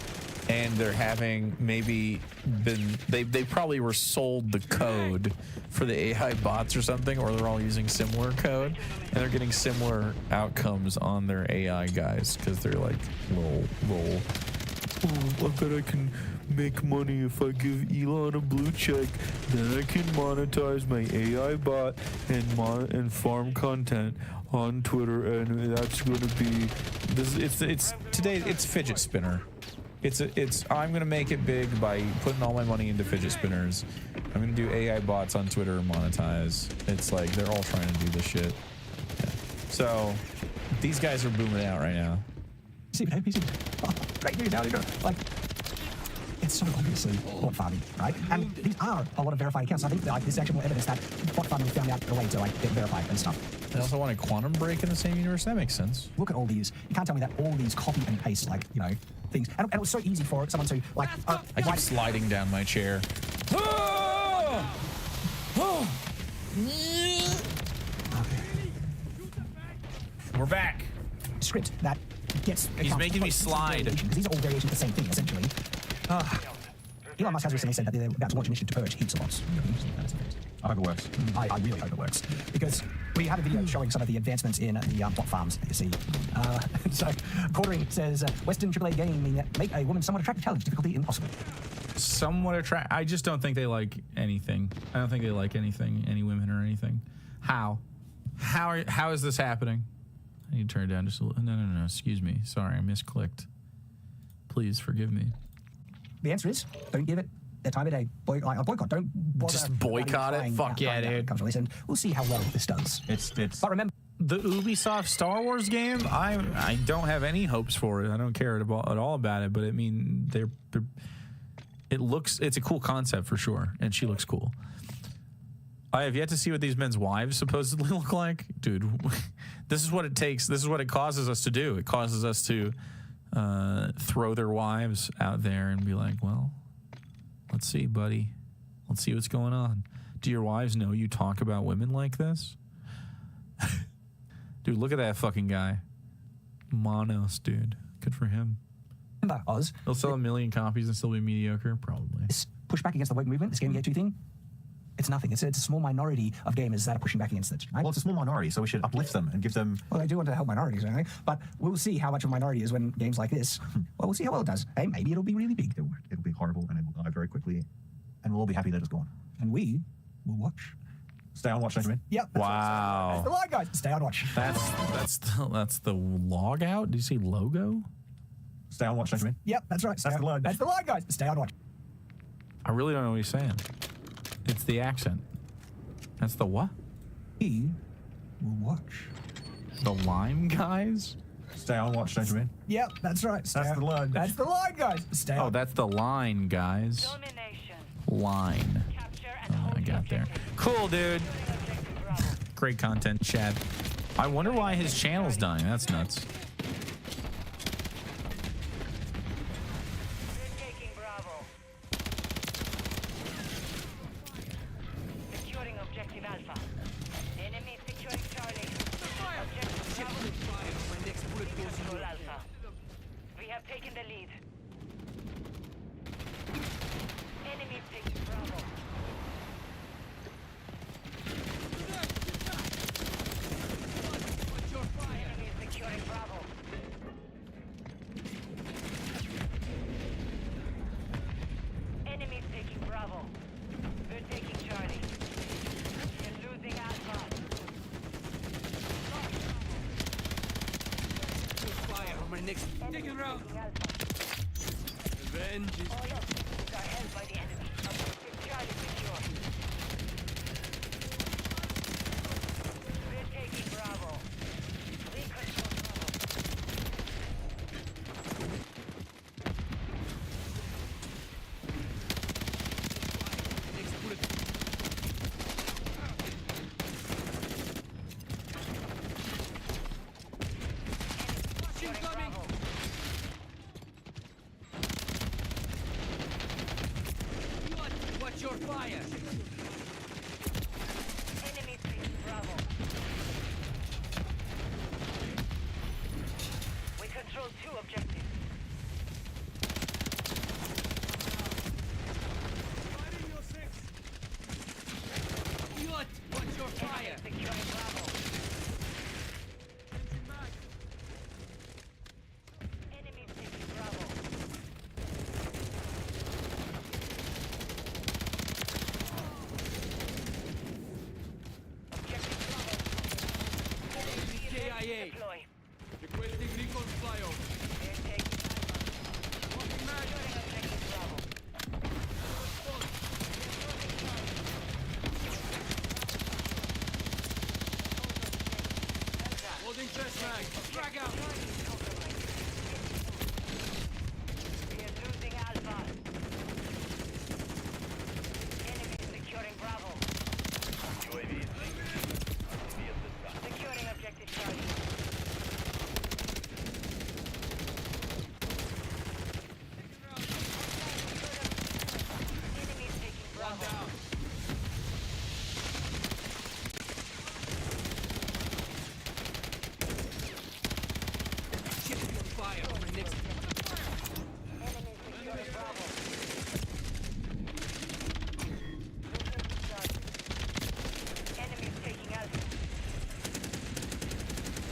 and they're having maybe been, they probably were sold the code for the AI bots or something, or they're all using similar code, and they're getting similar outcomes on their AI guys, because they're like, lol. Oh, I bet I can make money if I give Elon a blue check. Then I can monetize my AI bot and farm content on Twitter, and that's going to be this. It's today. It's fidget spinner. I'm going to make it big by putting all my money into fidget spinners. I'm going to do AI bots on Twitter and monetize. It's like they're all trying to do this shit. Yeah. So these guys are booming out right now. Great news, how are you doing? Like, it's so obviously bot farming, right? And these are a lot of verified accounts. I think like this is actually more evidence that bot farming found out a way to like get verified and stuff. They also want a quantum break in the same universe. That makes sense. Look at all these. You can't tell me that all these copy and paste, like, you know, things. And it was so easy for someone to like. I keep sliding down my chair. We're back. Script that gets. He's making me slide. Because these are all variations of the same thing, essentially. Elon Musk has recently said that they're about to launch an initiative to purge heaps of bots. I hope it works. I really hope it works. Because we have a video showing some of the advancements in the bot farms that you see. So, Quartering says, Western AAA gaming make a woman somewhat attractive challenge, difficulty impossible. Somewhat attractive. I just don't think they like anything. I don't think they like anything, any women or anything. How is this happening? I need to turn it down just a little. No. Excuse me. Sorry, I misclicked. Please forgive me. The answer is, don't give it the time of day. Boycott. Don't bother. Just boycott it? Fuck yeah, dude. Comes release, and we'll see how well this does. But remember, the Ubisoft Star Wars game, I don't have any hopes for it. I don't care at all about it, but I mean, it's a cool concept for sure, and she looks cool. I have yet to see what these men's wives supposedly look like. Dude, this is what it takes. This is what it causes us to do. It causes us to throw their wives out there and be like, well, let's see, buddy. Let's see what's going on. Do your wives know you talk about women like this? Dude, look at that fucking guy. Monos, dude. Good for him. Oz. He'll sell 1 million copies and still be mediocre? Probably. This pushback against the woke movement, this Gamergate 2 thing, it's nothing. It's a small minority of gamers that are pushing back against it. Right? Well, it's a small minority, so we should uplift them and give them... Well, I do want to help minorities, anyway, but we'll see how much of a minority is when games like this. Well, we'll see how well it does. Hey, maybe it'll be really big. It'll be horrible, and it will die very quickly, and we'll all be happy that it's gone. And we will watch. Stay on watch, don't you mean? Yep. Wow. That's the line, guys. Stay on watch. That's the log out? Did you say logo? Stay on watch, don't you mean? Yep, that's right. That's the line. That's the line, guys. Stay on watch. I really don't know what he's saying. It's the accent. That's the what? We will watch. The line, guys? Stay on watch, don't you mean? Yep, that's right. That's the line. That's the line, guys. Stay on. Oh, that's the line, guys. Line. Oh, I got there. Cool, dude. Great content, Chad. I wonder why his channel's dying. That's nuts. Revenge is... All our are held by the enemy. Objective Charlie fresh mag. Drag out. We are losing Alpha. Enemy securing Bravo. Securing objective Charlie. Enemy taking Bravo. Fire on my next. Enemy securing Bravo. Enemy taking Alpha.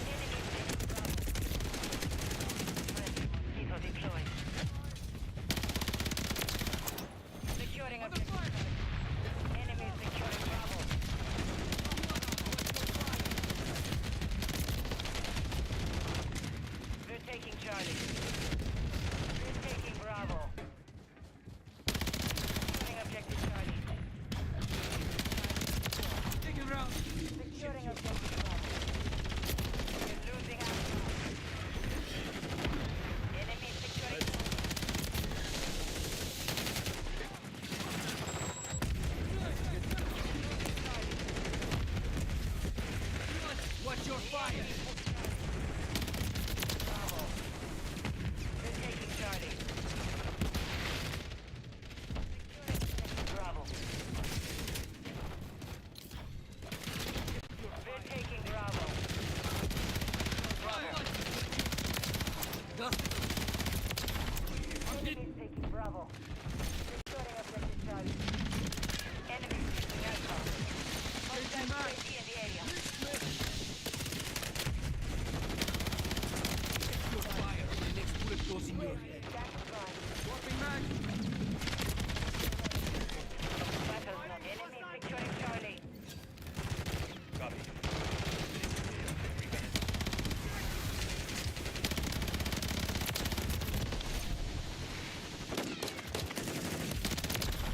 Enemy taking Bravo. People deployed. Securing objective. Enemy securing Bravo. We're taking Charlie. We're taking Bravo. Securing objective Charlie. Taking round. Securing objective Bravo. We're losing Alpha. Enemy securing. Watch your fire. Bravo. We're taking Charlie. Bravo. We're taking Bravo. Bravo. Enemy taking Bravo. Securing objective Charlie. Enemy taking Alpha. Hostile UAV in the area. Your fire. The next bullet goes in your head. Swapping mag. Battle zone. Enemy securing Charlie.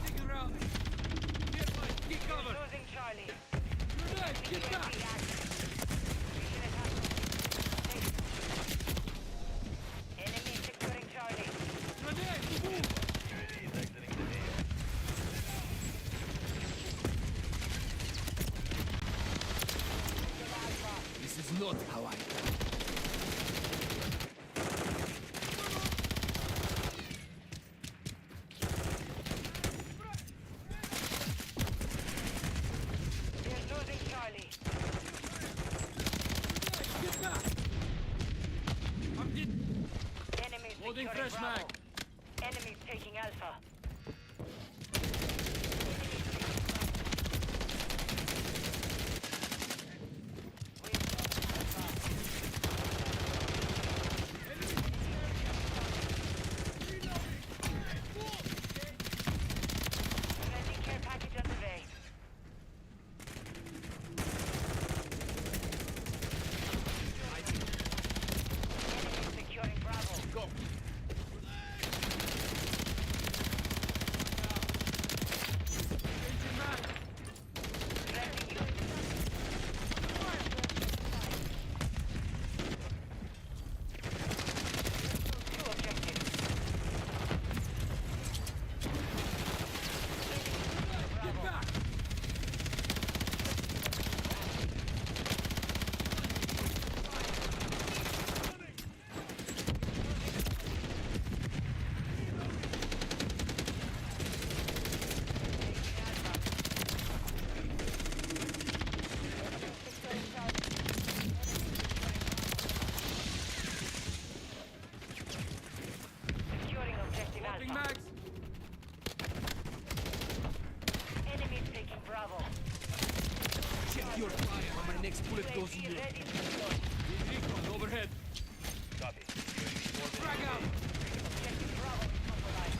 Taking round. Get covered. Losing Charlie. Grenade. Get back. Enemy securing Charlie. Grenade. Move. This is not how I. We're losing Charlie. Get back. I'm hit. Enemy Loading securing fresh Bravo. mag. Enemy taking Alpha. Friendly care package on the way. Enemy securing Bravo. Go. Engine mag. Friendly Two objectives. Get back. Securing objective Swapping Alpha. mags. Enemy taking Bravo. Check your fire. When my next bullet goes in UAV your. ready to deploy. Recon overhead. Copy. Drag out. Objective Bravo is compromised.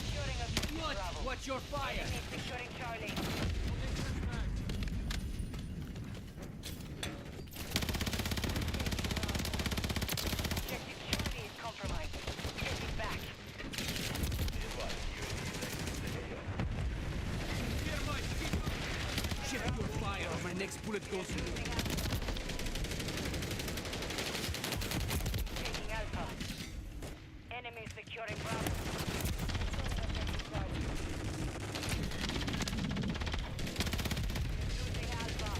Securing objective Bravo. Watch your fire. Enemy securing Charlie. Objective Charlie is compromised. Take it back. Check your fire. bullet goes through. Taking Alpha. Enemy securing Bravo. Losing Alpha.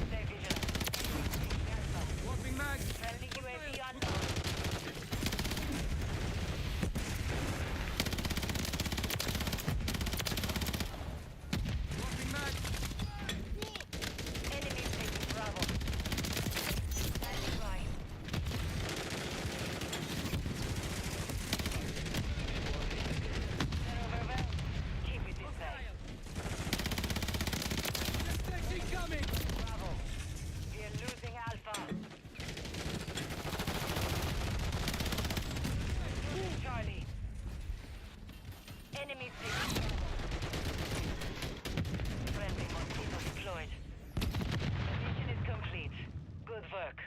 Stay vigilant. Taking Alpha. Swapping mag. Friendly UAV unknown. Enemy taking Bravo. Standing by. They're overwhelmed. Keep it this way. Incoming! Bravo. We are losing Alpha. Losing Charlie. Enemy taking Bravo. Friendly mosquito deployed. The mission is complete. Good work.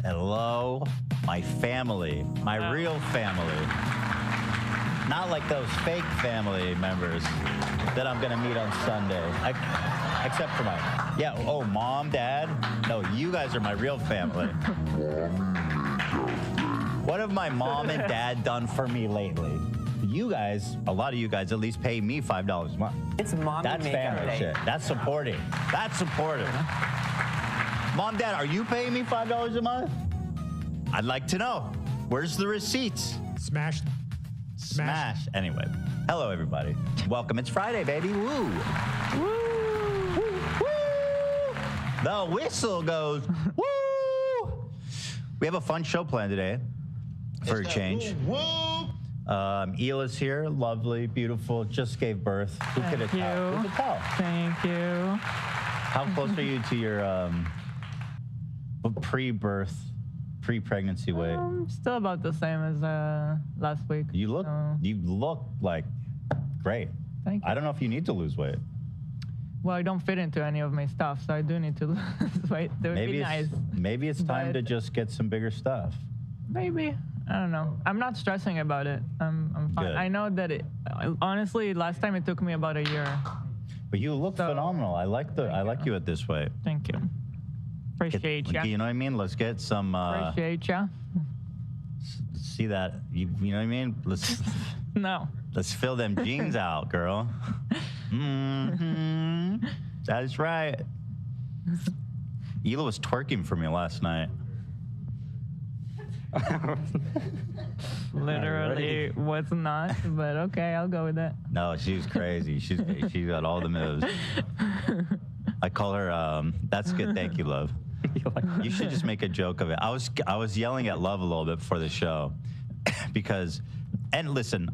Hello, my family, my real family. Not like those fake family members that I'm gonna meet on Sunday. Except for mom, dad. No, you guys are my real family. What have my mom and dad done for me lately? You guys, a lot of you guys at least pay me $5 a month. It's mommy That's makeup family day. shit. That's supporting. That's supportive. Mom, Dad, are you paying me $5 a month? I'd like to know. Where's the receipts? Smash. Anyway, hello, everybody. Welcome. It's Friday, baby. Woo. Woo. Woo. The whistle goes, woo. We have a fun show planned today for a change. Woo. Ela's here. Lovely, beautiful. Just gave birth. Who could have tell? Who could tell? Thank you. How close are you to your pre-pregnancy weight? Still about the same as last week. You look like great. Thank you. I don't know if you need to lose weight. Well, I don't fit into any of my stuff, so I do need to lose weight. That would be nice. Maybe it's time to just get some bigger stuff. Maybe. I don't know. I'm not stressing about it. I'm fine. Good. I know that honestly, last time it took me about a year. But you look phenomenal. I like you at this weight. Thank you. Appreciate ya. You know what I mean? Let's get some. Appreciate ya. See that? You know what I mean? Let's. No. Let's fill them jeans out, girl. Mm-hmm. That is right. Ela was twerking for me last night. Literally was not, but okay, I'll go with that. No, she was crazy. She got all the moves. I call her. That's good. Thank you, love. You should just make a joke of it. I was yelling at Love a little bit before the show because, and listen,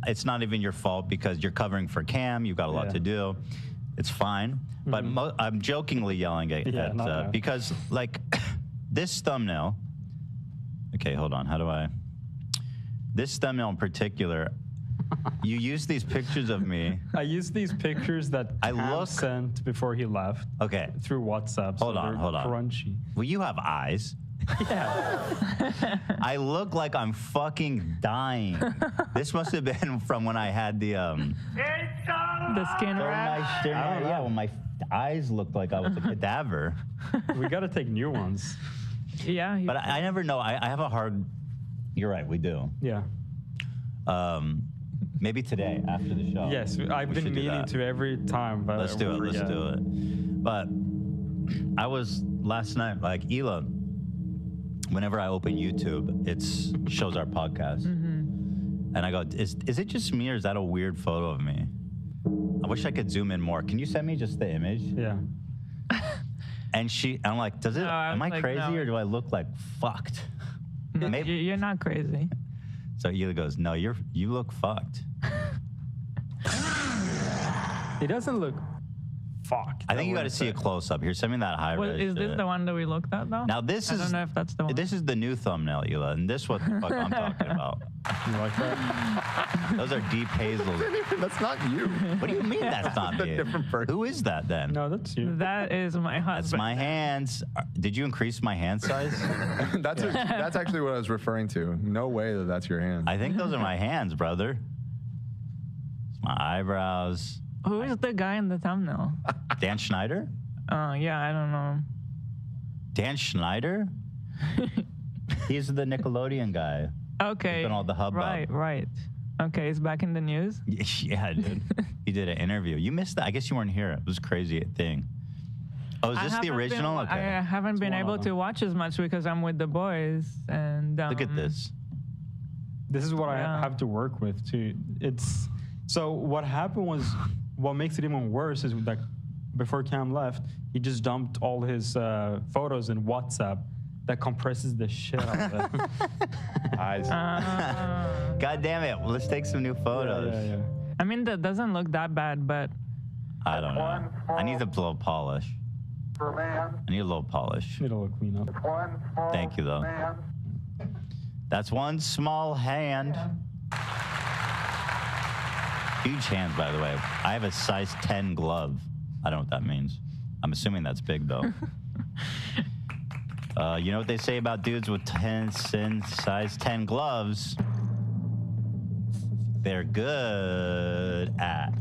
it's not even your fault because you're covering for Cam. You've got a lot to do. It's fine, but I'm jokingly yelling at because like this thumbnail. Okay, hold on. How do I? This thumbnail in particular, you use these pictures of me. I used these pictures that Cam sent before he left. Okay. Through WhatsApp. Hold on. Crunchy. Well, you have eyes. Yeah. I look like I'm fucking dying. This must have been from when I had the skin wrap. Yeah, when my eyes looked like I was a cadaver. We got to take new ones. Yeah. But I never know. I have a hard. You're right. We do. Yeah. Maybe today after the show. Yes, I've been meaning to every time. But Let's do it. Let's do it. But I was last night, like Ela. Whenever I open YouTube, it shows our podcast, and I go, "Is it just me, or is that a weird photo of me?" I wish I could zoom in more. Can you send me just the image? Yeah. And I'm like, does it? Am I crazy, or do I look like fucked? No, Maybe you're not crazy. So Ela goes, "No, you look fucked." It doesn't look fucked. I think you got to see a close up. Here, send me that high res. Is this the one that we looked at though? Now this I don't know if that's the one. This is the new thumbnail, Ela, and this what the fuck I'm talking about. You like that? Those are deep hazels. That's not you. What do you mean that's not me? Different person. Who is that then? No, that's you. That is my husband. That's my hands. Did you increase my hand size? That's actually what I was referring to. No way that's your hand. I think those are my hands, brother. It's my eyebrows. Who is the guy in the thumbnail? Dan Schneider? Yeah, I don't know. Dan Schneider? He's the Nickelodeon guy. Okay. He's been all the hubbub. Right. Okay, he's back in the news? Yeah, dude. He did an interview. You missed that. I guess you weren't here. It was a crazy thing. Oh, is this the original? Okay. I haven't been able to watch as much because I'm with the boys. And look at this. This is what I have to work with too. So what happened was, what makes it even worse is that before Cam left, he just dumped all his photos in WhatsApp. That compresses the shit out of it. God damn it. Well, let's take some new photos. Yeah. I mean, that doesn't look that bad, but I don't know. I need a little polish. I need a little polish. Need a little clean up. Thank you, though. That's one small hand. Huge hands, by the way. I have a size 10 glove. I don't know what that means. I'm assuming that's big, though. You know what they say about dudes with size 10 gloves? They're good at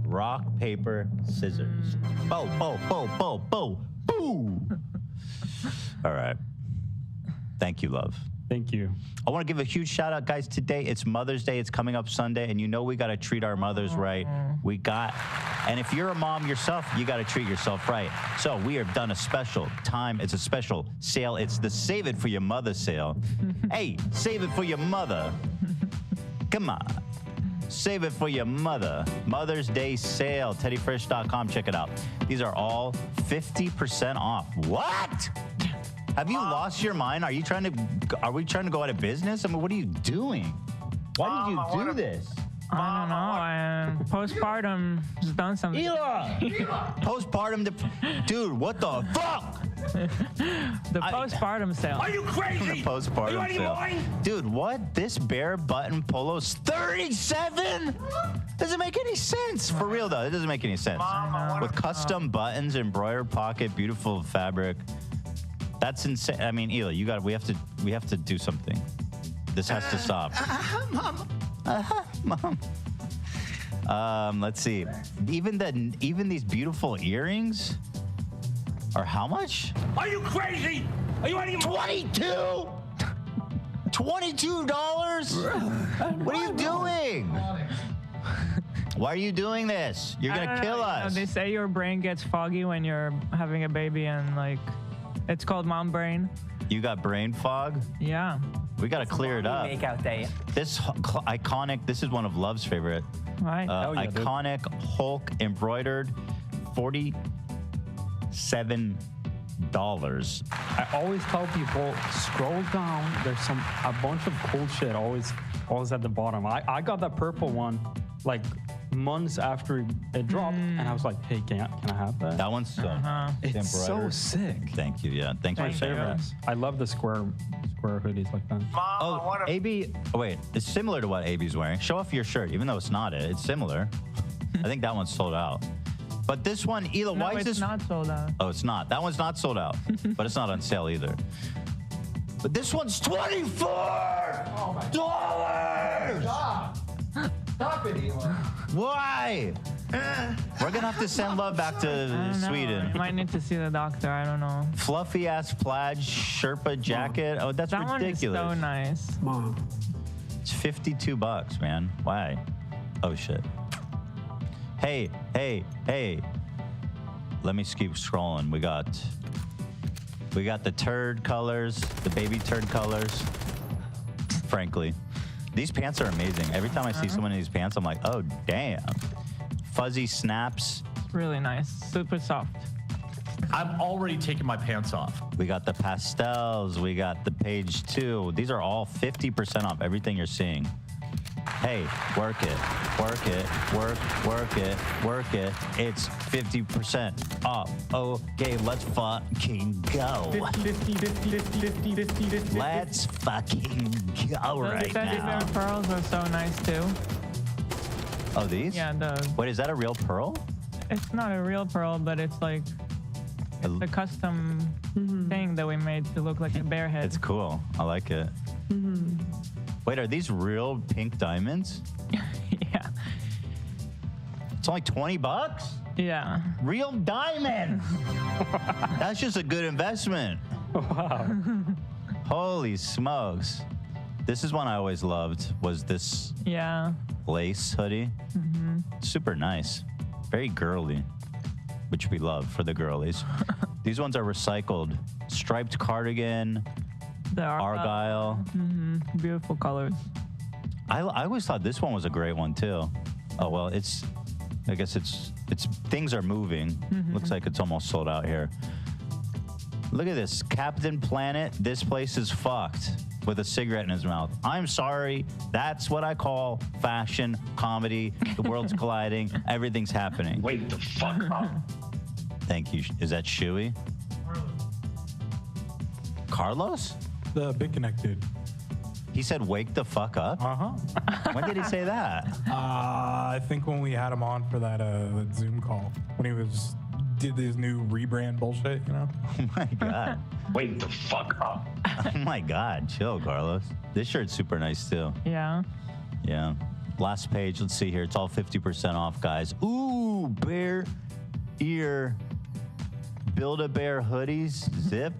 rock, paper, scissors. Bo, bo, bo, bo, bo, boo. All right. Thank you, love. Thank you. I want to give a huge shout out, guys. Today, it's Mother's Day. It's coming up Sunday, and you know we got to treat our mothers right. And if you're a mom yourself, you got to treat yourself right. So we have done a special time. It's a special sale. It's the Save It For Your Mother sale. Hey, save it for your mother. Come on. Save it for your mother. Mother's Day sale. TeddyFresh.com. Check it out. These are all 50% off. What? Have you lost your mind? Are we trying to go out of business? I mean, what are you doing? Why did you do this? I don't know. Postpartum has done something. Ela! Postpartum, dude, what the fuck? The postpartum sale. Are you crazy? The postpartum Are you sale. lying? Dude, what? This bare button polo's 37? Doesn't make any sense. For real though, it doesn't make any sense. With custom buttons, embroidered pocket, beautiful fabric. That's insane. I mean, Ela, we have to do something. This has to stop. Mom. Let's see. Even these beautiful earrings are how much? Are you crazy? Are you out of your mind? 22? $22? What are you doing? Why are you doing this? You're gonna kill us. They say your brain gets foggy when you're having a baby, and like, it's called mom brain. You got brain fog? Yeah. We gotta clear it up. Makeout day. This iconic. This is one of Love's favorite. Right. Iconic Hulk embroidered, $47. I always tell people, scroll down. There's a bunch of cool shit always at the bottom. I got that purple one like months after it dropped, and I was like, hey, can I have that? That one's so It's so sick. Thank you. Yeah, thanks for sharing that. I love the square hoodies like that. Oh, AB. Oh, wait, it's similar to what AB's wearing. Show off your shirt, even though it's not it. It's similar. I think that one's sold out. But this one, Ela, why is this? It's not sold out. Oh, it's not. That one's not sold out, but it's not on sale either. But this one's $24. Stop it, Ela. Why? We're gonna have to send love back to Sweden. You might need to see the doctor. I don't know. Fluffy ass plaid Sherpa jacket. Oh, that's that ridiculous. One is so nice. Mom. It's $52, man. Why? Oh shit. Hey. Let me keep scrolling. We got the turd colors, the baby turd colors. Frankly, these pants are amazing. Every time I see someone in these pants, I'm like, oh damn. Fuzzy snaps. It's really nice. Super soft. I'm already taking my pants off. We got the pastels. We got the page 2. These are all 50% off everything you're seeing. Hey, work it. Work it. Work it. It's 50% off. Okay, let's fucking go. 50. Let's fucking go right now. Those pearls are so nice too. Oh, these? Yeah, those. Wait, is that a real pearl? It's not a real pearl, but it's like a custom thing that we made to look like a bear head. It's cool. I like it. Wait, are these real pink diamonds? Yeah. It's only $20? Yeah. Real diamonds. That's just a good investment. Wow. Holy smokes. This is one I always loved, was this lace hoodie. Super nice. Very girly, which we love for the girlies. These ones are recycled. Striped cardigan, the Argyle. Beautiful colors. I always thought this one was a great one too. Oh well, I guess it's things are moving. Looks like it's almost sold out here. Look at this, Captain Planet. This place is fucked with a cigarette in his mouth. I'm sorry, that's what I call fashion comedy. The world's colliding. Everything's happening. Wait the fuck up. Thank you. Is that Shuey? Carlos? The Big Connect dude. He said, "Wake the fuck up." When did he say that? I think when we had him on for that Zoom call, when he did this new rebrand bullshit, you know. Oh my god. Wake the fuck up. Oh my god, chill, Carlos. This shirt's super nice too. Yeah. Yeah. Last page. Let's see here. It's all 50% off, guys. Ooh, bear ear. Build-A-Bear hoodies. Zip.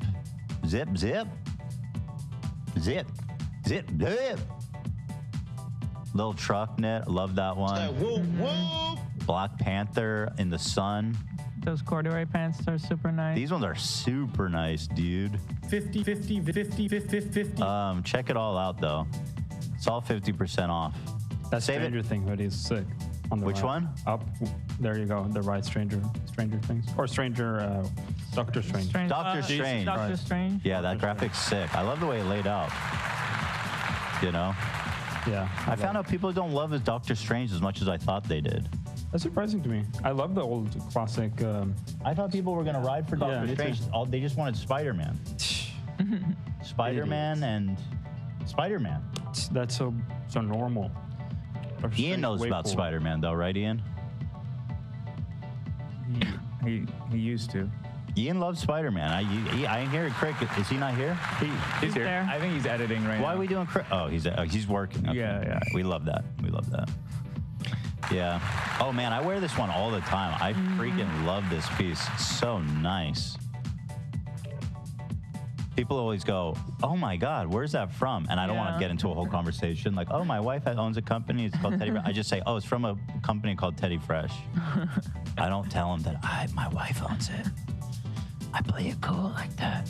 Little truck knit. Love that one. Black Panther in the sun. Those corduroy pants are super nice. These ones are super nice, dude. 50. Check it all out though. It's all 50% off. That Stranger Thing hoodie is sick. On the Which right. one? Up. There you go. The right Stranger Things. Or Doctor Strange. Doctor Strange. Doctor Strange. Yeah, that graphic's sick. I love the way it laid out. You know? Yeah. I found out people don't love his Doctor Strange as much as I thought they did. That's surprising to me. I love the old classic. I thought people were going to ride for Doctor me Strange. too. They just wanted Spider-Man. Spider-Man and Spider-Man. That's so normal. Ian knows about cool. Spider-Man though, right, Ian? He used to. Ian loves Spider-Man. I hear Crick. Is he not here? He's here. there. I think he's editing right now. Why are we doing Crick? Oh, he's working. Okay. Yeah. We love that. Yeah. Oh man, I wear this one all the time. I freaking love this piece. It's so nice. People always go, "Oh my God, where's that from?" And I don't want to get into a whole conversation like, "Oh, my wife owns a company. It's called Teddy Fresh." I just say, "Oh, it's from a company called Teddy Fresh." I don't tell them that my wife owns it. I play it cool like that.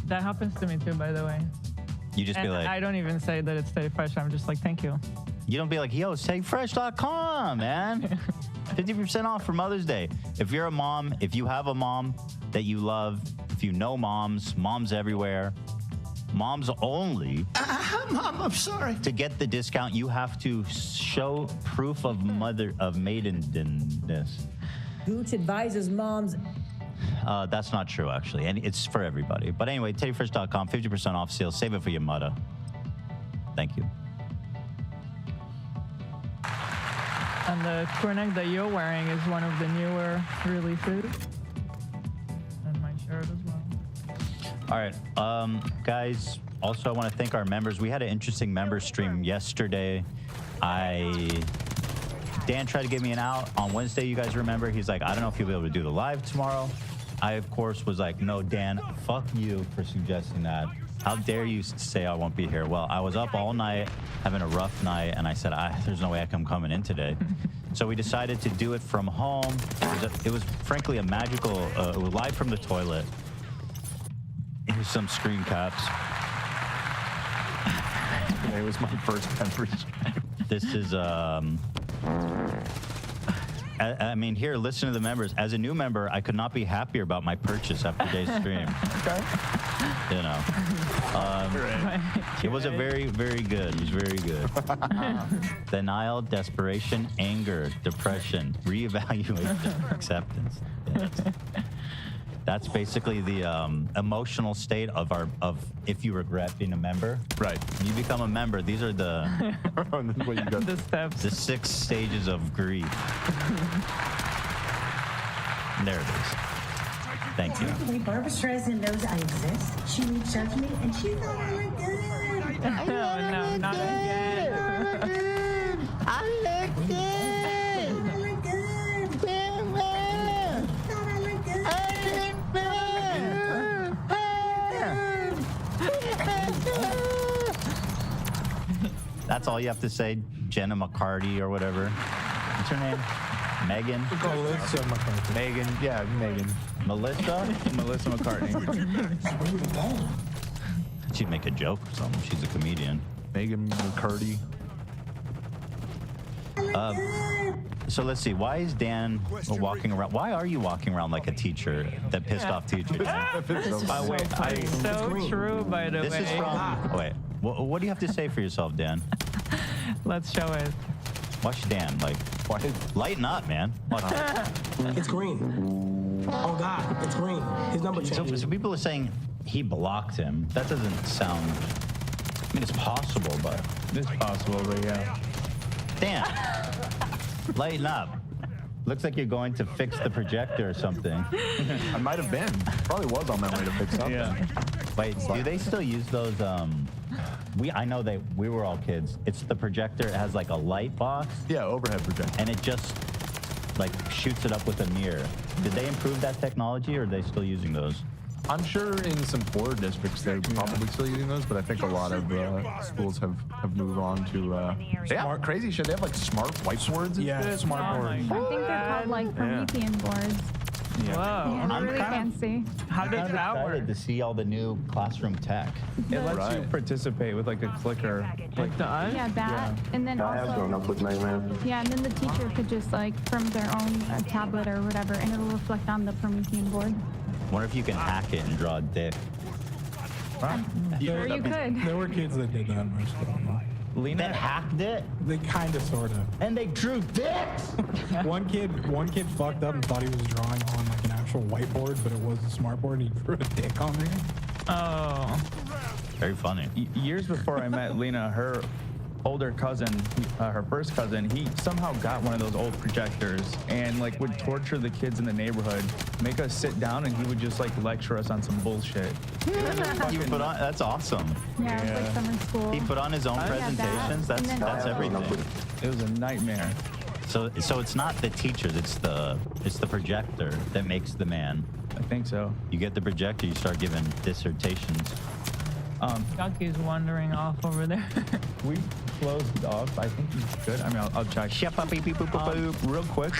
That happens to me too, by the way. You just be like, I don't even say that it's Teddy Fresh. I'm just like, thank you. You don't be like, yo, it's TeddyFresh.com, man. 50% off for Mother's Day. If you're a mom, if you have a mom that you love, if you know moms everywhere, moms only. Mom, I'm sorry. To get the discount, you have to show proof of maidenness. Gooch advises moms. That's not true, actually, and it's for everybody. But anyway, teddyfresh.com, 50% off sale. Save it for your mother. Thank you. And the crew neck that you're wearing is one of the newer releases. And my shirt as well. All right, guys, also I want to thank our members. We had an interesting member stream yesterday. Dan tried to get me an out on Wednesday, you guys remember. He's like, I don't know if you'll be able to do the live tomorrow. I, of course, was like, no, Dan, fuck you for suggesting that. How dare you say I won't be here? Well, I was up all night, having a rough night, and I said, there's no way I'm coming in today. So we decided to do it from home. It was frankly a magical, it was live from the toilet. Here's some screen caps. It was my first memory. This is, I mean, here, listen to the members. As a new member, I could not be happier about my purchase after today's stream. Okay. You know. It was a very, very good. It was very good. Denial, desperation, anger, depression, reevaluation, acceptance. Yes. That's basically the emotional state of if you regret being a member. Right. When you become a member, these are the what you got. The steps. The 6 stages of grief. There it is. Thank you. When Barbara Streisand knows I exist, she reached out to me and she thought I looked good. No, not again. I look good. I look good. Thought I looked good. That's all you have to say, Jenna McCarty or whatever. What's her name? Megan? Melissa McCarthy. Megan, yeah, Megan. Melissa? Melissa McCartney. She'd make a joke or something. She's a comedian. Megan McCarty. So let's see. Why is Dan walking around? Why are you walking around like a teacher that pissed off teachers? So true, by the way. This is from. Wait. What do you have to say for yourself, Dan? Let's show it. Watch Dan. Like, lighten up, man. Watch it. It's green. Oh God, it's green. His number changed. So people are saying he blocked him. That doesn't sound. I mean, it's possible, but It's possible, but yeah. Dan, lighten up. Looks like you're going to fix the projector or something. I might have been. Probably was on my way to fix something. Yeah. Wait, do they still use those? I know we were all kids. It's the projector. It has like a light box. Yeah, overhead projector. And it just like shoots it up with a mirror. Did they improve that technology, or are they still using those? I'm sure in some poorer districts they're probably still using those, but I think a lot of schools have moved on to smart, crazy shit. They have like smart whiteboards. Yeah, smart boards. I think they're called like Promethean boards. Yeah. Whoa. Yeah, they're really fancy. How does that work? To see all the new classroom tech. It lets you participate with like a clicker. Like the Yeah, that. And then also, yeah, and then the teacher could just like from their own tablet or whatever, and it'll reflect on the Promethean board. Wonder if you can hack it and draw a dick. Sure you could. There were kids that did that in my school. Lena hacked it? They kind of, sort of. And they drew dicks? One kid fucked up and thought he was drawing on like an actual whiteboard, but it was a smart board, and he drew a dick on there. Oh. Very funny. Years before I met Lena, her older cousin, her first cousin, he somehow got one of those old projectors and like would torture the kids in the neighborhood, make us sit down, and he would just like lecture us on some bullshit. That's awesome. Yeah, it was like summer school. He put on his own presentations. That's everything. It was a nightmare. So it's not the teachers, it's the projector that makes the man. I think so. You get the projector, you start giving dissertations. Chucky's wandering off over there. We closed off. I think he's good. I mean, I'll check. Real quick,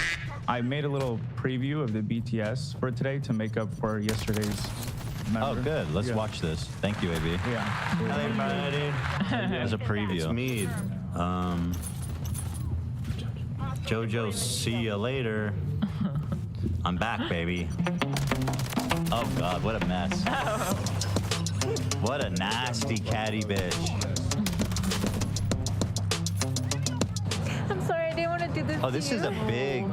I made a little preview of the BTS for today to make up for yesterday's member. Oh, good. Let's watch this. Thank you, AB. Yeah. Hi, everybody. As a preview. It's me. Jojo, see ya later. I'm back, baby. Oh, God, what a mess. What a nasty catty bitch. I'm sorry, I didn't want to do this. Oh, this is a big.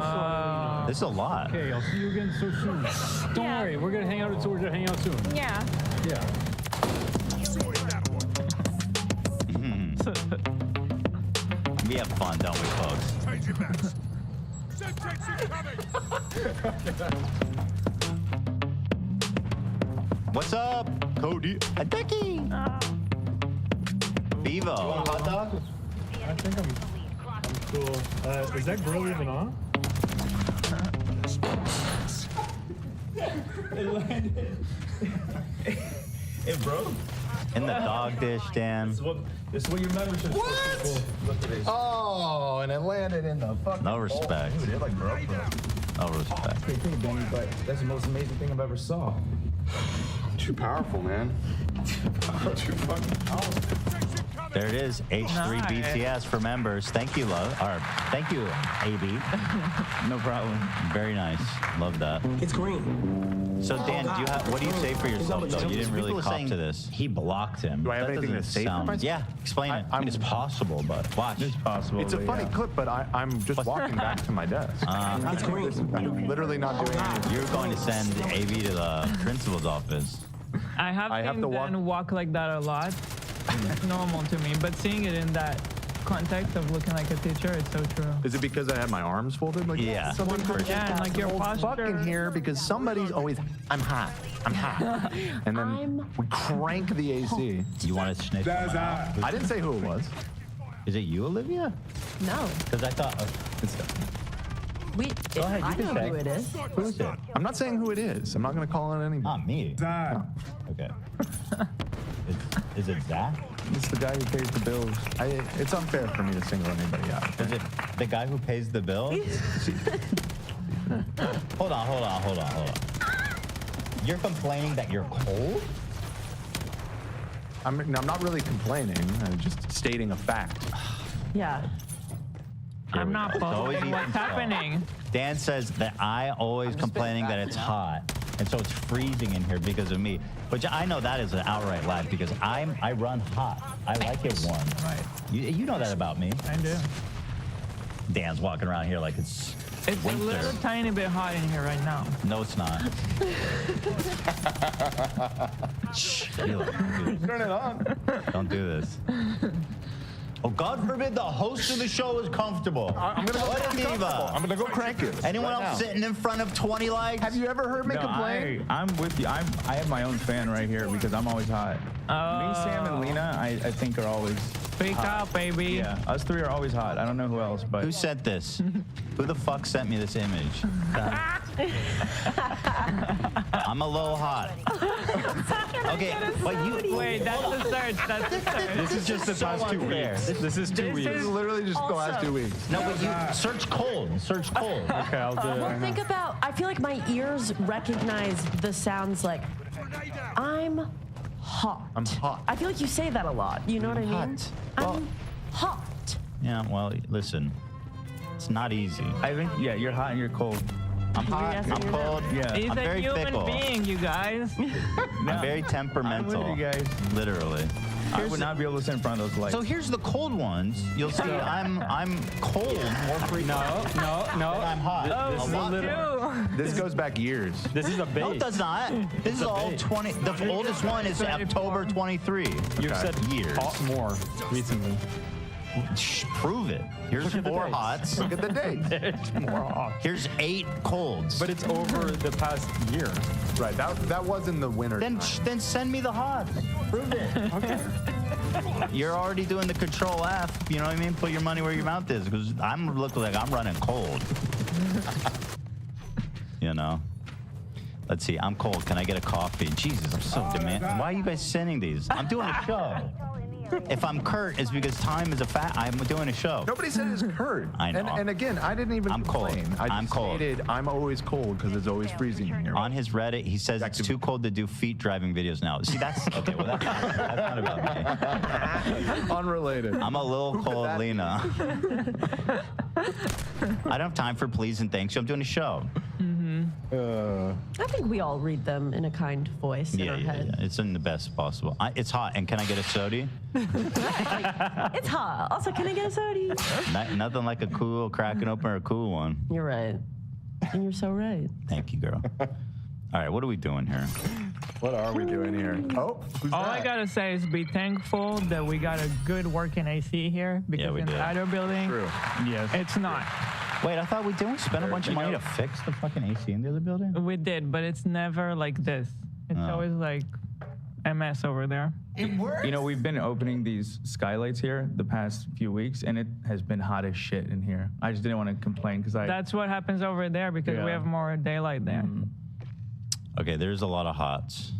This is a lot. Okay, I'll see you again so soon. Don't worry, we're gonna hang out until we're hang out soon. Yeah. Yeah. We have fun, don't we, folks? What's up, Cody? A Dicky. Bevo. Hot dog? I think I'm cool. Is that grill even on? It landed. It broke? In the dog dish, Dan. This is what your membership is. What? Look at this. Oh, and it landed in the fucking No respect. bowl. Dude, it like broke. No respect. Hey, Benny, but that's the most amazing thing I've ever saw. Too powerful, man. Too fucking powerful. There it is, H3 Nice. BTS for members. Thank you, love. Or thank you, AB. No problem. Very nice. Love that. It's green. So Dan, do you have, what do you say for yourself though? You didn't really People are cop saying to this. He blocked him. Do I have That anything to doesn't say for sound- myself? Yeah, explain it. I mean, it's possible, but Watch. it's possible. It's a but funny yeah. clip, but I'm just walking back to my desk. It's green. I'm literally not doing anything. You're going to send AB to the principal's office. I have seen Dan walk like that a lot. It's normal to me, but seeing it in that context of looking like a teacher, it's so true. Is it because I had my arms folded like Yeah. that? Yeah, and like your posture. Fucking here because somebody's always, I'm hot, and then we crank the AC. You want to snitch? I didn't say who it was. Is it you, Olivia? No. Because I thought. We. Go ahead, you I can know say. who it is. Who is it? I'm not saying who it is. I'm not going to call it anybody. Not me. Okay. Is it Zach? It's the guy who pays the bills. It's unfair for me to single anybody out. Is it the guy who pays the bill? Hold on. You're complaining that you're cold? I'm not really complaining. I'm just stating a fact. Yeah. I'm not It's always following what's even so. happening. Dan says that I always complaining that it's hot, and so it's freezing in here because of me. Which I know that is an outright lie because I run hot. I like it warm. Right. You know that about me. I do. Dan's walking around here like it's It's a winter. little tiny bit hot in here right now. No, it's not. Turn it on. Don't do this. Oh, God forbid the host of the show is comfortable. I'm gonna go What a crank it. diva. I'm gonna go crank it. Anyone right else now. sitting in front of 20 likes? Have you ever heard me No, complain? I'm with you. I have my own fan right here because I'm always hot. Me, Sam, and Lena, I think are always Speak hot. up, baby. Yeah, us three are always hot. I don't know who else, but Who sent this? Who the fuck sent me this image? I'm a little hot. Okay, but you Wait, that's the search. That's the search. this is just the so past 2 unfair. weeks. This is 2 weeks. This is literally just the last 2 weeks. No, but you search cold. Search cold. Okay, I'll do it. Well, right think now. about. I feel like my ears recognize the sounds like I'm hot. I'm hot. I feel like you say that a lot. You know what I mean? Hot. Well- I'm hot. Yeah, well, listen. It's not easy. I think you're hot and you're cold. I'm hot, Yes, I'm you're cold. Yeah. He's I'm a very human fickle. being, you guys. I'm very temperamental. I'm with you guys. Literally. I would not be able to sit in front of those lights. So here's the cold ones. You'll see I'm cold more frequently. no. I'm hot. This A is lot. This goes back years. This is a base. No, it does not. This is all 20. The oldest one is October 23. You've said years. more recently. Prove it. Here's Look at the 4 dates. hots. Look at the date. There's more hot. Here's 8 colds. But it's over the past year. Right. That was in the winter. Then send me the hots. Prove it. Okay. You're already doing the control F. You know what I mean? Put your money where your mouth is, because I'm looking like I'm running cold. You know. Let's see. I'm cold. Can I get a coffee? Jesus, I'm so demanding. Why are you guys sending these? I'm doing a show. If I'm Kurt, it's because time is a fact. I'm doing a show. Nobody said it's Kurt. I know. And again, I didn't even I'm cold. complain. I I'm just cold. stated I'm always cold because it's always freezing in here. On his Reddit, he says it's too cold to do feet driving videos now. See, that's okay. Well, that's not about me. Unrelated. I'm a little cold, Lena. I don't have time for please and thanks you. I'm doing a show. I think we all read them in a kind voice in our head. Yeah. It's in the best possible. It's hot, and can I get a soda? It's hot. Also, can I get a soda? Nothing like a cool cracking open or a cool one. You're right. And you're so right. Thank you, girl. All right, what are we doing here? What are we doing here? Oh, who's All that? I gotta say is be thankful that we got a good working AC here because we in did. the other building, Yes. it's not. Wait, I thought we didn't spend a bunch of money to fix the fucking AC in the other building? We did, but it's never like this. It's always like a mess over there. It works. You know, we've been opening these skylights here the past few weeks, and it has been hot as shit in here. I just didn't want to complain because That's what happens over there because we have more daylight there. Okay, there's a lot of hots.